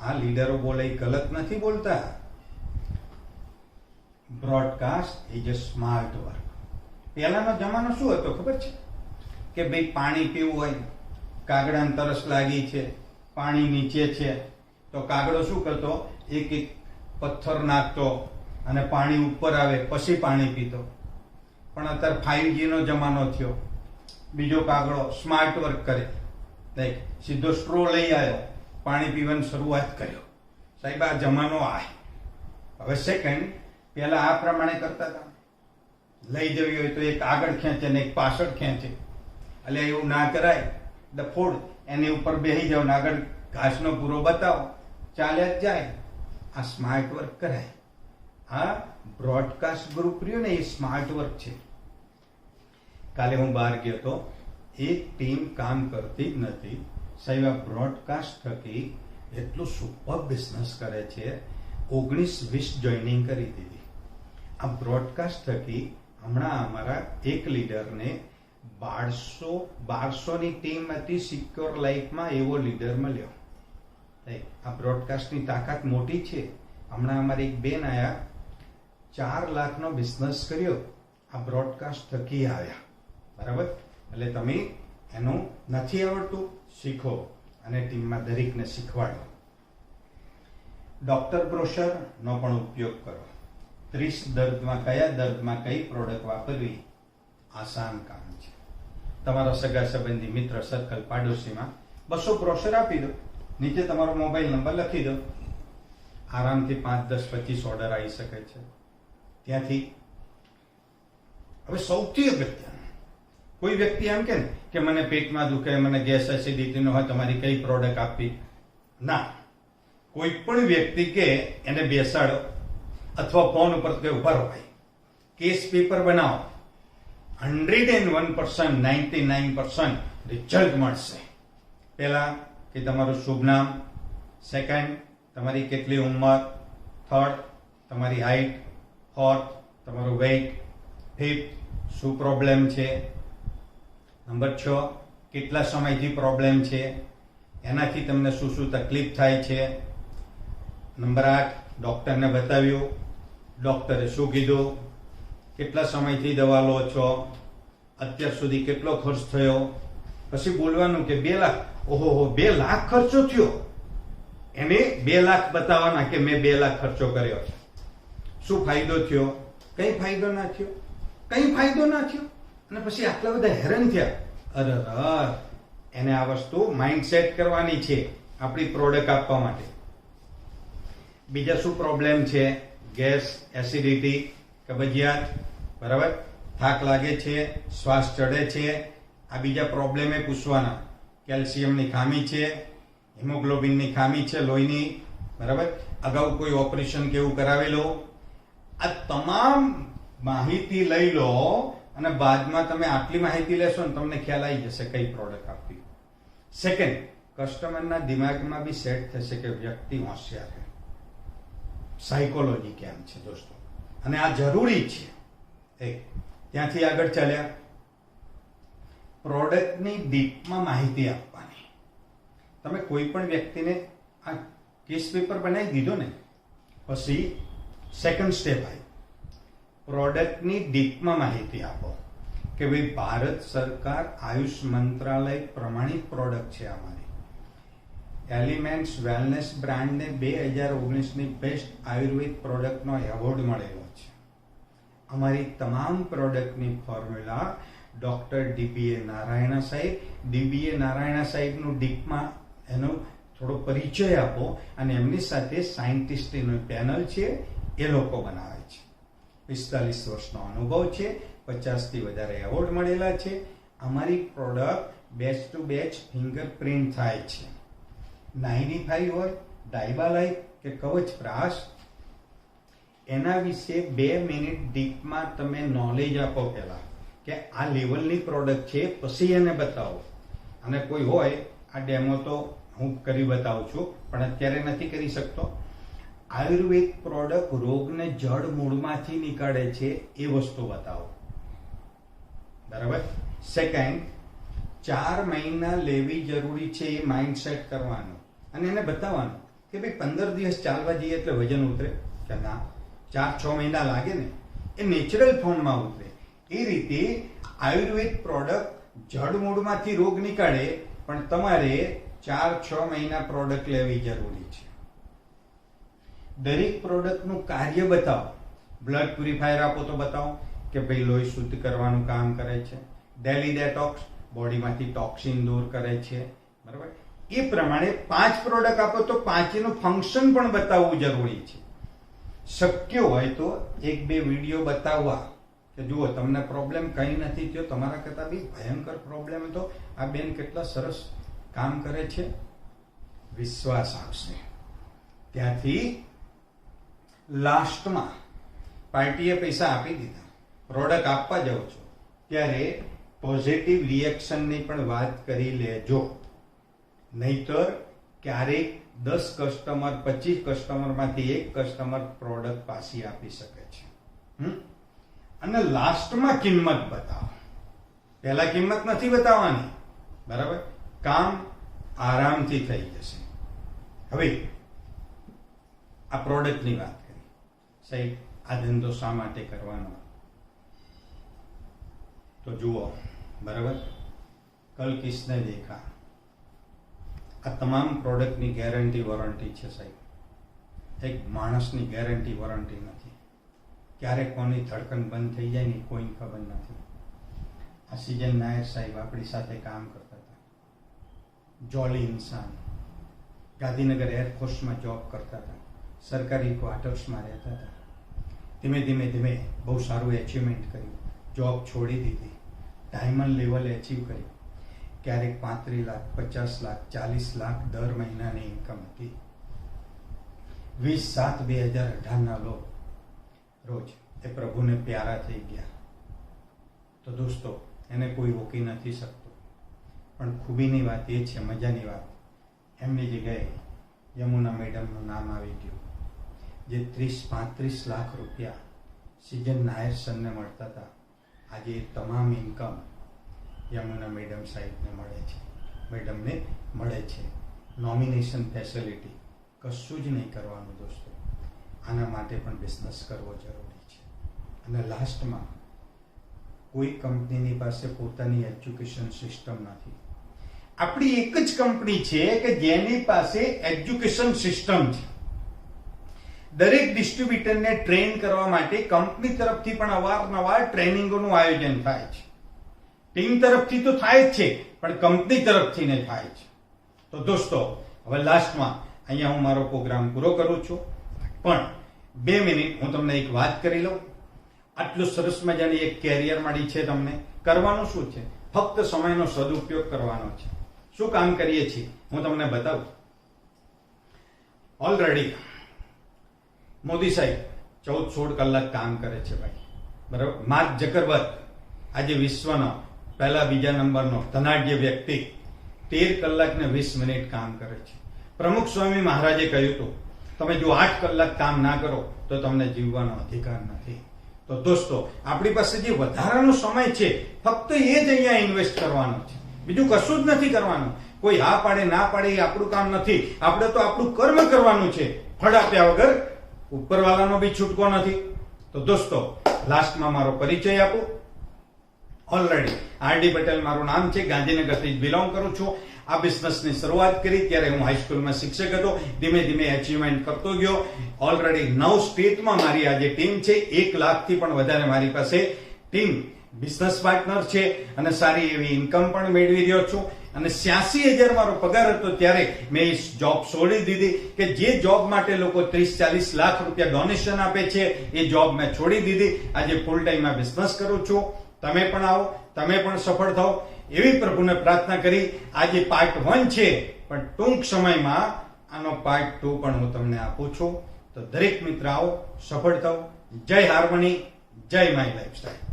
આ લીડરો બોલે ગલત નથી બોલતા. Broadcast is a smart work. પહેલાનો જમાનો શું હતો ખબર છે? કે ભાઈ પાણી પીવું હોય, કાગડાને તરસ લાગી છે, પાણી નીચે છે, તો કાગડો શું કરતો? એક એક પથ્થર નાખતો અને પાણી ઉપર આવે પછી પાણી પીતો. પણ અત્યારે 5G નો જમાનો થયો. બીજો કાગડો સ્માર્ટ વર્ક કરે, સીધો સ્ટ્રો લઈ આવ્યો, પાણી પીવાની શરૂઆત કર્યો. સાહેબ, આ જમાનો આ. હવે સેકન્ડ, પેલા આ પ્રમાણે કરતા હતા. લઈ જવી હોય તો એક આગળ ખેંચે ને એક પાછળ ખેંચે. એટલે એવું ના કરાય. ડફોડ એની ઉપર બેસી જાવ ને આગળ ઘાસનો પૂરો બતાવો, ચાલ્યા જ જાય. આ સ્માર્ટ વર્ક કરાય. આ બ્રોડકાસ્ટ ગ્રુપ રહ્યું ને, એ સ્માર્ટ વર્ક છે. કાલે હું બહાર ગયો તો, એક ટીમ કામ કરતી જ નથી. સાહેબ, આ બ્રોડકાસ્ટ થકી એટલું સુપર બિઝનેસ કરે છે. 19-20 જોઈનિંગ કરી દીધી. આ બ્રોડકાસ્ટ થકી હમણાં અમારા એક લીડરને 1200ની ટીમ હતી સિક્યોર લાઈફમાં, એવો લીડર મળ્યો. આ બ્રોડકાસ્ટની તાકાત મોટી છે. હમણાં અમારી એક બેન આયા, 4 લાખનો બિઝનેસ કર્યો. આ બ્રોડકાસ્ટ થકી આવ્યા. બરાબર? એટલે તમે એનું નથી આવડતું, શીખો અને ટીમમાં દરેકને શીખવાડો. ડોક્ટર બ્રોશર નો પણ ઉપયોગ કરો. 30 દર્દમાં કયા દર્દમાં કઈ પ્રોડક્ટ વાપરવી, આસાન કામ છે. તમારા સગા સંબંધી, મિત્ર સર્કલ, પાડોશીમાં 200 બ્રોશર આપી દો. નીચે તમારો મોબાઈલ નંબર લખી દો. આરામથી 5, 10, 25 ઓર્ડર આવી શકે છે ત્યાંથી. હવે સૌથી અગત્યનું, કોઈ વ્યક્તિ એમ કે મને પેટમાં દુખે, મને ગેસ એસિડિટી નો હોય, તમારી કઈ પ્રોડક્ટ આપવી? ના. કોઈ પણ વ્યક્તિ કે એને બેસાડો અથવા ફોન ઉપર કે ઉભા રહો, ભાઈ કેસ પેપર બનાવો. 101%, 99% રિઝલ્ટ મળશે. પહેલા કે તમારું શુભ નામ, સેકન્ડ તમારી કેટલી ઉંમર, થર્ડ તમારી હાઈટ, ફોર્થ તમારું વેઇટ, ફિફ્થ શું પ્રોબ્લેમ છે, નંબર 6 કેટલા સમયથી પ્રોબ્લેમ છે, એનાથી તમને શું શું તકલીફ થાય છે, નંબર 8 ડોક્ટરને બતાવ્યું, ડોક્ટરે શું કીધું, કેટલા સમયથી દવા લો છો, અત્યાર સુધી કેટલો ખર્ચ થયો. પછી બોલવાનું કે 2 લાખ. ઓહો, 2 લાખ ખર્ચો થયો. એને 2 લાખ બતાવવાના કે મેં 2 લાખ ખર્ચો કર્યો છે. શું ફાયદો થયો? કઈ ફાયદો ના થયો, કઈ ફાયદો ના થયો. અને પછી આટલા બધા હેરાન થયા. અરે એને આ વસ્તુ માઇન્ડ સેટ કરવાની છે આપણી પ્રોડક્ટ આપવા માટે. બીજા શું પ્રોબ્લેમ છે? ગેસ, એસિડિટી, કબજિયાત, બરાબર, થાક લાગે છે, શ્વાસ ચડે છે. આ બીજા પ્રોબ્લેમ એ પૂછવાના. કેલ્શિયમની ખામી છે, હિમોગ્લોબિનની ખામી છે લોહીની, બરાબર, અગાઉ કોઈ ઓપરેશન કેવું કરાવેલું. આ તમામ માહિતી લઈ લો અને બાદમાં તમે આટલી માહિતી લેશો ને તમને ખ્યાલ આવી જશે કઈ પ્રોડક્ટ આપવી. સેકન્ડ, કસ્ટમરના દિમાગમાં બી સેટ થશે કે વ્યક્તિ હોશિયાર છે. સાયકોલોજી કેમ છે દોસ્તો, અને આ જરૂરી છે. ત્યાંથી આગળ ચાલ્યા, પ્રોડક્ટની ડીપમાં માહિતી આપવાની. તમે કોઈ પણ વ્યક્તિને આ કેસ પેપર બનાવી દીધો ને, પછી સેકન્ડ સ્ટેપ આવી, પ્રોડક્ટની ડીપમાં માહિતી આપો કે ભાઈ ભારત સરકાર આયુષ મંત્રાલય પ્રમાણિત પ્રોડક્ટ છે અમારી. એલિમેન્ટ્સ વેલનેસ બ્રાન્ડને 2019ની બેસ્ટ આયુર્વેદ પ્રોડક્ટનો એવોર્ડ મળેલો છે. અમારી તમામ પ્રોડક્ટની ફોર્મ્યુલા ડોક્ટર ડીબીએ નારાયણ સાહેબ, ડીબીએ નારાયણ સાહેબનું ડીપમાં એનું થોડો પરિચય આપો અને એમની સાથે સાયન્ટિસ્ટનું પેનલ છે એ લોકો બનાવે છે. 45 વર્ષનો અનુભવ છે, 50 થી વધારે એવોર્ડ મળેલા છે. અમારી product batch to batch fingerprint થાય છે. 95 હોય, ડાયબાલાઇટ કે કવચ પ્રાશ, એના વિશે 2 મિનિટ ડીપમાં તમે નોલેજ આપો પહેલા કે આ લેવલની પ્રોડક્ટ છે, પછી એને બતાવો. અને કોઈ હોય, આ ડેમો તો હું કરી બતાવું છું પણ અત્યારે નથી કરી શકતો. આયુર્વેદ પ્રોડક્ટ રોગને જડ મૂળમાંથી નીકાળે છે એ વસ્તુ બતાવો. બરાબર. સેકન્ડ, 4 મહિના લેવી જરૂરી છે એ માઇન્ડસેટ કરવાનું અને એને બતાવવાનું કે ભાઈ 15 દિવસ ચાલવા જઈએ એટલે વજન ઉતરે કે ના, 4-6 મહિના લાગે ને, એ નેચરલ ફોર્મમાં ઉતરે. એ રીતે આયુર્વેદ પ્રોડક્ટ જડ મૂળમાંથી રોગ નીકાળે, પણ તમારે 4-6 મહિના પ્રોડક્ટ લેવી જરૂરી છે. દરેક પ્રોડક્ટનું કાર્ય બતાવો. બ્લડ પ્યુરિફાયર આપો તો બતાવો કે ભાઈ લોહી શુદ્ધ કરવાનું કામ કરે છે. ડેલી ડેટોક્સ બોડીમાંથી ટોક્સિન દૂર કરે છે. બરાબર. એ પ્રમાણે 5 પ્રોડક્ટ આપો તો 5નું ફંક્શન પણ બતાવવું જરૂરી છે. શક્ય હોય તો 1-2 વિડીયો બતાવવા કે જુઓ તમને પ્રોબ્લેમ કંઈ નથી થયો, તમારા કરતા બી ભયંકર પ્રોબ્લેમ હતો, આ બેન કેટલા સરસ કામ કરે છે, વિશ્વાસ આવશે. ત્યાંથી લાસ્ટમાં પાર્ટીએ પૈસા આપી દીધા, પ્રોડક્ટ આપવા જાઓ છો ત્યારે પોઝિટિવ રિએક્શનની પણ વાત કરી લેજો. નહીતર ક્યારેક 10 કસ્ટમર 25 કસ્ટમરમાંથી 1 કસ્ટમર પ્રોડક્ટ પાછી આપી શકે છે. અને લાસ્ટમાં કિંમત બતાવો. પહેલા કિંમત નથી બતાવવાની. બરાબર. કામ આરામથી થઈ જશે. હવે આ પ્રોડક્ટની વાત કરી. સાહેબ આ ધંધો શા માટે કરવાનો? તો જુઓ, બરાબર, કલ કિસને દેખા. આ તમામ પ્રોડક્ટની ગેરંટી વોરંટી છે સાહેબ. એક માણસની ગેરંટી વોરંટી નથી. ક્યારે કોની ધડકન બંધ થઈ જાય ને કોઈને ખબર નથી. આ સિજન નાયર સાહેબ આપણી સાથે કામ કરતા હતા. જોલી ઇન્સાન, ગાંધીનગર એરફોર્સમાં જોબ કરતા હતા, સરકારી ક્વાર્ટર્સમાં રહેતા હતા. ધીમે ધીમે બહુ સારું એચિવમેન્ટ કર્યું, જોબ છોડી દીધી, ડાયમંડ લેવલ એચીવ કર્યું. ક્યારેક 35 લાખ, 50 લાખ, 40 લાખ દર મહિનાની ઇન્કમ હતી. 20/7/2018 રોજ એ પ્રભુને પ્યારા થઈ ગયા. તો દોસ્તો, એને કોઈ રોકી નથી શકતો. પણ ખૂબીની વાત એ છે, મજાની વાત, એમની જગ્યાએ યમુના મેડમનું નામ આવી ગયું, જે 30-35 લાખ રૂપિયા સિજન નાયર સરને મળતા હતા. આજે એ તમામ ઇન્કમ યમુના મેડમ સાહેબને મળે છે, મેડમને મળે છે. નોમિનેશન ફેસિલિટી, કશું જ નહીં કરવાનું દોસ્તો. આના માટે પણ બિઝનેસ કરવો જરૂરી છે. અને લાસ્ટમાં, કોઈ કંપનીની પાસે પોતાની એજ્યુકેશન સિસ્ટમ નથી. આપણી એક જ કંપની છે કે જેની પાસે એજ્યુકેશન સિસ્ટમ છે. દરેક ડિસ્ટ્રીબ્યુટરને ટ્રેન કરવા માટે કંપની તરફથી પણ અવારનવાર ટ્રેનિંગોનું આયોજન થાય છે. ટીમ તરફથી તો થાય જ છે, પણ કંપની તરફથી ને થાય છે. તો દોસ્તો, હવે લાસ્ટમાં અહીંયા હું મારો પ્રોગ્રામ પૂરો કરું છું, પણ 2 મિનિટ હું તમને એક વાત કરી લઉં. આટલું સરસ મજાની એક કેરિયર મળી છે તમને. કરવાનું શું છે? ફક્ત સમયનો સદુપયોગ કરવાનો છે. શું કામ કરીએ છીએ હું તમને બતાવું. ઓલરેડી મોદી સાહેબ 14-16 કલાક કામ કરે છે ભાઈ. બરાબર. માર્ક ઝકરબર્ગ, આજે વિશ્વનો પહેલા બીજા નંબરનો ધનાઢ્ય વ્યક્તિ, 13 કલાક ને 20 મિનિટ કામ કરે છે. પ્રમુખ સ્વામી મહારાજે કહ્યું હતું, તમે જો 8 કલાક કામ ના કરો તો તમને જીવવાનો અધિકાર નથી. તો દોસ્તો, આપણી પાસે જે વધારાનો સમય છે, ફક્ત એ જ અહીંયા ઇન્વેસ્ટ કરવાનો છે. બીજું કશું જ નથી કરવાનું. કોઈ હા પાડે ના પાડે એ આપણું કામ નથી. આપણે તો આપણું કર્મ કરવાનું છે. ફળ આપ્યા વગર ઉપરવાળાનો બી છૂટકો નથી. તો દોસ્તો, લાસ્ટમાં મારો પરિચય આપું. ઓલરેડી આરડી પટેલ મારું નામ છે, ગાંધીનગરથી જ બિલોંગ કરું છું. આ બિઝનેસની શરૂઆત કરી ત્યારે હું હાઈસ્કૂલમાં શિક્ષક હતો. ધીમે ધીમે એચિવમેન્ટ કરતો ગયો. ઓલરેડી 9 સ્ટેટમાં મારી આજે ટીમ છે. 1 લાખથી પણ વધારે મારી પાસે ટીમ બિઝનેસ પાર્ટનર છે અને સારી એવી ઇન્કમ પણ મેળવી રહ્યો છું અને 86,000 મારો પગાર હતો ત્યારે મેં એ જોબ છોડી દીધી કે જે જોબ માટે લોકો 30-40 લાખ રૂપિયા ડોનેશન આપે છે એ જોબ મેં છોડી દીધી. આજે ફૂલ ટાઈમ આ બિઝનેસ કરું છું. તમે પણ આવો, તમે પણ સફળ થાઓ એવી પ્રભુને પ્રાર્થના કરી આજે પાર્ટ 1 છે, પણ ટૂંક સમયમાં આનો પાર્ટ 2 પણ હું તમને આપું છું. તો દરેક મિત્ર આવો, સફળ થાઓ. જય હાર્મની, જય માય લાઈફસ્ટાઈલ.